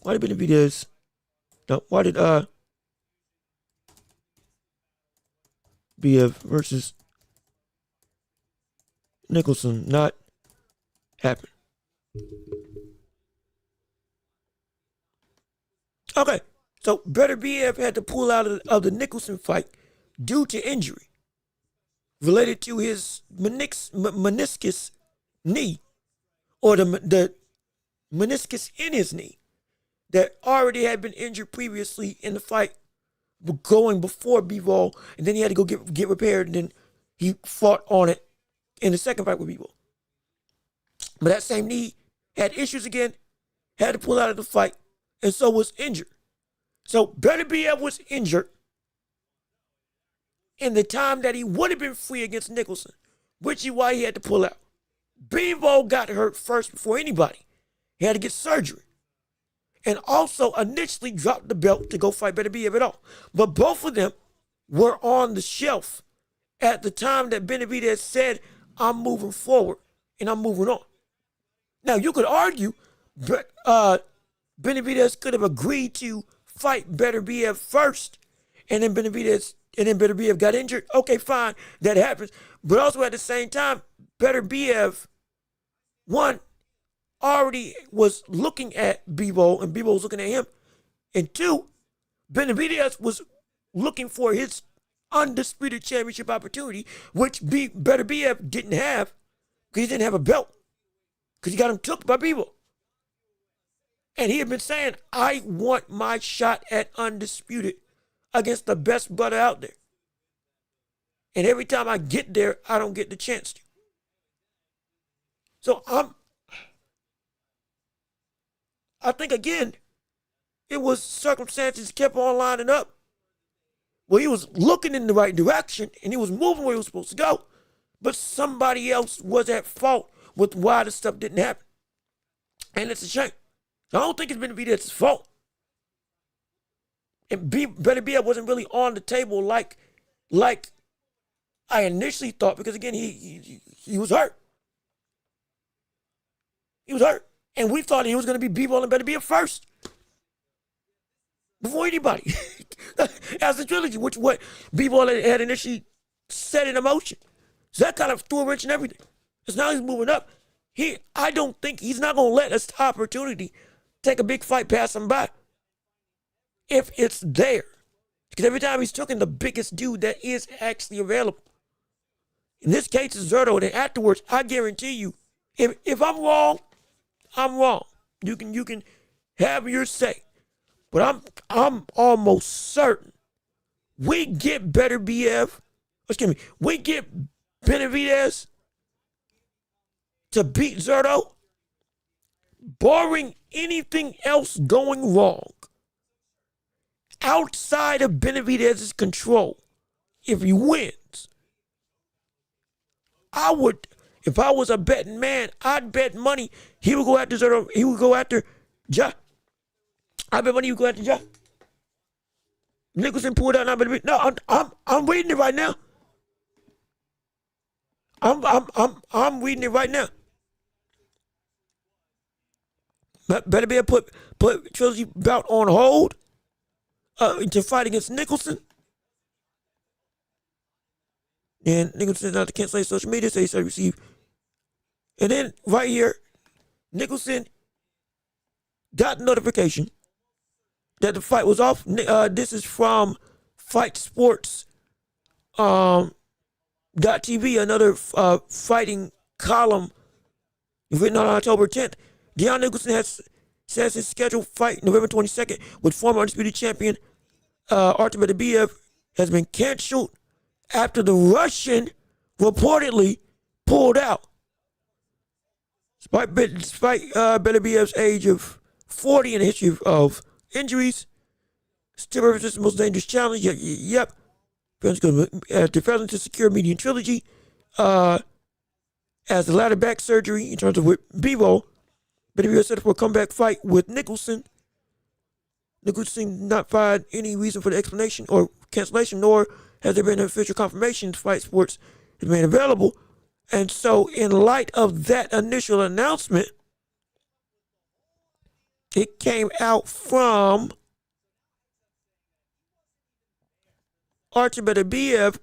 Why did Benavidez? No, why did BF versus Nicholson not happen? Okay, so Beterbiev had to pull out of the Nicholson fight due to injury related to his meniscus knee, or the meniscus in his knee that already had been injured previously in the fight going before Bivol, and then he had to go get repaired, and then he fought on it in the second fight with Bivol. But that same knee had issues again, had to pull out of the fight, and so was injured. So Beterbiev was injured in the time that he would have been free against Nicholson, which is why he had to pull out. Bivol got hurt first before anybody. He had to get surgery. And also initially dropped the belt to go fight Beterbiev at all. But both of them were on the shelf at the time that Benavidez said, I'm moving forward and I'm moving on. Now, you could argue Benavidez could have agreed to fight Beterbiev first, and then Beterbiev got injured. Okay, fine, that happens. But also at the same time, Beterbiev, one, already was looking at Bivol, and Bivol was looking at him. And two, Benavidez was looking for his undisputed championship opportunity, which Beterbiev didn't have because he didn't have a belt, because he got him took by Bivol. And he had been saying, I want my shot at undisputed against the best brother out there. And every time I get there, I don't get the chance to. So I think, again, it was circumstances kept on lining up. Well, he was looking in the right direction and he was moving where he was supposed to go, but somebody else was at fault with why the stuff didn't happen. And it's a shame. I don't think it's Benavidez's fault. And Beterbiev wasn't really on the table like I initially thought, because again, he was hurt. He was hurt. And we thought he was going to be B-Ball and Better Be a first. Before anybody. As a trilogy, which what B-Ball had initially set in motion. So that kind of threw a wrench in everything. Because now he's moving up. I don't think he's not going to let this opportunity take a big fight pass him by. If it's there. Because every time he's taking the biggest dude that is actually available. In this case, it's Zerto. And afterwards, I guarantee you, if I'm wrong, I'm wrong. You can have your say. But I'm almost certain we get better BF. Excuse me. We get Benavidez to beat Zerto, barring anything else going wrong outside of Benavidez's control. If he wins, I would. If I was a betting man, I'd bet money he would go after Zerto. He would go after Ja. I bet money he would go after Ja. Nicholson pulled out. No, I'm reading it right now. I'm reading it right now. Better be put trilogy bout on hold to fight against Nicholson. And Nicholson not to cancel social media, so he said receive. And then right here, Nicholson got notification that the fight was off. This is from Fight Sports .tv, another fighting column written on October 10th. Deion Nicholson says his scheduled fight November 22nd with former undisputed champion Artur Beterbiev has been canceled after the Russian reportedly pulled out. Despite Beterbiev's age of 40 and a history of injuries, still represents the most dangerous challenge. Yep. After failing to secure median trilogy, as the latter back surgery in terms of with Bivol, Beterbiev set up for a comeback fight with Nicholson. Nicholson did not find any reason for the explanation or cancellation, nor has there been an official confirmation Fight Sports has made available. And so, in light of that initial announcement, it came out from Artur Beterbiev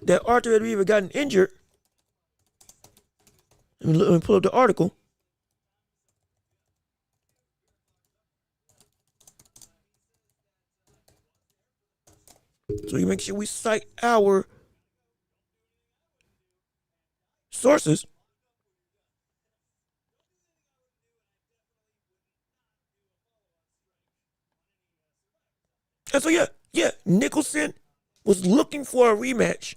that Artur Beterbiev had gotten injured. Let me pull up the article. So you make sure we cite our sources. And so yeah, Nicholson was looking for a rematch,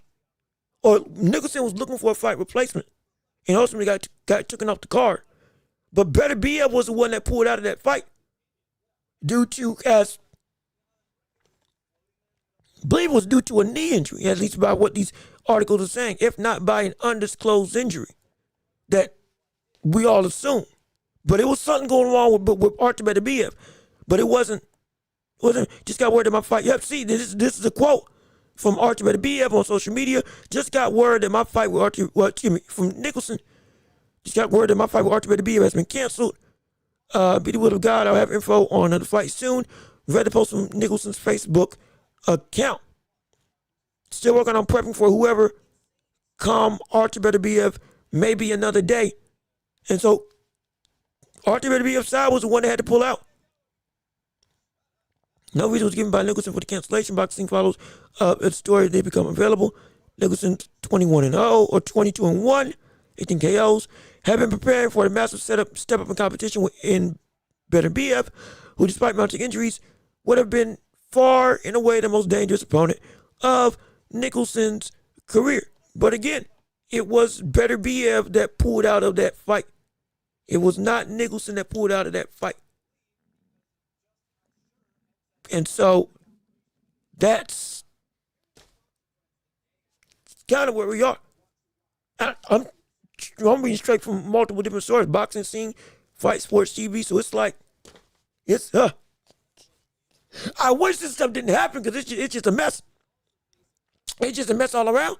or Nicholson was looking for a fight replacement, and ultimately got taken off the card. But Beterbiev was the one that pulled out of that fight due to, as I believe it was due to a knee injury, at least by what these articles are saying, if not by an undisclosed injury that we all assume. But it was something going wrong with Artur Beterbiev. But it wasn't just got word that my fight. Yep, see, this is a quote from Artur Beterbiev on social media. Just got word that my fight with from Nicholson. Just got word that my fight with Artur Beterbiev has been canceled. Be the will of God, I'll have info on the fight soon. Read the post from Nicholson's Facebook account. Still working on prepping for whoever come Artur Beterbiev, maybe another day. And so Artur Beterbiev's side was the one that had to pull out. No reason was given by Nicholson for the cancellation. Boxing follows its story. They become available. Nicholson 21-0 or 22-1, 18 KOs. Have been preparing for the massive step up in competition in Beterbiev, who despite mounting injuries would have been far and away the most dangerous opponent of Nicholson's career. But again, it was Beterbiev that pulled out of that fight. It was not Nicholson that pulled out of that fight. And so that's kind of where we are. I'm reading straight from multiple different sources. Boxing Scene, Fight Sports TV. So it's like, I wish this stuff didn't happen because it's just a mess. It's just a mess all around.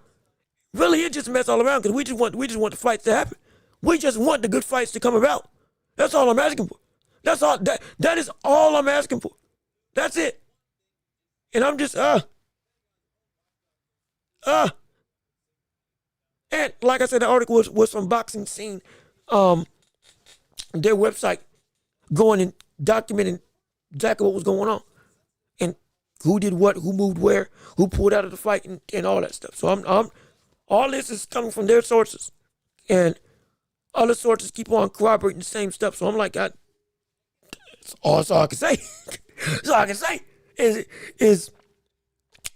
Really, it's just a mess all around because we just want the fights to happen. We just want the good fights to come about. That's all I'm asking for. That's all. That is all I'm asking for. That's it. And I'm just and like I said, the article was from Boxing Scene, their website, going and documenting exactly what was going on and who did what, who moved where, who pulled out of the fight, and all that stuff. So I'm all this is coming from their sources, and other sources keep on corroborating the same stuff. So I'm like, that's all I can say. That's all I can say is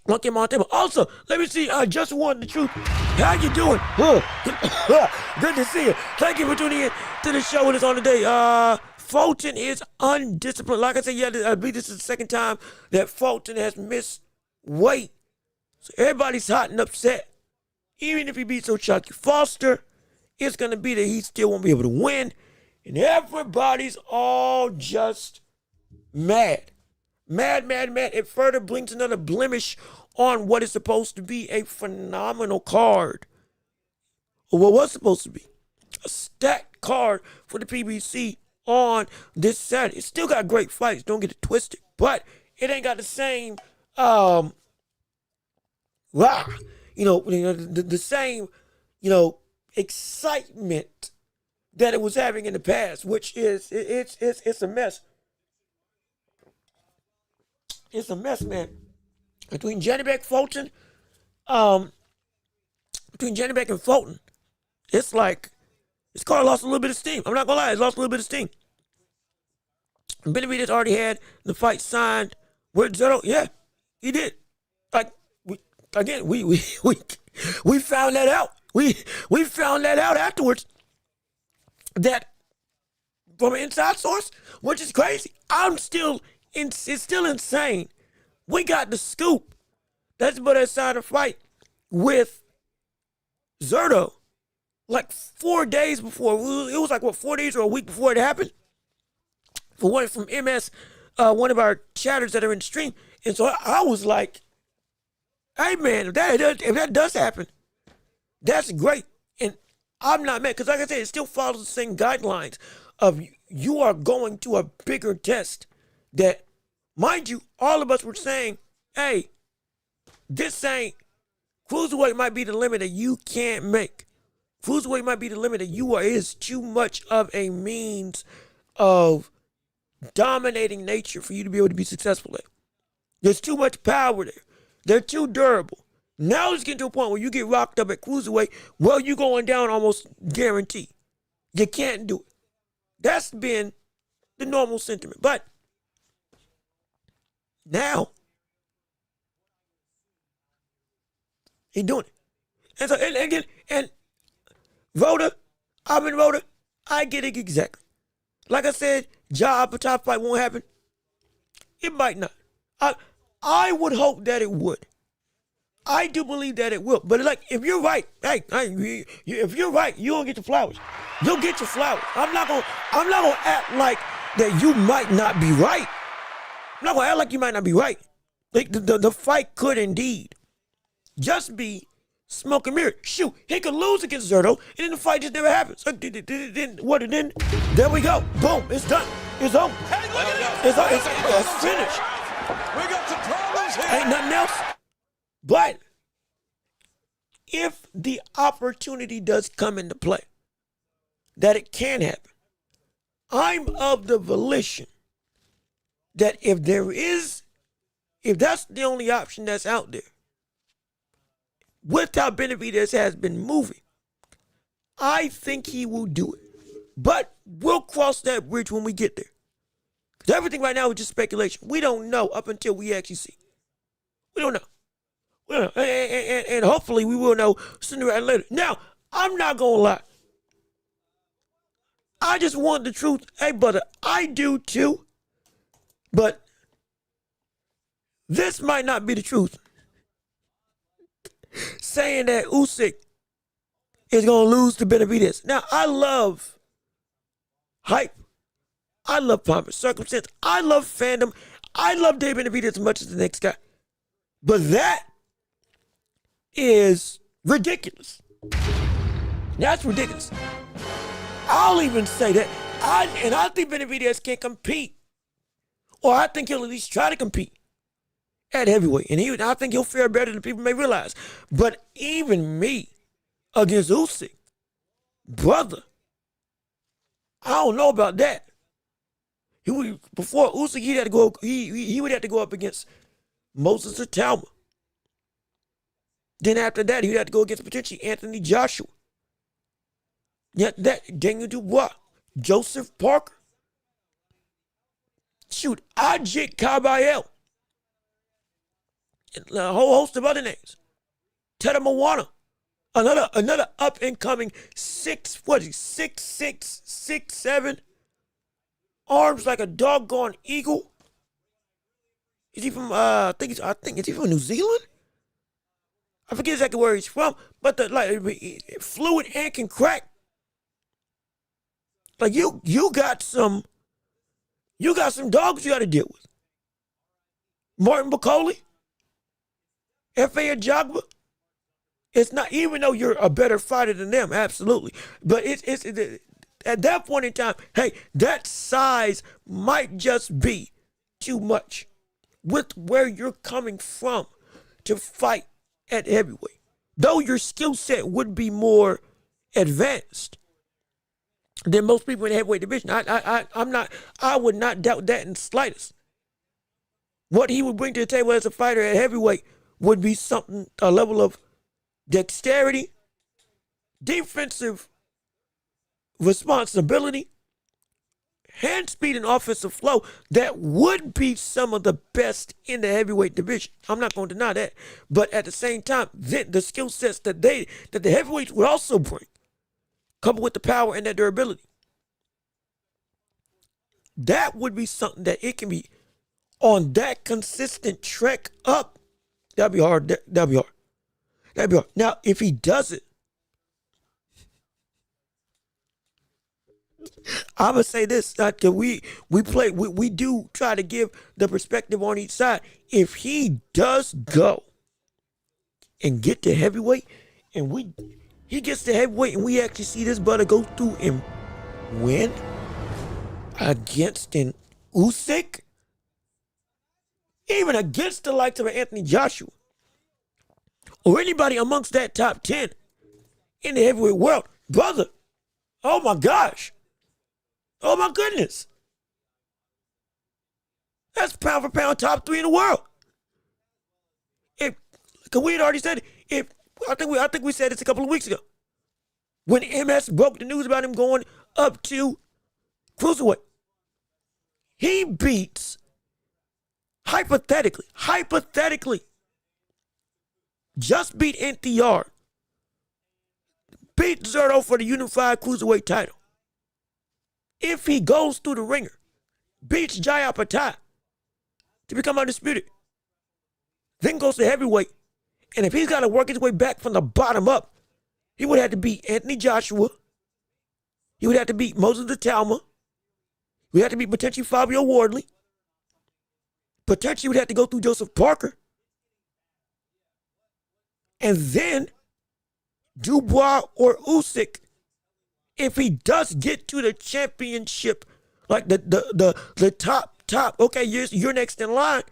look at my table. Also, let me see. I just won the truth. How you doing? Good to see you. Thank you for tuning in to the show with us on today. Fulton is undisciplined. Like I said, yeah, I believe this is the second time that Fulton has missed weight. So everybody's hot and upset. Even if he beats Chucky Foster, it's going to be that he still won't be able to win. And everybody's all just mad. Mad. It further brings another blemish on what is supposed to be a phenomenal card. Or what was supposed to be a stacked card for the PBC on this Saturday. It's still got great fights, don't get it twisted. But it ain't got the same, the same, excitement that it was having in the past, which is, it's a mess. It's a mess, man. Between Janibek and Fulton, it's like this car lost a little bit of steam. I'm not gonna lie, it lost a little bit of steam. Benavidez already had the fight signed with Zero. Yeah, he did. Like we found that out. We found that out afterwards. That from an inside source, which is crazy. It's still insane. We got the scoop. That's about that side of fight with Zerto. Like 4 days before. It was like, 4 days or a week before it happened? For one from MS, one of our chatters that are in the stream. And so I was like, hey man, if that does happen, that's great. And I'm not mad. Because like I said, it still follows the same guidelines of you are going to a bigger test that, mind you, all of us were saying, hey, this ain't, cruiserweight might be the limit that you can't make. Cruiserweight might be the limit that is too much of a means of dominating nature for you to be able to be successful at. There's too much power there. They're too durable. Now it's getting to a point where you get rocked up at cruiserweight, well, you're going down almost guaranteed. You can't do it. That's been the normal sentiment. But now, he's doing it. And so, and Rhoda, I get it exactly. Like I said, job top fight won't happen. It might not. I would hope that it would. I do believe that it will. But like, if you're right, if you're right, you don't get the flowers. You'll get your flowers. I'm not gonna act like that you might not be right. I'm not gonna act like you might not be right. The fight could indeed just be smoke and mirror. Shoot, he could lose against Zerto, and then the fight just never happens. So, then there we go. Boom, it's done. It's over.
Hey, look at it.
It's finished.
We got some problems here.
Ain't nothing else. But if the opportunity does come into play, that it can happen, I'm of the volition that if that's the only option that's out there, with how Benavidez has been moving, I think he will do it. But we'll cross that bridge when we get there. Because everything right now is just speculation. We don't know up until we actually see. We don't know. And hopefully we will know sooner or later. Now, I'm not going to lie. I just want the truth. Hey, brother, I do too. But this might not be the truth. Saying that Usyk is going to lose to Benavidez. Now, I love hype. I love pomp and circumstance. I love fandom. I love Dave Benavidez as much as the next guy. But that is ridiculous. That's ridiculous. I'll even say that I think Benavidez can compete, or I think he'll at least try to compete at heavyweight, and I think he'll fare better than people may realize. But even me against Usyk, brother, I don't know about that. Before Usyk, he would have to go up against Moses or Talma. Then after that, he would have to go against potentially Anthony Joshua. Yeah, that Daniel Dubois, Joseph Parker. Shoot, Ajit Kabayel. And a whole host of other names. Teta Moana. Another up and coming 6'6", 6'7", arms like a doggone eagle. Is he from I think is he from New Zealand? I forget exactly where he's from, but fluid and can crack. Like you got some dogs you got to deal with. Martin Bacoli, F.A. Ajagba. It's not, even though you're a better fighter than them, absolutely. But it's at that point in time, hey, that size might just be too much with where you're coming from to fight at heavyweight. Though your skill set would be more advanced than most people in the heavyweight division. I would not doubt that in the slightest. What he would bring to the table as a fighter at heavyweight would be something, a level of dexterity, defensive responsibility, hand speed, and offensive flow that would be some of the best in the heavyweight division. I'm not going to deny that. But at the same time, the skill sets that the heavyweights would also bring, coupled with the power and that durability, that would be something that it can be on that consistent trek up. That'd be hard. That'd be hard. Now, if he does it, I'm gonna say this: we do try to give the perspective on each side. If he does go and get to heavyweight, and he gets to heavyweight, and we actually see this brother go through and win against an Usyk, even against the likes of Anthony Joshua, or anybody amongst that top 10 in the heavyweight world, brother, oh my gosh. Oh my goodness. That's pound for pound top 3 in the world. Cause we had already said it. I think we said this a couple of weeks ago. When MS broke the news about him going up to cruiserweight. He beats, hypothetically, just beat NTR, beat Zerto for the unified cruiserweight title. If he goes through the ringer, beats Jaya Patai to become undisputed, then goes to heavyweight, and if he's got to work his way back from the bottom up, he would have to beat Anthony Joshua, he would have to beat Moses the Talma, he would have to beat potentially Fabio Wardley, potentially would have to go through Joseph Parker, and then Dubois or Usyk, if he does get to the championship, like the top, okay, you're next in line,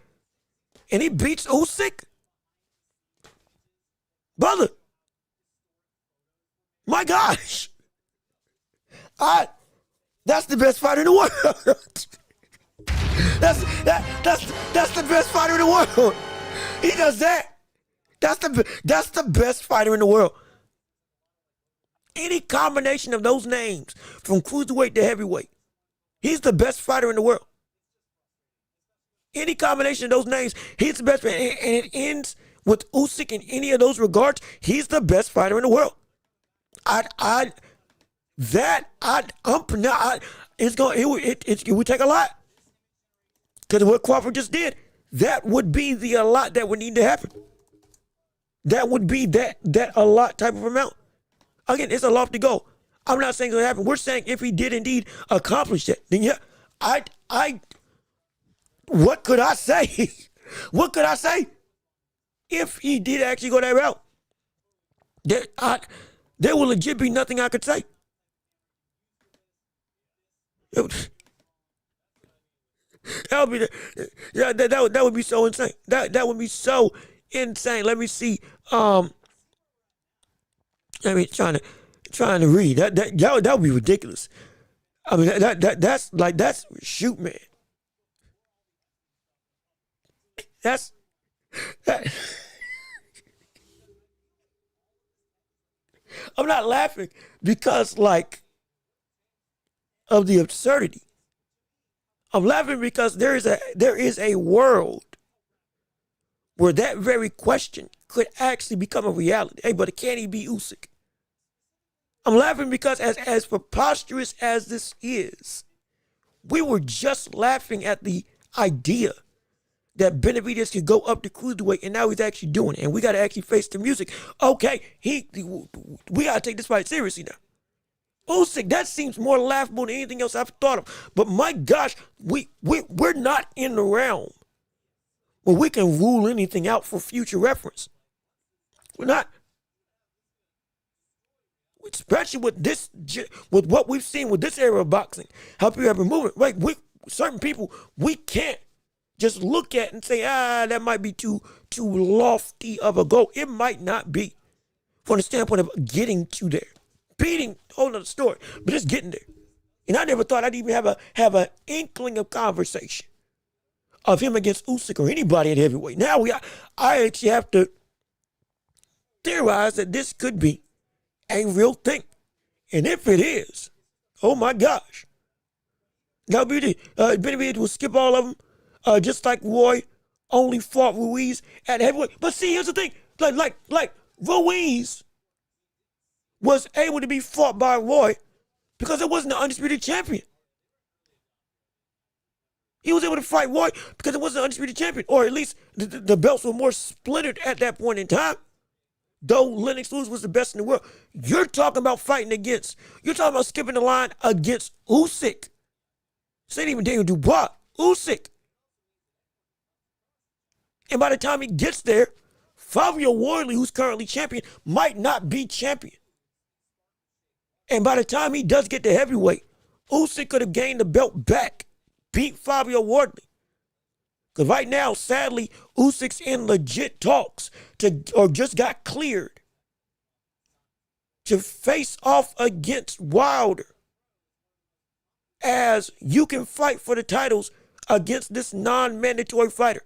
and he beats Usyk, brother, my gosh, that's the best fighter in the world. that's the best fighter in the world. He does that. That's the best fighter in the world. Any combination of those names, from cruiserweight to heavyweight, he's the best fighter in the world. Any combination of those names, he's the best fighter. And it ends with Usyk in any of those regards, he's the best fighter in the world. It would take a lot. Because what Crawford just did, that would be a lot that would need to happen. That would be that a lot type of amount. Again, it's a lofty goal. I'm not saying it's gonna happen. We're saying if he did indeed accomplish that, then yeah, what could I say? What could I say if he did actually go that route? There will legit be nothing I could say. That would be that would be so insane. That would be so insane. Let me see. I mean, trying to read that would be ridiculous. I mean, that's shoot, man. That's that. I'm not laughing because like of the absurdity. I'm laughing because there is a world where that very question could actually become a reality. Hey, but can he be Usyk? I'm laughing because as preposterous as this is, we were just laughing at the idea that Benavidez could go up to cruiserweight, and now he's actually doing it. And we got to actually face the music. Okay, we got to take this fight seriously now. Usyk, that seems more laughable than anything else I've thought of. But my gosh, we're not in the realm where we can rule anything out for future reference. We're not. Especially with this, with what we've seen with this era of boxing, how people have been moving. Like certain people, we can't just look at and say, that might be too lofty of a goal. It might not be, from the standpoint of getting to there, beating. Whole other story, but just getting there. And I never thought I'd even have an inkling of conversation of him against Usyk or anybody at heavyweight. Now I actually have to theorize that this could be a real thing. And if it is, oh my gosh. Now Benavidez will skip all of them, just like Roy only fought Ruiz at heavyweight. But see, here's the thing. Like Ruiz was able to be fought by Roy because it wasn't the undisputed champion. He was able to fight Roy because it wasn't the undisputed champion. Or at least the belts were more splintered at that point in time. Though Lennox Lewis was the best in the world. You're talking about you're talking about skipping the line against Usyk. This ain't even Daniel Dubois. Usyk. And by the time he gets there, Fabio Wardley, who's currently champion, might not be champion. And by the time he does get to heavyweight, Usyk could have gained the belt back, beat Fabio Wardley. Because right now, sadly, Usyk's in legit talks or just got cleared to face off against Wilder, as you can fight for the titles against this non-mandatory fighter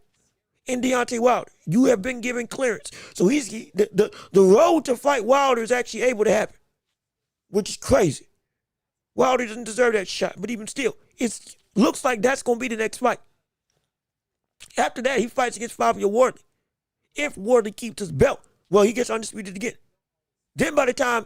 in Deontay Wilder. You have been given clearance. So the road to fight Wilder is actually able to happen, which is crazy. Wilder doesn't deserve that shot, but even still, it looks like that's going to be the next fight. After that, he fights against Fabio Wardley. If Wardley keeps his belt, well, he gets undisputed again. Then by the time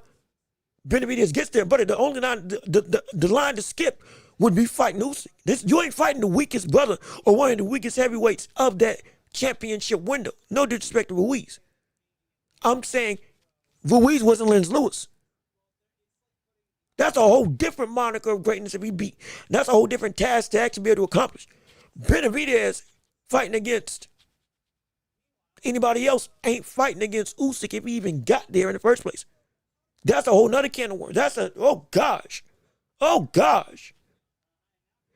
Benavidez gets there, but the only line, the line to skip would be fighting Usyk. You ain't fighting the weakest brother or one of the weakest heavyweights of that championship window. No disrespect to Ruiz. I'm saying Ruiz wasn't Lennox Lewis. That's a whole different moniker of greatness if he beat. That's a whole different task to actually be able to accomplish. Benavidez fighting against anybody else ain't fighting against Usyk if he even got there in the first place. That's a whole nother can of worms. Oh gosh.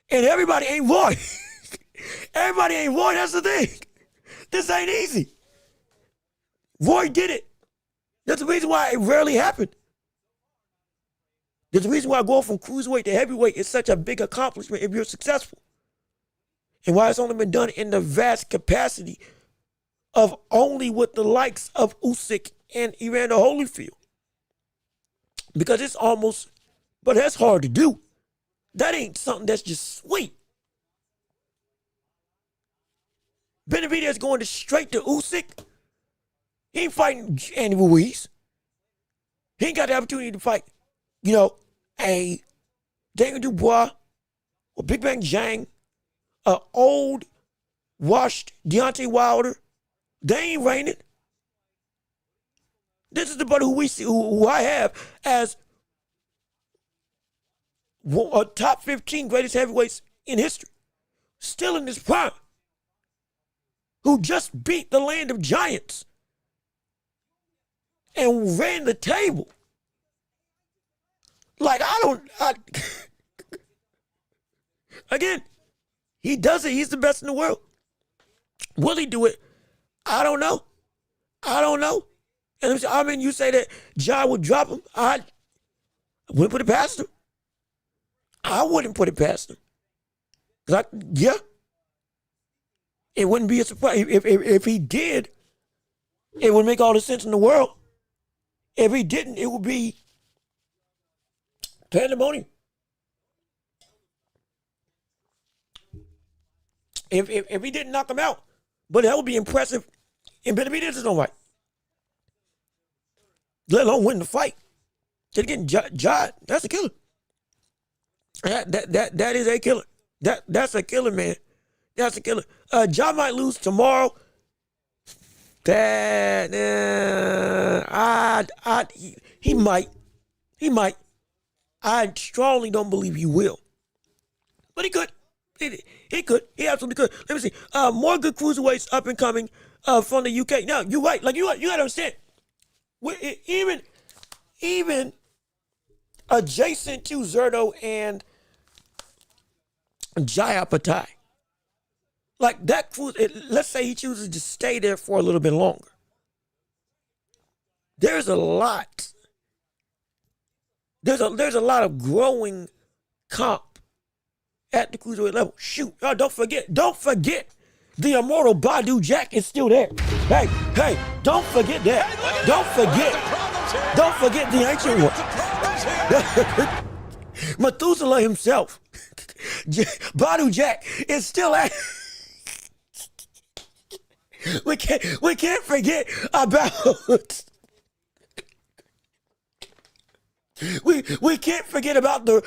And everybody ain't Roy. Everybody ain't Roy, that's the thing. This ain't easy. Roy did it. That's the reason why it rarely happened. There's a reason why going from cruiserweight to heavyweight is such a big accomplishment if you're successful. And why it's only been done in the vast capacity of only with the likes of Usyk and Evander Holyfield. Because it's almost, but that's hard to do. That ain't something that's just sweet. Benavidez going straight to Usyk. He ain't fighting Andy Ruiz. He ain't got the opportunity to fight, a Daniel Dubois or Big Bang Zhang, a old, washed Deontay Wilder. They ain't reigning. This is the brother who I have as a top 15 greatest heavyweights in history. Still in his prime. Who just beat the land of giants and ran the table. Like, Again, he does it. He's the best in the world. Will he do it? I don't know. And I mean, you say that John would drop him. I wouldn't put it past him. I wouldn't put it past him. Yeah. It wouldn't be a surprise. If he did, it would make all the sense in the world. If he didn't, it would be pandemonium. If he didn't knock him out, but that would be impressive in Benavidez's own right. Let alone win the fight. Then again, Jod, that's a killer. That is a killer. That's a killer, man. That's a killer. Jod might lose tomorrow. He might. I strongly don't believe he will. But he could. He could. He absolutely could. Let me see. More good cruiserweights up and coming from the UK. Now, you're right. Like, you got to understand. Even adjacent to Zerto and Jaya Patai. Like, that cruise, let's say he chooses to stay there for a little bit longer. There's a lot. There's a lot of growing comp at the cruiserweight level. Shoot, don't forget, the immortal Badu Jack is still there. Hey, don't forget that. Don't forget the ancient one. Methuselah himself, Badu Jack, is still at. We can't forget about. We can't forget about the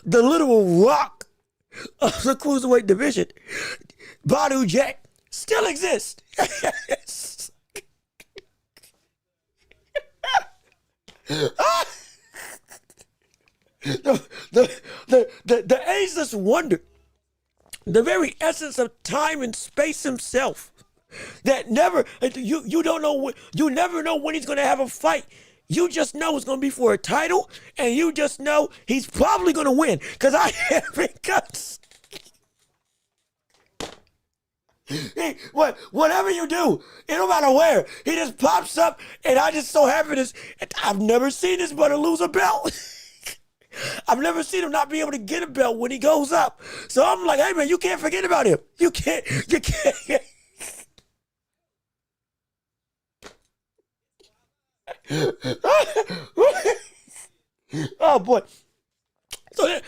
literal rock of the cruiserweight division. Badu Jack still exists. the ageless wonder, the very essence of time and space himself, that never you don't know you never know when he's gonna have a fight. You just know it's gonna be for a title, and you just know he's probably gonna win. Cause I haven't got. Whatever you do, it don't matter where, he just pops up, and I just so happen this. I've never seen this brother lose a belt. I've never seen him not be able to get a belt when he goes up. So I'm like, hey man, you can't forget about him. You can't. Oh boy. So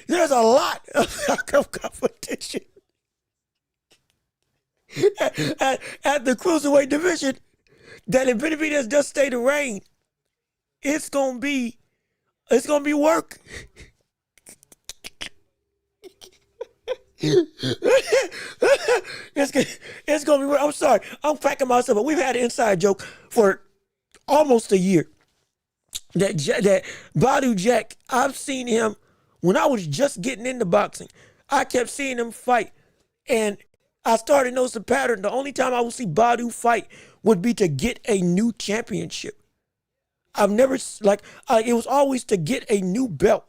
there's a lot of competition at the cruiserweight division that if Benavidez does stay to reign, it's gonna be work. It's gonna be work. I'm sorry, I'm cracking myself, but we've had an inside joke for almost a year that Badu Jack, I've seen him when I was just getting into boxing. I kept seeing him fight, and I started noticing the pattern. The only time I would see Badu fight would be to get a new championship. I've never, it was always to get a new belt,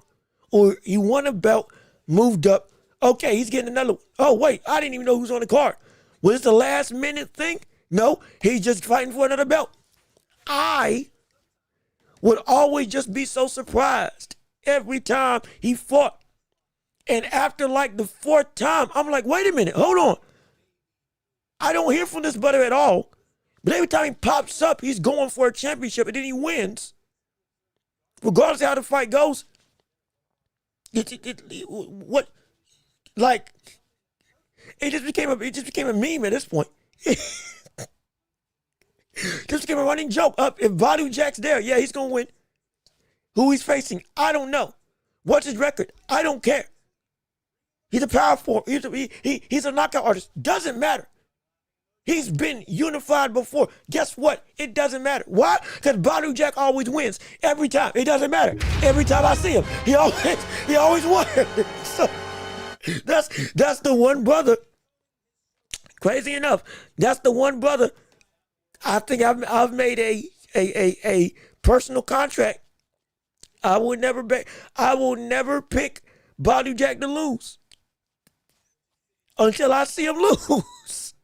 or he won a belt, moved up. Okay, he's getting another one. Oh, wait, I didn't even know who was on the card. Was this the last minute thing? No, he's just fighting for another belt. I would always just be so surprised every time he fought. And after like the fourth time, I'm like, wait a minute, hold on. I don't hear from this brother at all. But every time he pops up, he's going for a championship, and then he wins. Regardless of how the fight goes. It just became a meme at this point. Just became a running joke. If Badu Jack's there, yeah, he's gonna win. Who he's facing, I don't know. What's his record? I don't care. He's a power forward. He's a knockout artist. Doesn't matter. He's been unified before. Guess what? It doesn't matter. Why? Because Badu Jack always wins. Every time. It doesn't matter. Every time I see him, he always won. So that's the one brother. Crazy enough, that's the one brother. I think I've made a personal contract. I will never pick Badu Jack to lose. until I see him lose.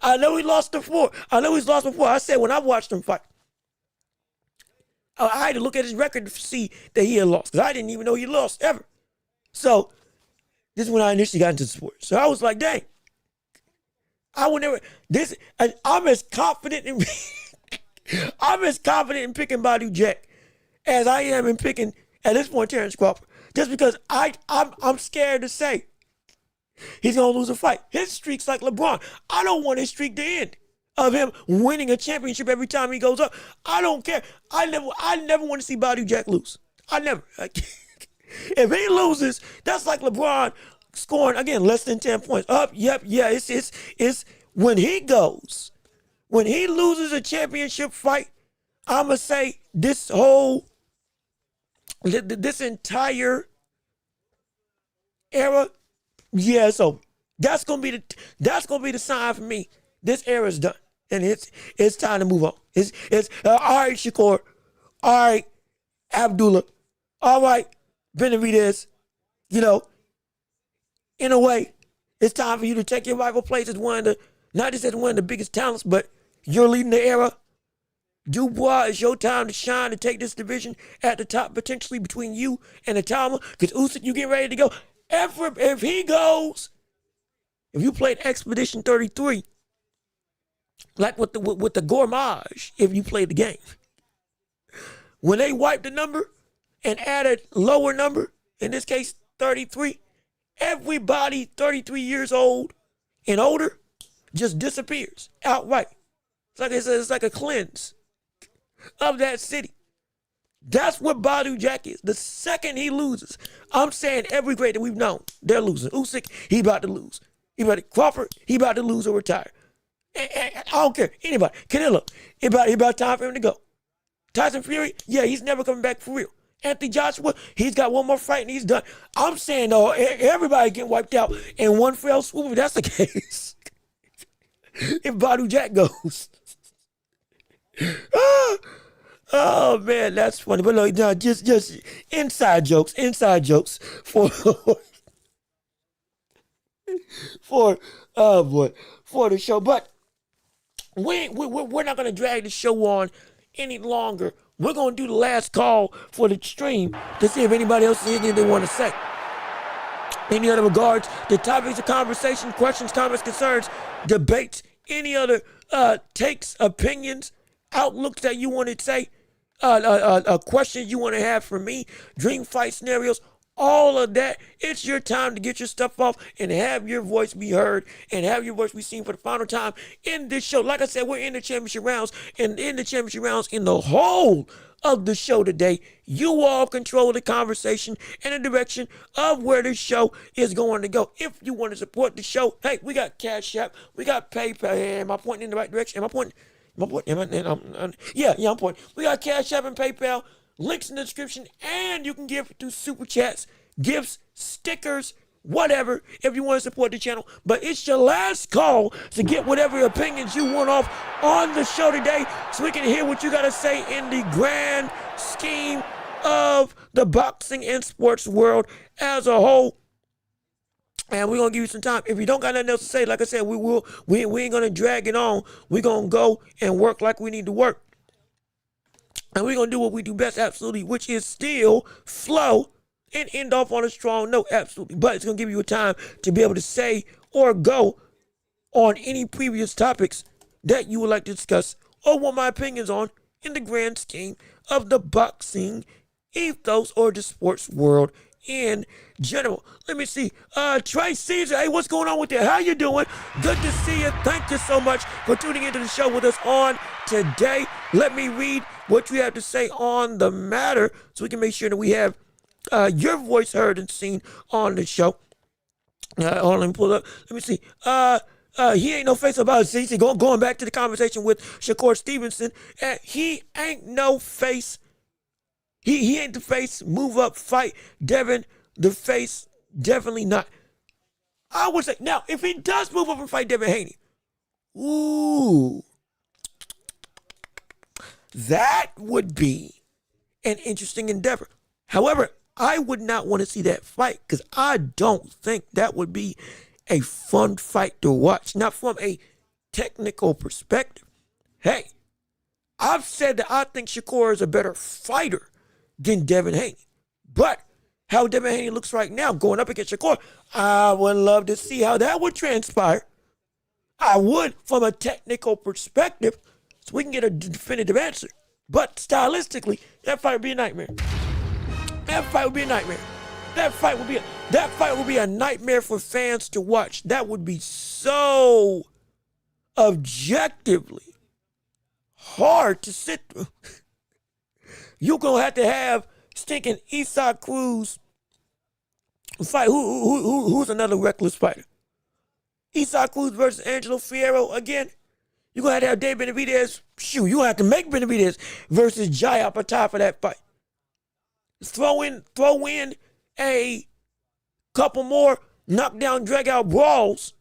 I know he lost before. I know he's lost before. I said when I watched him fight, I had to look at his record to see that he had lost, because I didn't even know he lost ever. So this is when I initially got into the sport. So I was like, dang, I would never. I'm as confident in picking Badu Jack as I am in picking at this point Terrence Crawford. Just because I'm scared to say he's gonna lose a fight. His streak's like LeBron. I don't want his streak to end of him winning a championship every time he goes up. I don't care. I never want to see Badu Jack lose. I never. If he loses, that's like LeBron scoring again less than 10 points. It's when he loses a championship fight, I'ma say this entire era, yeah, it's over. That's gonna be the sign for me. This era's done, and it's time to move on. It's all right, Shakur, all right, Abdullah, all right, Benavidez. You know, in a way, it's time for you to take your rightful place as not just as one of the biggest talents, but you're leading the era. Dubois, it's your time to shine, to take this division at the top, potentially between you and the Talma. Because Usyk, you get ready to go. If he goes, if you played Expedition 33, like with the Gourmage, if you played the game, when they wiped the number and added lower number, in this case 33, everybody 33 years old and older just disappears outright. It's like a cleanse of that city. That's what Badu Jack is. The second he loses, I'm saying every great that we've known, they're losing. Usyk, he about to lose. Crawford, he about to lose or retire. I don't care. Anybody. Canelo, about time for him to go. Tyson Fury, yeah, he's never coming back for real. Anthony Joshua, he's got one more fight and he's done. I'm saying, though, everybody getting wiped out in one fell swoop. If that's the case, if Badu Jack goes. Oh man, that's funny. But look, no, just inside jokes for for the show. But we're not gonna drag the show on any longer. We're gonna do the last call for the stream to see if anybody else has anything they want to say. Any other regards, the topics of conversation, questions, comments, concerns, debates, any other takes, opinions, outlooks that you want to say, questions you want to have for me, dream fight scenarios, all of that. It's your time to get your stuff off and have your voice be heard and have your voice be seen for the final time in this show. Like I said, we're in the championship rounds, and in the championship rounds, in the whole of the show today, you all control the conversation and the direction of where the show is going to go. If you want to support the show, hey, we got Cash App, we got PayPal. Am I pointing in the right direction? I'm pointing. Yeah, I'm pointing. We got Cash App and PayPal. Links in the description, and you can give through super chats, gifts, stickers, whatever, if you want to support the channel. But it's your last call to get whatever opinions you want off on the show today, so we can hear what you got to say in the grand scheme of the boxing and sports world as a whole. And we're going to give you some time. If you don't got nothing else to say, like I said, we ain't going to drag it on. We're going to go and work like we need to work. And we're going to do what we do best, absolutely, which is still flow and end off on a strong note, absolutely. But it's going to give you a time to be able to say or go on any previous topics that you would like to discuss or want my opinions on in the grand scheme of the boxing ethos or the sports world in general. Let me see. Trey Caesar, hey, what's going on with you? How you doing? Good to see you. Thank you so much for tuning into the show with us on today. Let me read what you have to say on the matter so we can make sure that we have your voice heard and seen on the show. Let me pull up. Let me see. He ain't no face about it. See, going back to the conversation with Shakur Stevenson, he ain't no face. He ain't the face, move up, fight. Devin, the face, definitely not. I would say, now, if he does move up and fight Devin Haney, ooh, that would be an interesting endeavor. However, I would not want to see that fight because I don't think that would be a fun fight to watch. Not from a technical perspective. Hey, I've said that I think Shakur is a better fighter than Devin Haney. But how Devin Haney looks right now going up against Shakur, I would love to see how that would transpire. I would from a technical perspective so we can get a definitive answer. But stylistically, that fight would be a nightmare. That fight would be a nightmare. That fight would be a nightmare for fans to watch. That would be so objectively hard to sit through. You're going to have stinking Isaac Cruz fight. Who's another reckless fighter? Isaac Cruz versus Angelo Fierro again. You're going to have Dave Benavidez. Shoot, you're going to have to make Benavidez versus Jai Apata for that fight. Throw in a couple more knockdown, drag-out brawls.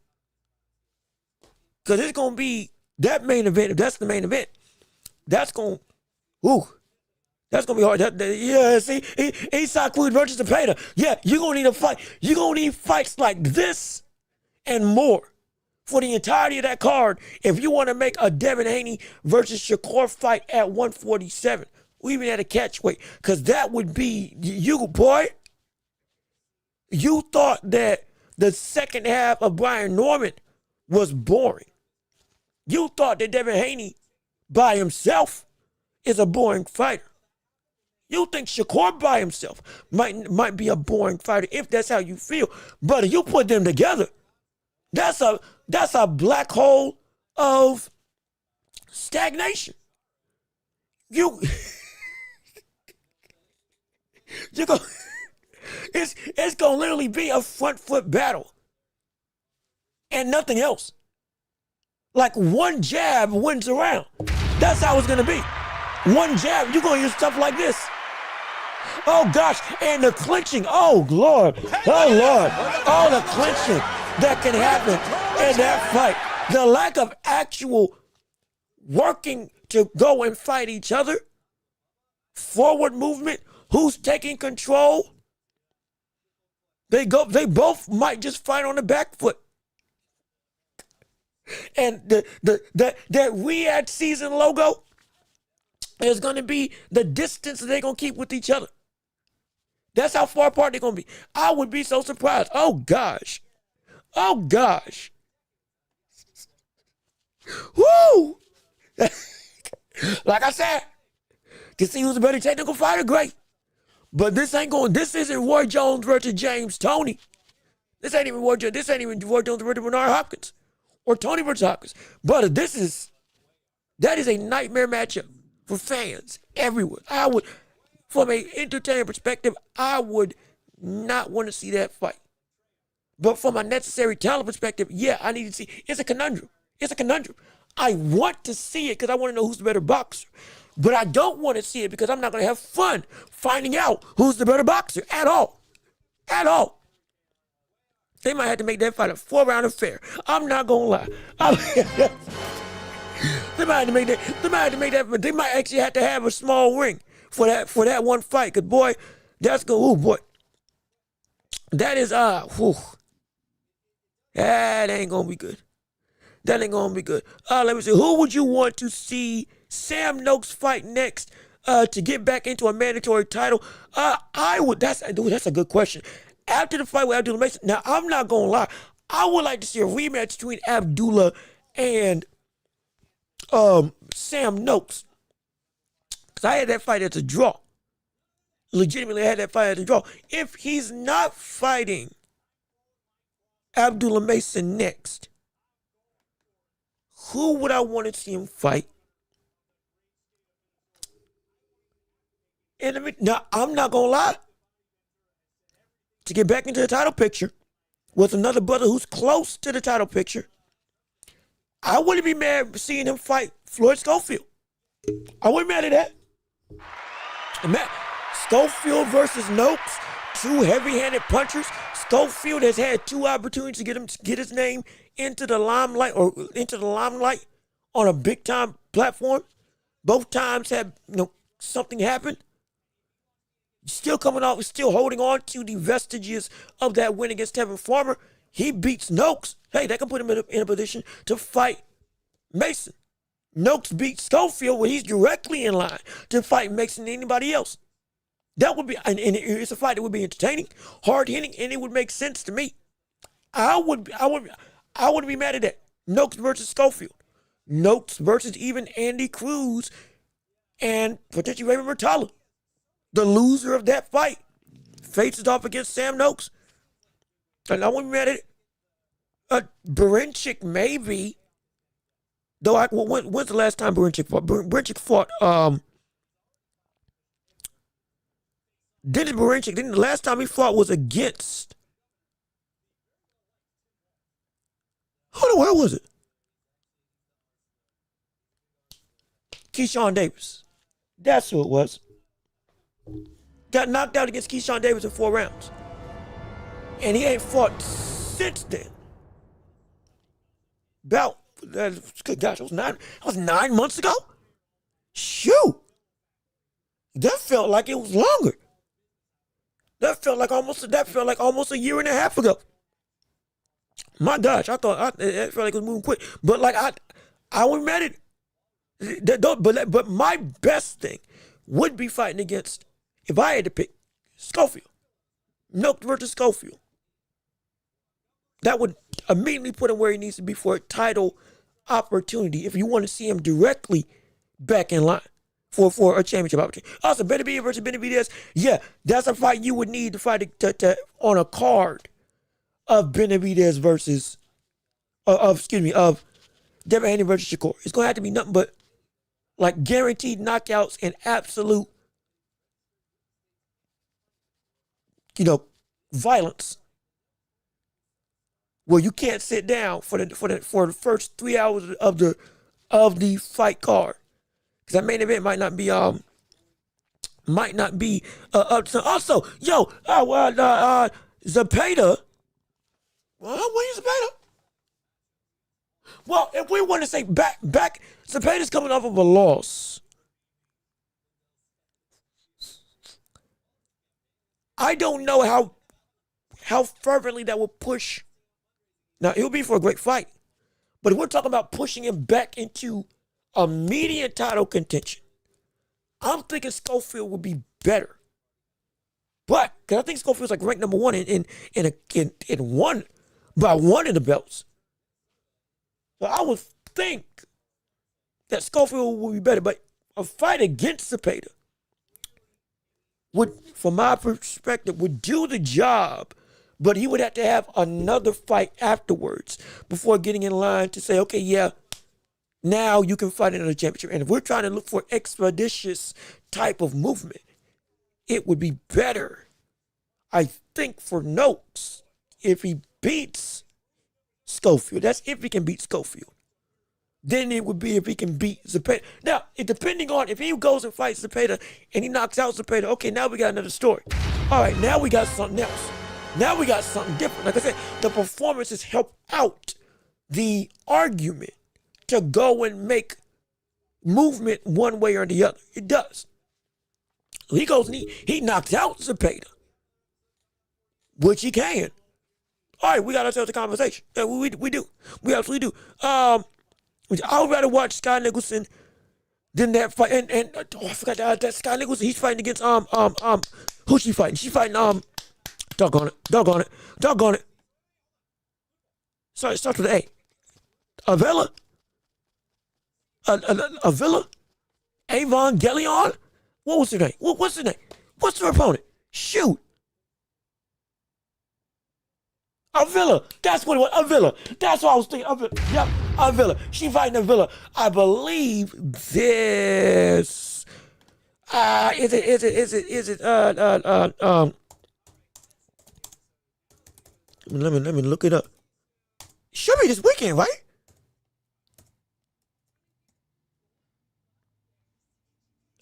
Because it's going to be that main event. If that's the main event, that's going to be hard. Yeah, see? Isaac Cruz versus Zapata. Yeah, you're going to need a fight. You're going to need fights like this and more for the entirety of that card if you want to make a Devin Haney versus Shakur fight at 147. Or even at a catch weight. Because that would be, you thought that the second half of Brian Norman was boring. You thought that Devin Haney by himself is a boring fighter. You think Shakur by himself might be a boring fighter if that's how you feel. But if you put them together, that's a black hole of stagnation. It's gonna literally be a front foot battle and nothing else. Like one jab wins around. That's how it's gonna be. One jab, you're gonna use stuff like this. Oh gosh, and the clinching. Oh Lord, oh Lord, oh the clinching that can happen in that fight. The lack of actual working to go and fight each other. Forward movement. Who's taking control? They both might just fight on the back foot. And that Riyadh season logo is going to be the distance that they're going to keep with each other. That's how far apart they're going to be. I would be so surprised. Oh, gosh. Oh, gosh. Woo! Like I said, can see who's a better technical fighter, great. But this isn't Roy Jones versus James Toney. This ain't even Roy Jones versus Bernard Hopkins. Or Tony versus Hopkins. But that is a nightmare matchup for fans everywhere. From an entertaining perspective, I would not want to see that fight. But from a necessary talent perspective, yeah, I need to see. It's a conundrum. I want to see it because I want to know who's the better boxer. But I don't want to see it because I'm not going to have fun finding out who's the better boxer at all. At all. They might have to make that fight a 4-round affair. I'm not going to lie. They might actually have to have a small ring for that one fight. Because, boy, that's good. Oh, boy. That is, that ain't going to be good. That ain't going to be good. Let me see. Who would you want to see Sam Noakes fight next to get back into a mandatory title? That's a good question. After the fight with Abdullah Mason, now I'm not going to lie. I would like to see a rematch between Abdullah and Sam Noakes. Because I had that fight as a draw. Legitimately had that fight as a draw. If he's not fighting Abdullah Mason next, who would I want to see him fight? Now, I'm not going to lie. To get back into the title picture with another brother who's close to the title picture, I wouldn't be mad seeing him fight Floyd Schofield. I wouldn't be mad at that. Schofield versus Noakes, two heavy-handed punchers. Schofield has had two opportunities to get his name into the limelight on a big-time platform. Both times had something happened. Still coming out, still holding on to the vestiges of that win against Tevin Farmer. He beats Noakes. Hey, that can put him in a position to fight Mason. Noakes beats Schofield when he's directly in line to fight Mason than anybody else. That would be, and it's a fight that would be entertaining, hard hitting, and it would make sense to me. I would be mad at that. Noakes versus Schofield. Noakes versus even Andy Cruz and potentially Raymond Murtala. The loser of that fight faces off against Sam Noakes. And I wouldn't be mad at it. Berinchik maybe. Though, when's the last time Berinchik fought? Berinchik fought, Dennis Berinchik, the last time he fought was against, where was it? Keyshawn Davis. That's who it was. Got knocked out against Keyshawn Davis in 4 rounds. And he ain't fought since then. Good gosh, it was 9 months ago? Shoot. That felt like it was longer. That felt like almost a year and a half ago. My gosh, it felt like it was moving quick. But like I wasn't mad at it. But my best thing would be fighting against, if I had to pick, Schofield. Noakes versus Schofield. That would immediately put him where he needs to be for a title opportunity if you want to see him directly back in line for a championship opportunity. Also, Benavidez versus Benavidez, yeah, that's a fight you would need to fight on a card of Benavidez versus, of Devin Haney versus Shakur. It's going to have to be nothing but like guaranteed knockouts and absolute, violence, where you can't sit down for the first 3 hours of the fight card, because that main event might not be up to. Also, Zepeda. When is Zepeda? Well, if we want to say back, Zepeda's coming off of a loss. I don't know how fervently that will push. Now, it'll be for a great fight. But if we're talking about pushing him back into immediate title contention, I'm thinking Schofield would be better. But, because I think Schofield's like ranked number 1 in one, by one of the belts. So I would think that Schofield would be better. But a fight against Zepeda would, from my perspective, would do the job. But he would have to have another fight afterwards before getting in line to say, okay, yeah, now you can fight another championship. And if we're trying to look for expeditious type of movement, it would be better, I think, for Noakes if he beats Schofield. That's if he can beat Schofield. Then it would be if he can beat Zepeda. Now, depending on if he goes and fights Zepeda and he knocks out Zepeda, okay, now we got another story. All right, now we got something else. Now we got something different. Like I said, the performances help out the argument to go and make movement one way or the other. It does. He goes and he knocks out Zepeda, which he can. All right, we got ourselves a conversation. Yeah, we do. We absolutely do. I would rather watch Sky Nicholson than that fight. And I forgot that Sky Nicholson. He's fighting against who's she fighting? She's fighting Doggone it. Sorry, it starts with an A. Avila? Avila? Avon Gelion? What was her name? What's her name? What's her opponent? Shoot. Avila. That's what it was. Avila. That's what I was thinking. Avila. Yep. Avila. She fighting Avila. I believe this. Is it let me look it up. Should be this weekend, right?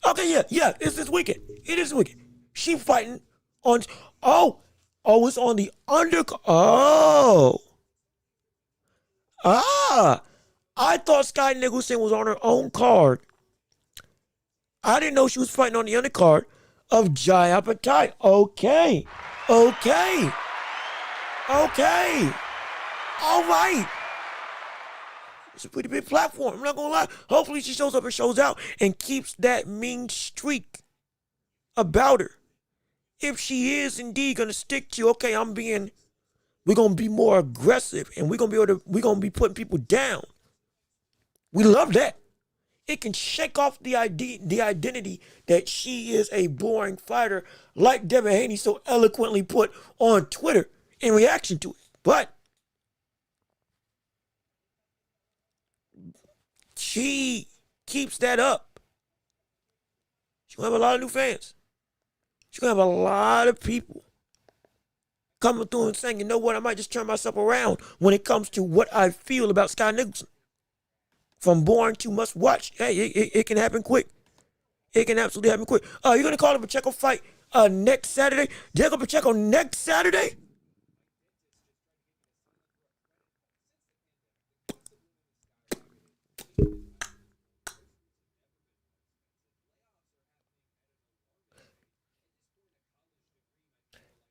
Okay, yeah, it's this weekend. It is this weekend. She fighting on, it's on the undercard. I thought Sky Nicholson was on her own card. I didn't know she was fighting on the undercard of Jai Apatai. Okay. Okay. Okay. All right. It's a pretty big platform. I'm not going to lie. Hopefully she shows up and shows out and keeps that mean streak about her. If she is indeed going to stick to, okay, we're going to be more aggressive and we're going to be putting people down. We love that. It can shake off the identity that she is a boring fighter, like Devin Haney so eloquently put on Twitter in reaction to it. But she keeps that up. She's going to have a lot of new fans. She's going to have a lot of people coming through and saying, you know what, I might just turn myself around when it comes to what I feel about Sky Nicholson. From boring to must watch. Hey, it can happen quick. It can absolutely happen quick. You're going to call the Pacheco fight next Saturday? Diego Pacheco next Saturday?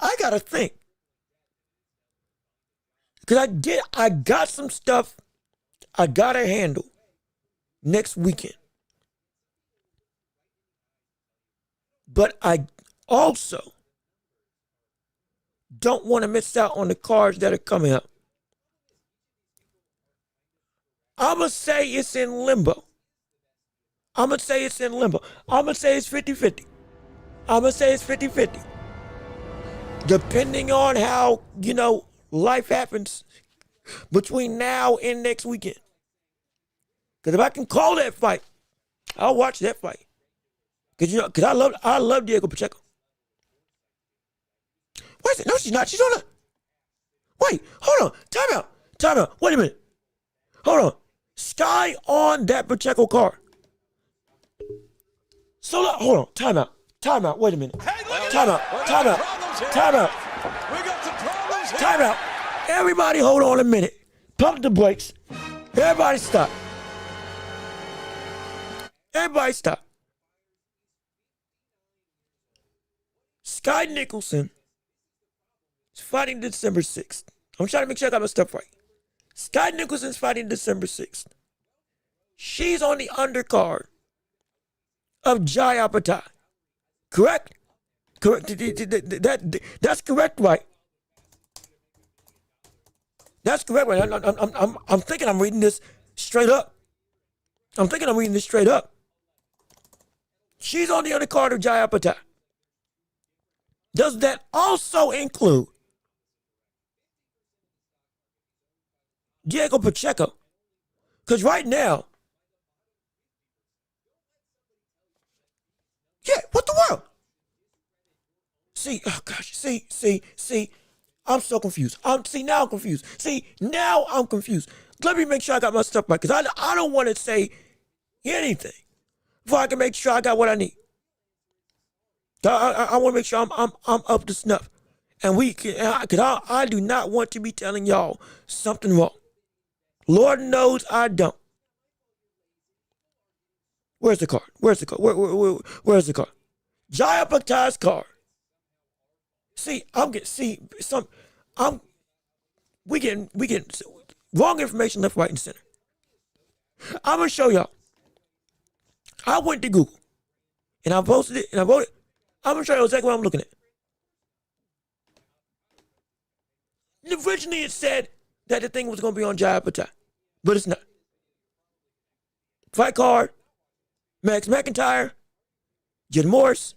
I got to think. Because I got some stuff I got to handle next weekend. But I also don't want to miss out on the cards that are coming up. I'm going to say it's in limbo. I'm going to say it's 50-50. I'm going to say it's 50-50. Depending on how, life happens between now and next weekend. Because if I can call that fight, I'll watch that fight. Because I love Diego Pacheco. Wait a second. No, she's not. She's on the. Wait, hold on. Time out. Wait a minute. Hold on. Sky on that Pacheco card. So hold on. Time out. Wait a minute. Time out.
We got some problems here.
Time out. Everybody hold on a minute. Pump the brakes. Everybody stop. Sky Nicholson is fighting December 6th. I'm trying to make sure I got my stuff right. Sky Nicholson's fighting December 6th. She's on the undercard of Jai Apatai. Correct? Correct. That's correct, right? That's correct, right? I'm thinking I'm reading this straight up. She's on the undercard of Jai Apatai. Does that also include Diego Pacheco? Because right now, yeah, what the world? See, oh gosh, see, I'm so confused. Now I'm confused. Let me make sure I got my stuff right, because I don't want to say anything before I can make sure I got what I need. I want to make sure I'm up to snuff. And because I do not want to be telling y'all something wrong. Lord knows I don't. Where's the card? Where's the card? Jai Apatai's card. We getting wrong information left, right, and center. I'm gonna show y'all. I went to Google and I posted it and I voted. I'm gonna show you exactly what I'm looking at. Originally, it said that the thing was gonna be on Jai Apatai, but it's not. Fight card: Max McIntyre, Jed Morris,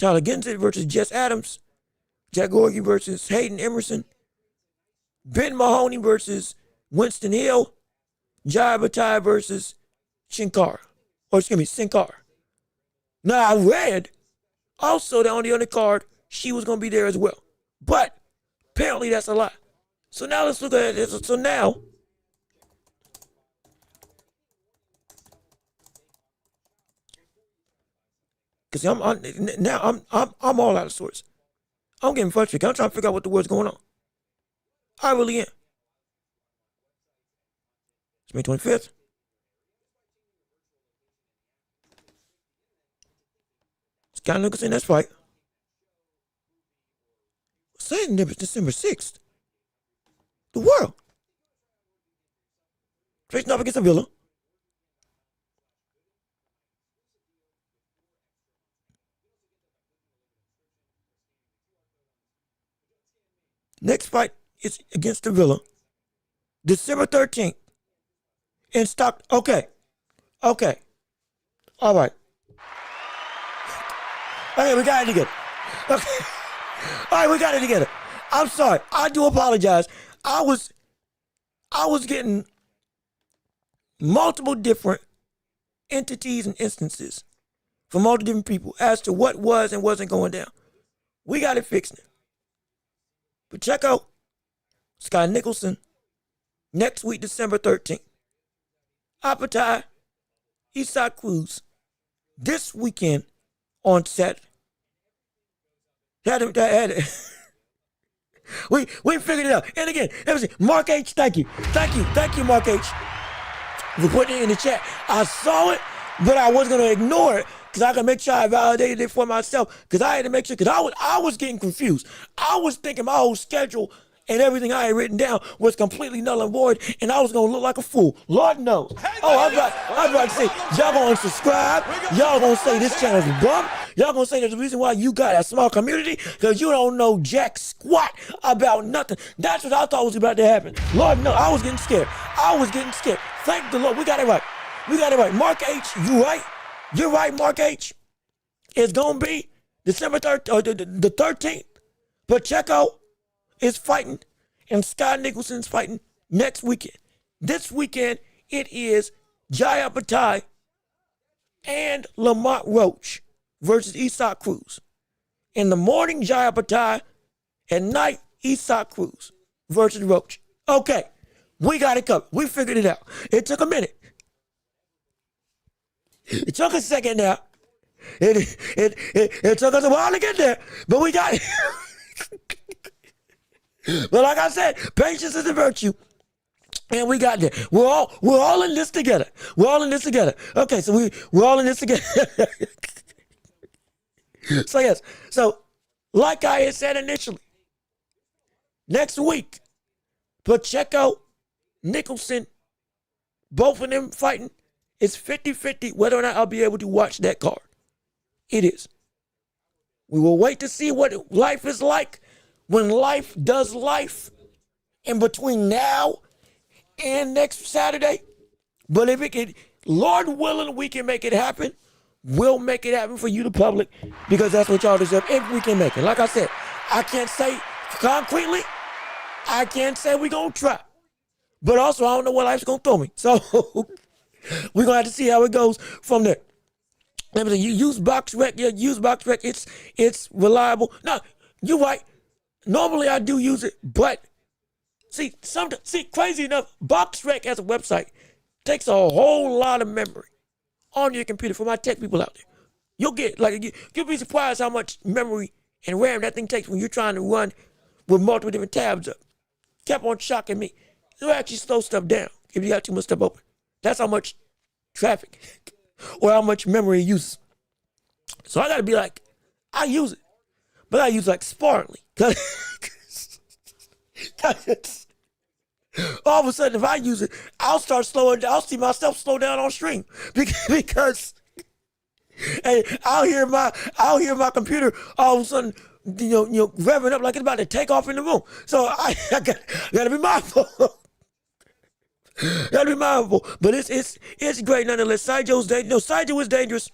Tyler Ginsett versus Jess Adams, Jack Gorgie versus Hayden Emerson, Ben Mahoney versus Winston Hill, Jai Apatai versus Sin Cara. Now, I read also that on the undercard, she was going to be there as well. But apparently that's a lie. So now let's look at it. So now, because I'm all out of sorts. I'm getting frustrated. I'm trying to figure out what the word's going on. I really am. It's May 25th. Scott Nicholson, that's right. Saying December 6th. The world. Facing off against a Villa. Next fight is against the Villa. December 13th. In stock. Okay. All right. Okay, we got it together. Okay. All right, we got it together. I'm sorry. I do apologize. I was getting multiple different entities and instances from multiple different people as to what was and wasn't going down. We got it fixed now. Pacheco, Scott Nicholson, next week, December 13th. Apatai, Isak Cruz, this weekend on Saturday. We figured it out. And again, Mark H, thank you. Thank you, Mark H, for putting it in the chat. I saw it, but I was going to ignore it because I can make sure I validated it for myself because I had to make sure, because I was getting confused. I was thinking my whole schedule and everything I had written down was completely null and void, and I was going to look like a fool. Lord knows. Oh, I'm about to say, y'all going to unsubscribe. Y'all going to say this channel's bum. Y'all going to say there's a reason why you got a small community, because you don't know jack squat about nothing. That's what I thought was about to happen. Lord knows. I was getting scared. Thank the Lord. We got it right. Mark H, you right. You're right, Mark H. It's going to be December 3rd, or the 13th. Pacheco is fighting, and Scott Nicholson is fighting next weekend. This weekend, it is Jaya Patai and Lamont Roach versus Isak Cruz. In the morning, Jaya Patai. At night, Isak Cruz versus Roach. Okay, we got it covered. We figured it out. It took a minute. It took a second now. It took us a while to get there, but we got it. But like I said, patience is a virtue. And we got there. We're all in this together. Okay, so we're all in this together. So yes. So like I had said initially, next week, Pacheco, Nicholson, both of them fighting. It's 50-50 whether or not I'll be able to watch that card. It is. We will wait to see what life is like when life does life in between now and next Saturday. But if it can, Lord willing, we can make it happen. We'll make it happen for you, the public, because that's what y'all deserve if we can make it. Like I said, I can't say concretely. I can't say we're going to try. But also, I don't know what life's going to throw me. So we're going to have to see how it goes from there. Let me say, you use BoxRec. Yeah, use BoxRec. It's reliable. No, you're right. Normally I do use it, but see, crazy enough, BoxRec as a website takes a whole lot of memory on your computer for my tech people out there. You'll be surprised how much memory and RAM that thing takes when you're trying to run with multiple different tabs up. Kept on shocking me. It'll actually slow stuff down if you got too much stuff open. That's how much traffic or how much memory it uses. So I gotta be like, I use it, but I use like sparingly. Cause all of a sudden, if I use it, I'll start slowing down. I'll see myself slow down on stream because and I'll hear my computer all of a sudden, revving up like it's about to take off in the room. So I gotta be mindful. Gotta be mindful. But it's great nonetheless. Saijo is dangerous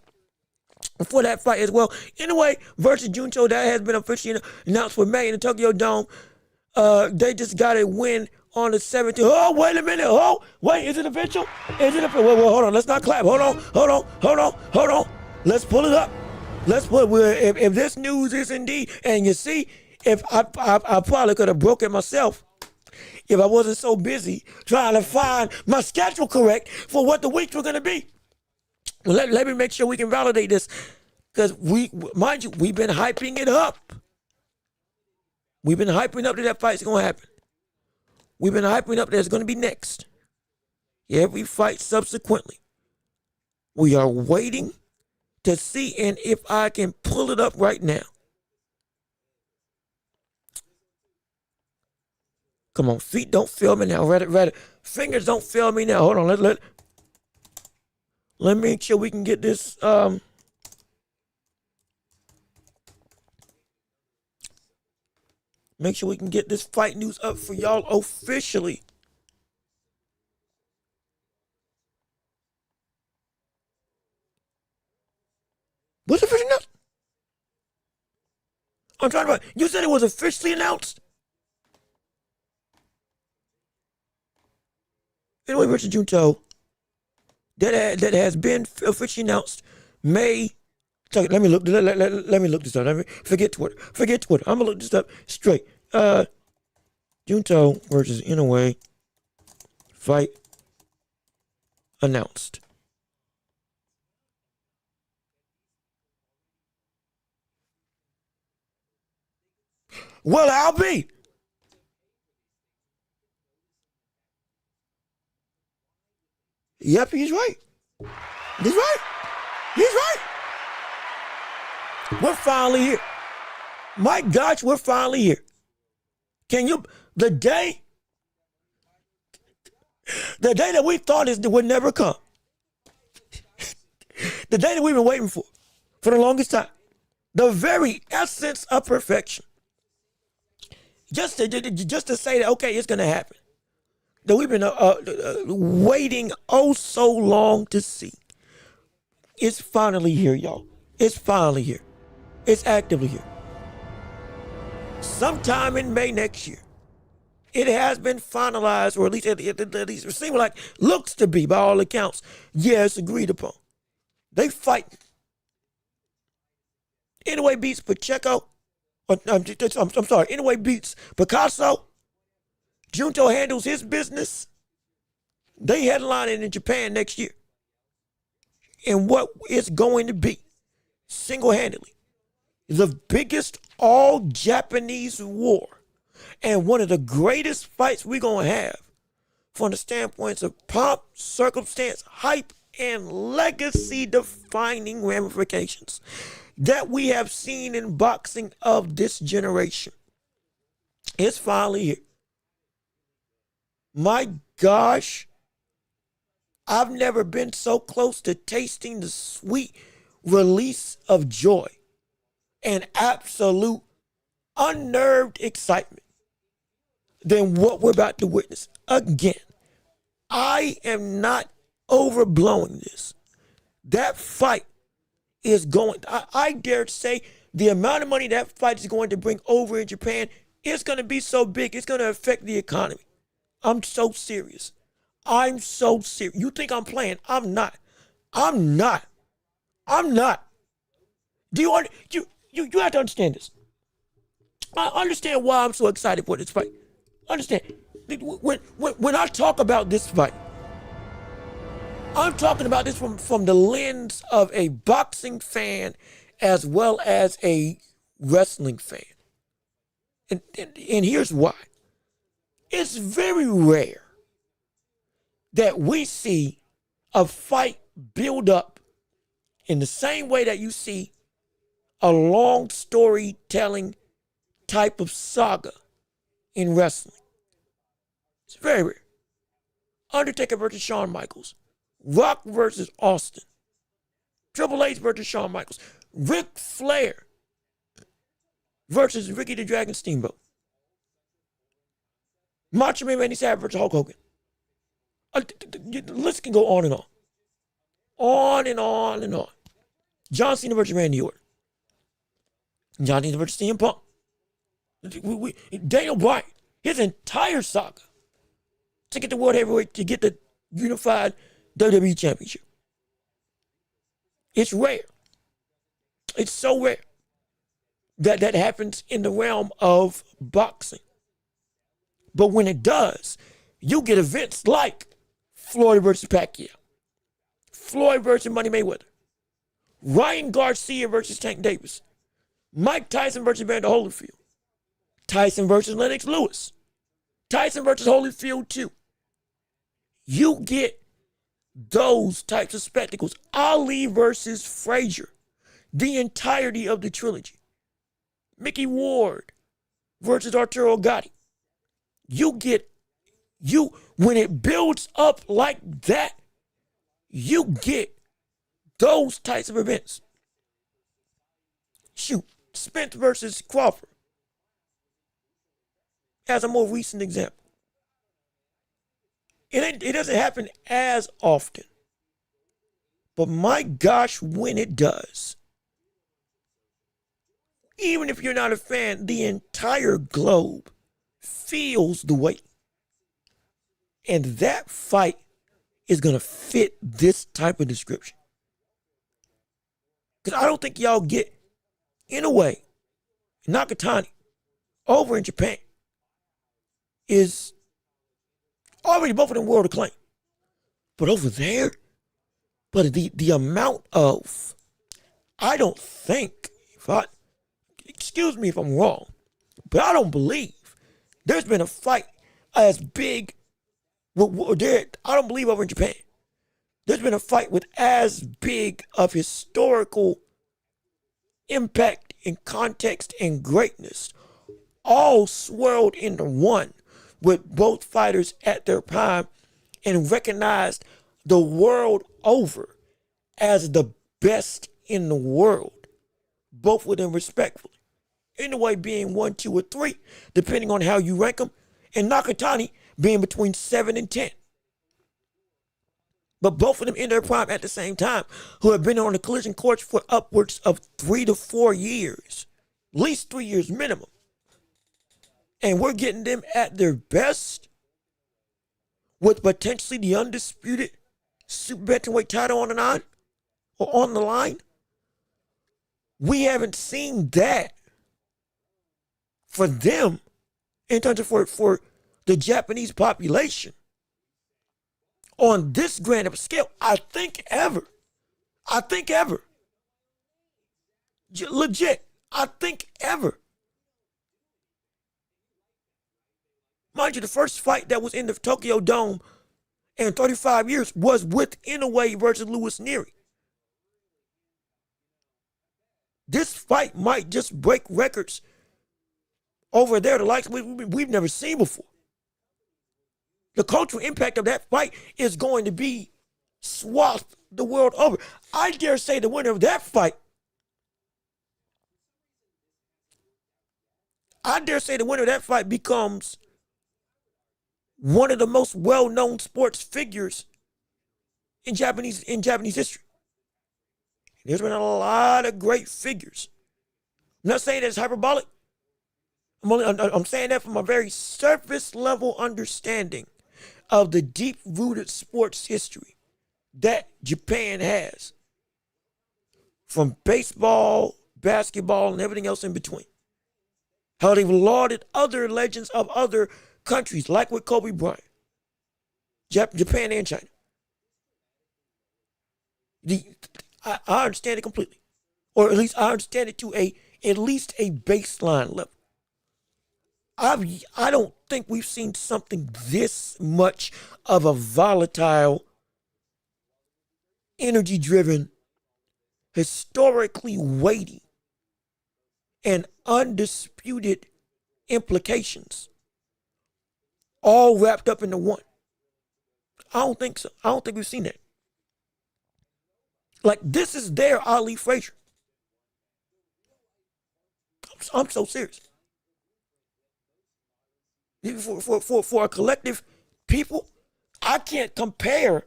for that fight as well. Anyway, versus Juncho, that has been officially announced for May in the Tokyo Dome. They just got a win on the 17th. Oh, wait a minute. Oh, wait, is it official? Wait, hold on. Let's not clap. Hold on. Let's pull it up. If this news is indeed, and you see, if I probably could have broke it myself if I wasn't so busy trying to find my schedule correct for what the weeks were going to be. Let me make sure we can validate this, because mind you, we've been hyping it up. We've been hyping up that fight's going to happen. We've been hyping up that it's going to be next. Every fight subsequently. We are waiting to see, and if I can pull it up right now. Come on, feet don't fail me now. Reddit. Fingers don't fail me now. Hold on, let me make sure we can get this. Make sure we can get this fight news up for y'all officially. Was it officially announced? I'm trying to. You said it was officially announced. Anyway, Richard Junto, that has been officially announced. May. Let me look. Let me look this up. Forget Twitter. I'm gonna look this up straight. Junto versus Inoue fight announced. Well, I'll be. Yep, he's right. He's right. We're finally here. My gosh, we're finally here. Can you, the day that we thought would never come. The day that we've been waiting for the longest time. The very essence of perfection. Just to say that, okay, it's going to happen. That we've been waiting oh so long to see. It's finally here, y'all. It's finally here. It's actively here. Sometime in May next year, it has been finalized, or at least it seems like, looks to be, by all accounts. Yeah, it's agreed upon. They fight. Anyway, beats Pacheco. I'm sorry. Anyway, beats Picasso. Junto handles his business. They headline it in Japan next year. And what it's going to be, single-handedly, the biggest all-Japanese war and one of the greatest fights we're going to have from the standpoints of pomp, circumstance, hype, and legacy-defining ramifications that we have seen in boxing of this generation. It's finally here. My gosh, I've never been so close to tasting the sweet release of joy and absolute unnerved excitement than what we're about to witness. Again, I am not overblowing this. That fight is going, I dare say, the amount of money that fight is going to bring over in Japan is going to be so big, it's going to affect the economy. I'm so serious. You think I'm playing? I'm not. Do you have to understand this? I understand why I'm so excited for this fight. Understand? When I talk about this fight, I'm talking about this from the lens of a boxing fan as well as a wrestling fan. And here's why. It's very rare that we see a fight build up in the same way that you see a long storytelling type of saga in wrestling. It's very rare. Undertaker versus Shawn Michaels. Rock versus Austin. Triple H versus Shawn Michaels. Ric Flair versus Ricky the Dragon Steamboat. Macho Man Randy Savage versus Hulk Hogan. The list can go on and on. On and on and on. John Cena versus Randy Orton. John Cena versus CM Punk. Daniel Bryan, his entire saga to get the World Heavyweight, to get the unified WWE Championship. It's rare. It's so rare that happens in the realm of boxing. But when it does, you get events like Floyd versus Pacquiao, Floyd versus Money Mayweather, Ryan Garcia versus Tank Davis, Mike Tyson versus Evander Holyfield, Tyson versus Lennox Lewis, Tyson versus Holyfield 2. You get those types of spectacles. Ali versus Frazier, the entirety of the trilogy. Mickey Ward versus Arturo Gatti. When it builds up like that, you get those types of events. Shoot, Spence versus Crawford as a more recent example. It doesn't happen as often. But my gosh, when it does, even if you're not a fan, the entire globe feels the weight. And that fight is going to fit this type of description. Because I don't think y'all get, in a way, Nakatani over in Japan is already both of them world acclaim. But over there, but the amount of, I don't think, excuse me if I'm wrong, but I don't believe there's been a fight as big, I don't believe over in Japan, there's been a fight with as big of historical impact and context and greatness, all swirled into one, with both fighters at their prime and recognized the world over as the best in the world, both of them respectfully. In a way being 1, 2, or 3, depending on how you rank them, and Nakatani being between 7 and 10. But both of them in their prime at the same time, who have been on the collision course for upwards of 3 to 4 years, at least 3 years minimum. And we're getting them at their best with potentially the undisputed super bantamweight title on the line or on the line. We haven't seen that for them in terms of for the Japanese population on this grand of a scale. I think ever. Legit, I think ever. Mind you, the first fight that was in the Tokyo Dome in 35 years was with Inoue versus Louis Neary. This fight might just break records over there, the likes we've never seen before. The cultural impact of that fight is going to be swathed the world over. I dare say the winner of that fight, becomes one of the most well-known sports figures in Japanese history. There's been a lot of great figures. I'm not saying that's hyperbolic. I'm saying that from a very surface level understanding of the deep-rooted sports history that Japan has, from baseball, basketball, and everything else in between. How they've lauded other legends of other countries, like with Kobe Bryant, Japan and China. I understand it completely, or at least I understand it to at least a baseline level. I don't think we've seen something this much of a volatile, energy-driven, historically weighty, and undisputed implications all wrapped up into one. I don't think so. I don't think we've seen that. Like, this is their Ali Frazier. I'm so serious. For a collective people, I can't compare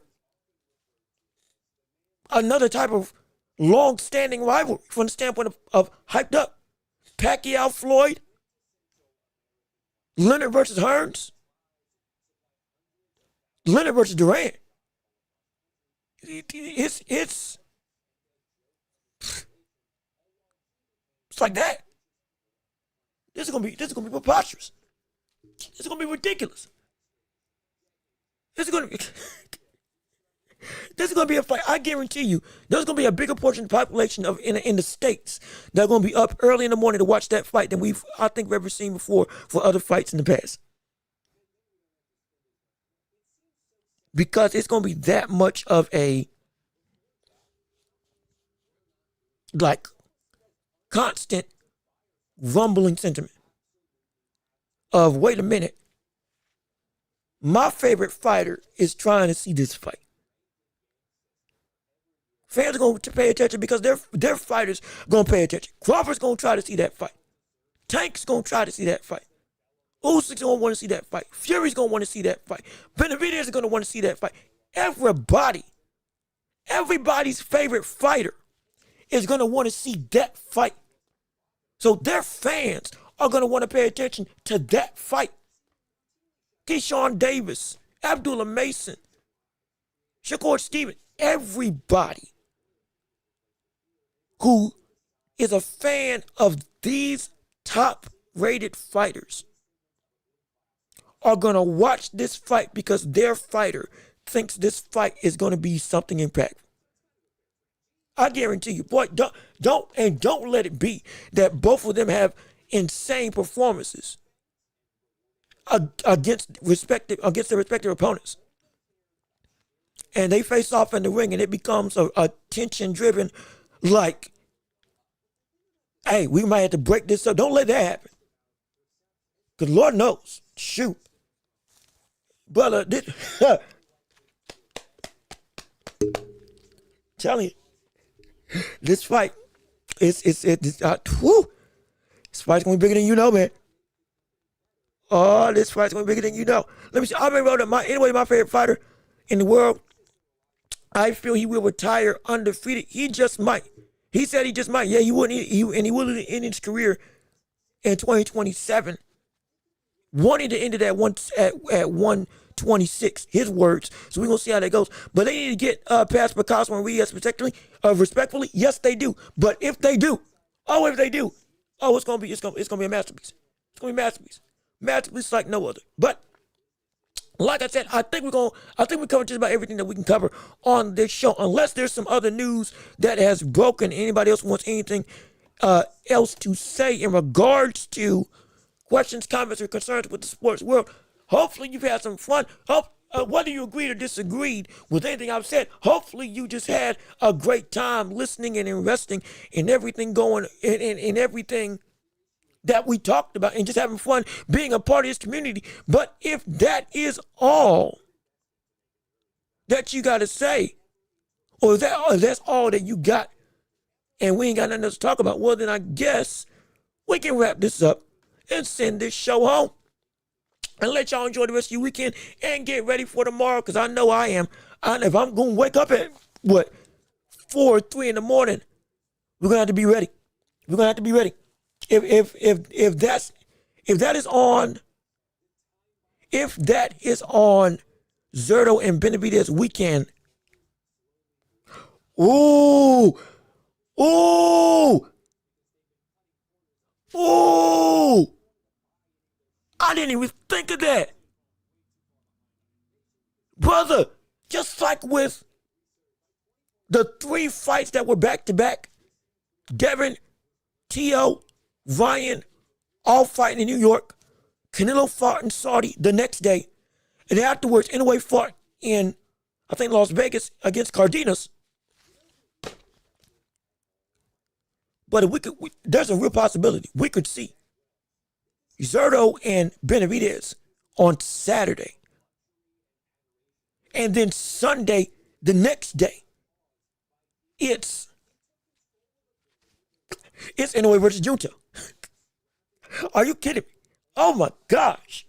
another type of long-standing rivalry from the standpoint of hyped up. Pacquiao Floyd, Leonard versus Hearns, Leonard versus Duran. It's like that. This is gonna be preposterous. This is gonna be ridiculous. This is gonna be a fight. I guarantee you, there's gonna be a bigger portion of the population in the states that are gonna be up early in the morning to watch that fight than we've ever seen before for other fights in the past. because it's going to be that much of a like constant rumbling sentiment of, wait a minute, my favorite fighter is trying to see this fight. Fans are going to pay attention because their fighters going to pay attention. Crawford's going to try to see that fight. Tank's going to try to see that fight. Usyk's going to want to see that fight. Fury's going to want to see that fight. Benavidez is going to want to see that fight. Everybody's favorite fighter is going to want to see that fight. So their fans are going to want to pay attention to that fight. Keyshawn Davis, Abdullah Mason, Shakur Stevens, everybody who is a fan of these top-rated fighters are going to watch this fight because their fighter thinks this fight is going to be something impactful. I guarantee you, boy, don't let it be that both of them have insane performances against their respective opponents. And they face off in the ring and it becomes a tension-driven, like, hey, we might have to break this up. Don't let that happen. Because Lord knows, shoot. Brother, telling you, this fight, this fight's going to be bigger than you know, man. Oh, this fight's going to be bigger than you know. Let me see. I've been wrote my favorite fighter in the world. I feel he will retire undefeated. He just might. He said he just might. Yeah, he wouldn't. He will end his career in 2027. Wanting to end it at 126. His words. So we're gonna see how that goes. But they need to get past Picasso and Reyes respectfully. Yes, they do. But if they do, it's gonna be a masterpiece. It's gonna be a masterpiece. Masterpiece like no other. But like I said, I think we covered just about everything that we can cover on this show, unless there's some other news that has broken. Anybody else wants anything else to say in regards to questions, comments, or concerns with the sports world? Hopefully you've had some fun. Whether you agreed or disagreed with anything I've said, hopefully you just had a great time listening and investing in everything going in everything that we talked about and just having fun being a part of this community. But if that is all that you got to say, or that's all that you got and we ain't got nothing else to talk about, well, then I guess we can wrap this up and send this show home and let y'all enjoy the rest of your weekend and get ready for tomorrow, because I know I am. If I'm going to wake up at, 4 or 3 in the morning, we're going to have to be ready. We're going to have to be ready. If that is on Zerto and Benavidez weekend, ooh, I didn't even think of that, brother. Just like with the 3 fights that were back to back, Devin, T.O., Ryan, all fighting in New York. Canelo fought in Saudi the next day. And afterwards, Inoue fought in, I think, Las Vegas against Cardenas. But there's a real possibility we could see Zerto and Benavidez on Saturday. And then Sunday, the next day, it's Inoue versus Junta. Are you kidding me? Oh my gosh.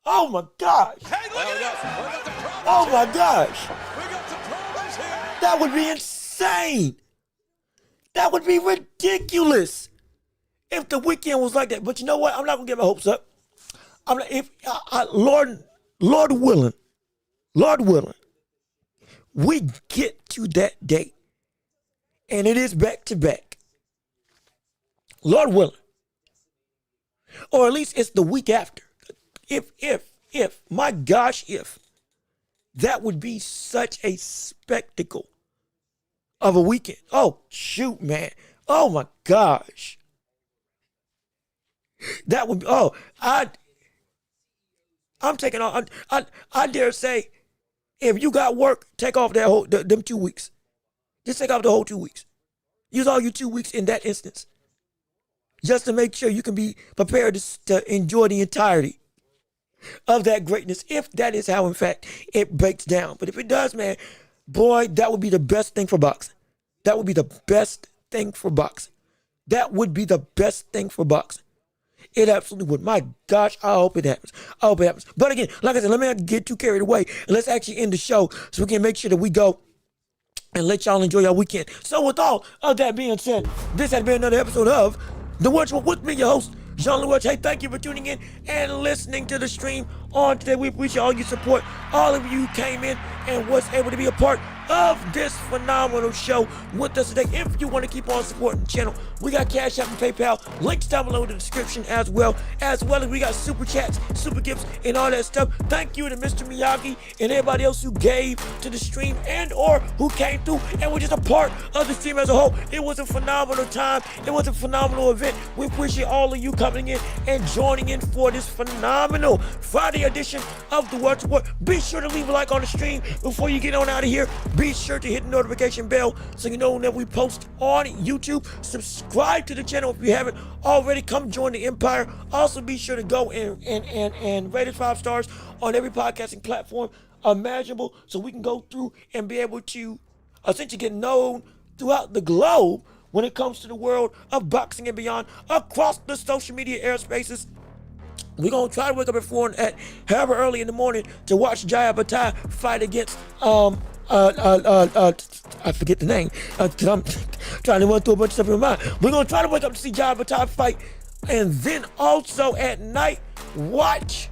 Oh my gosh.
Hey, look at this. We got the problems
Oh my
here.
gosh.
We got some problems here.
That would be insane. That would be ridiculous if the weekend was like that. But you know what? I'm not gonna get my hopes up. I'm not, if Lord willing, we get to that day, and it is back to back. Lord willing, or at least it's the week after. If my gosh, if that would be such a spectacle of a weekend. Oh shoot, man. Oh my gosh. That would be, I'm taking on, I dare say If you got work, take off that whole them 2 weeks. Just take off the whole 2 weeks. Use all your 2 weeks in that instance, just to make sure you can be prepared to enjoy the entirety of that greatness, if that is how, in fact, it breaks down. But if it does, man, boy, that would be the best thing for boxing. That would be the best thing for boxing. That would be the best thing for boxing. It absolutely would. My gosh, I hope it happens. I hope it happens. But again, like I said, let me not get too carried away. And let's actually end the show so we can make sure that we go and let y'all enjoy your weekend. So with all of that being said, this has been another episode of The Welch with me, your host, Jean-Louis Welch. Hey, thank you for tuning in and listening to the stream on today. We appreciate all your support. All of you who came in and was able to be a part of this phenomenal show with us today. If you want to keep on supporting the channel, we got Cash App and PayPal. Links down below in the description as well as we got super chats, super gifts, and all that stuff. Thank you to Mr. Miyagi and everybody else who gave to the stream and or who came through and were just a part of the stream as a whole. It was a phenomenal time. It was a phenomenal event. We appreciate all of you coming in and joining in for this phenomenal Friday edition of The Welch Report. Be sure to leave a like on the stream before you get on out of here. Be sure to hit the notification bell so you know whenever we post on YouTube. Subscribe to the channel if you haven't already. Come join the empire. Also, be sure to go and rate us 5 stars on every podcasting platform imaginable so we can go through and be able to essentially get known throughout the globe when it comes to the world of boxing and beyond across the social media airspaces. We're going to try to wake up at however early in the morning to watch Jaya Bataille fight against, I forget the name, because I'm trying to run through a bunch of stuff in my mind. We're going to try to wake up to see Jaya Bataille fight, and then also at night, watch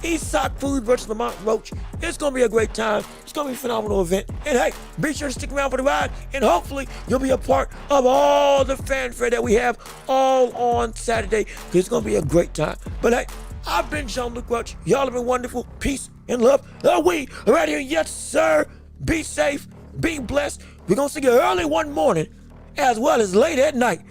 Isak Food versus Lamont Roach. It's going to be a great time. It's going to be a phenomenal event. And hey, be sure to stick around for the ride, and hopefully you'll be a part of all the fanfare that we have all on Saturday, because it's going to be a great time. But hey, I've been Jean-Luc Welch. Y'all have been wonderful. Peace and love. We are right here. Yes, sir. Be safe. Be blessed. We're going to see you early one morning as well as late at night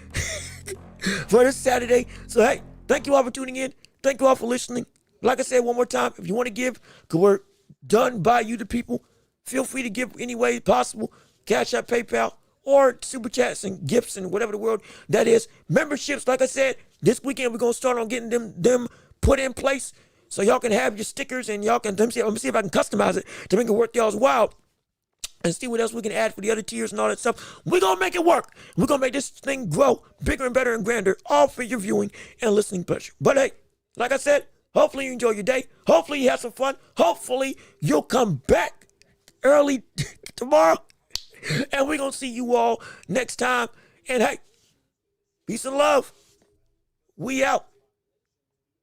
for this Saturday. So hey, thank you all for tuning in. Thank you all for listening. Like I said one more time, if you want to give, because we're done by you the people, feel free to give any way possible. Cash App, PayPal, or super chats and gifts and whatever the world that is. Memberships, like I said, this weekend we're going to start on getting them put in place so y'all can have your stickers and y'all can, let me see if I can customize it to make it worth y'all's while and see what else we can add for the other tiers and all that stuff. We're going to make it work. We're going to make this thing grow bigger and better and grander, all for your viewing and listening pleasure. But hey, like I said, hopefully you enjoy your day. Hopefully you have some fun. Hopefully you'll come back early tomorrow. And we're going to see you all next time. And hey, peace and love. We out.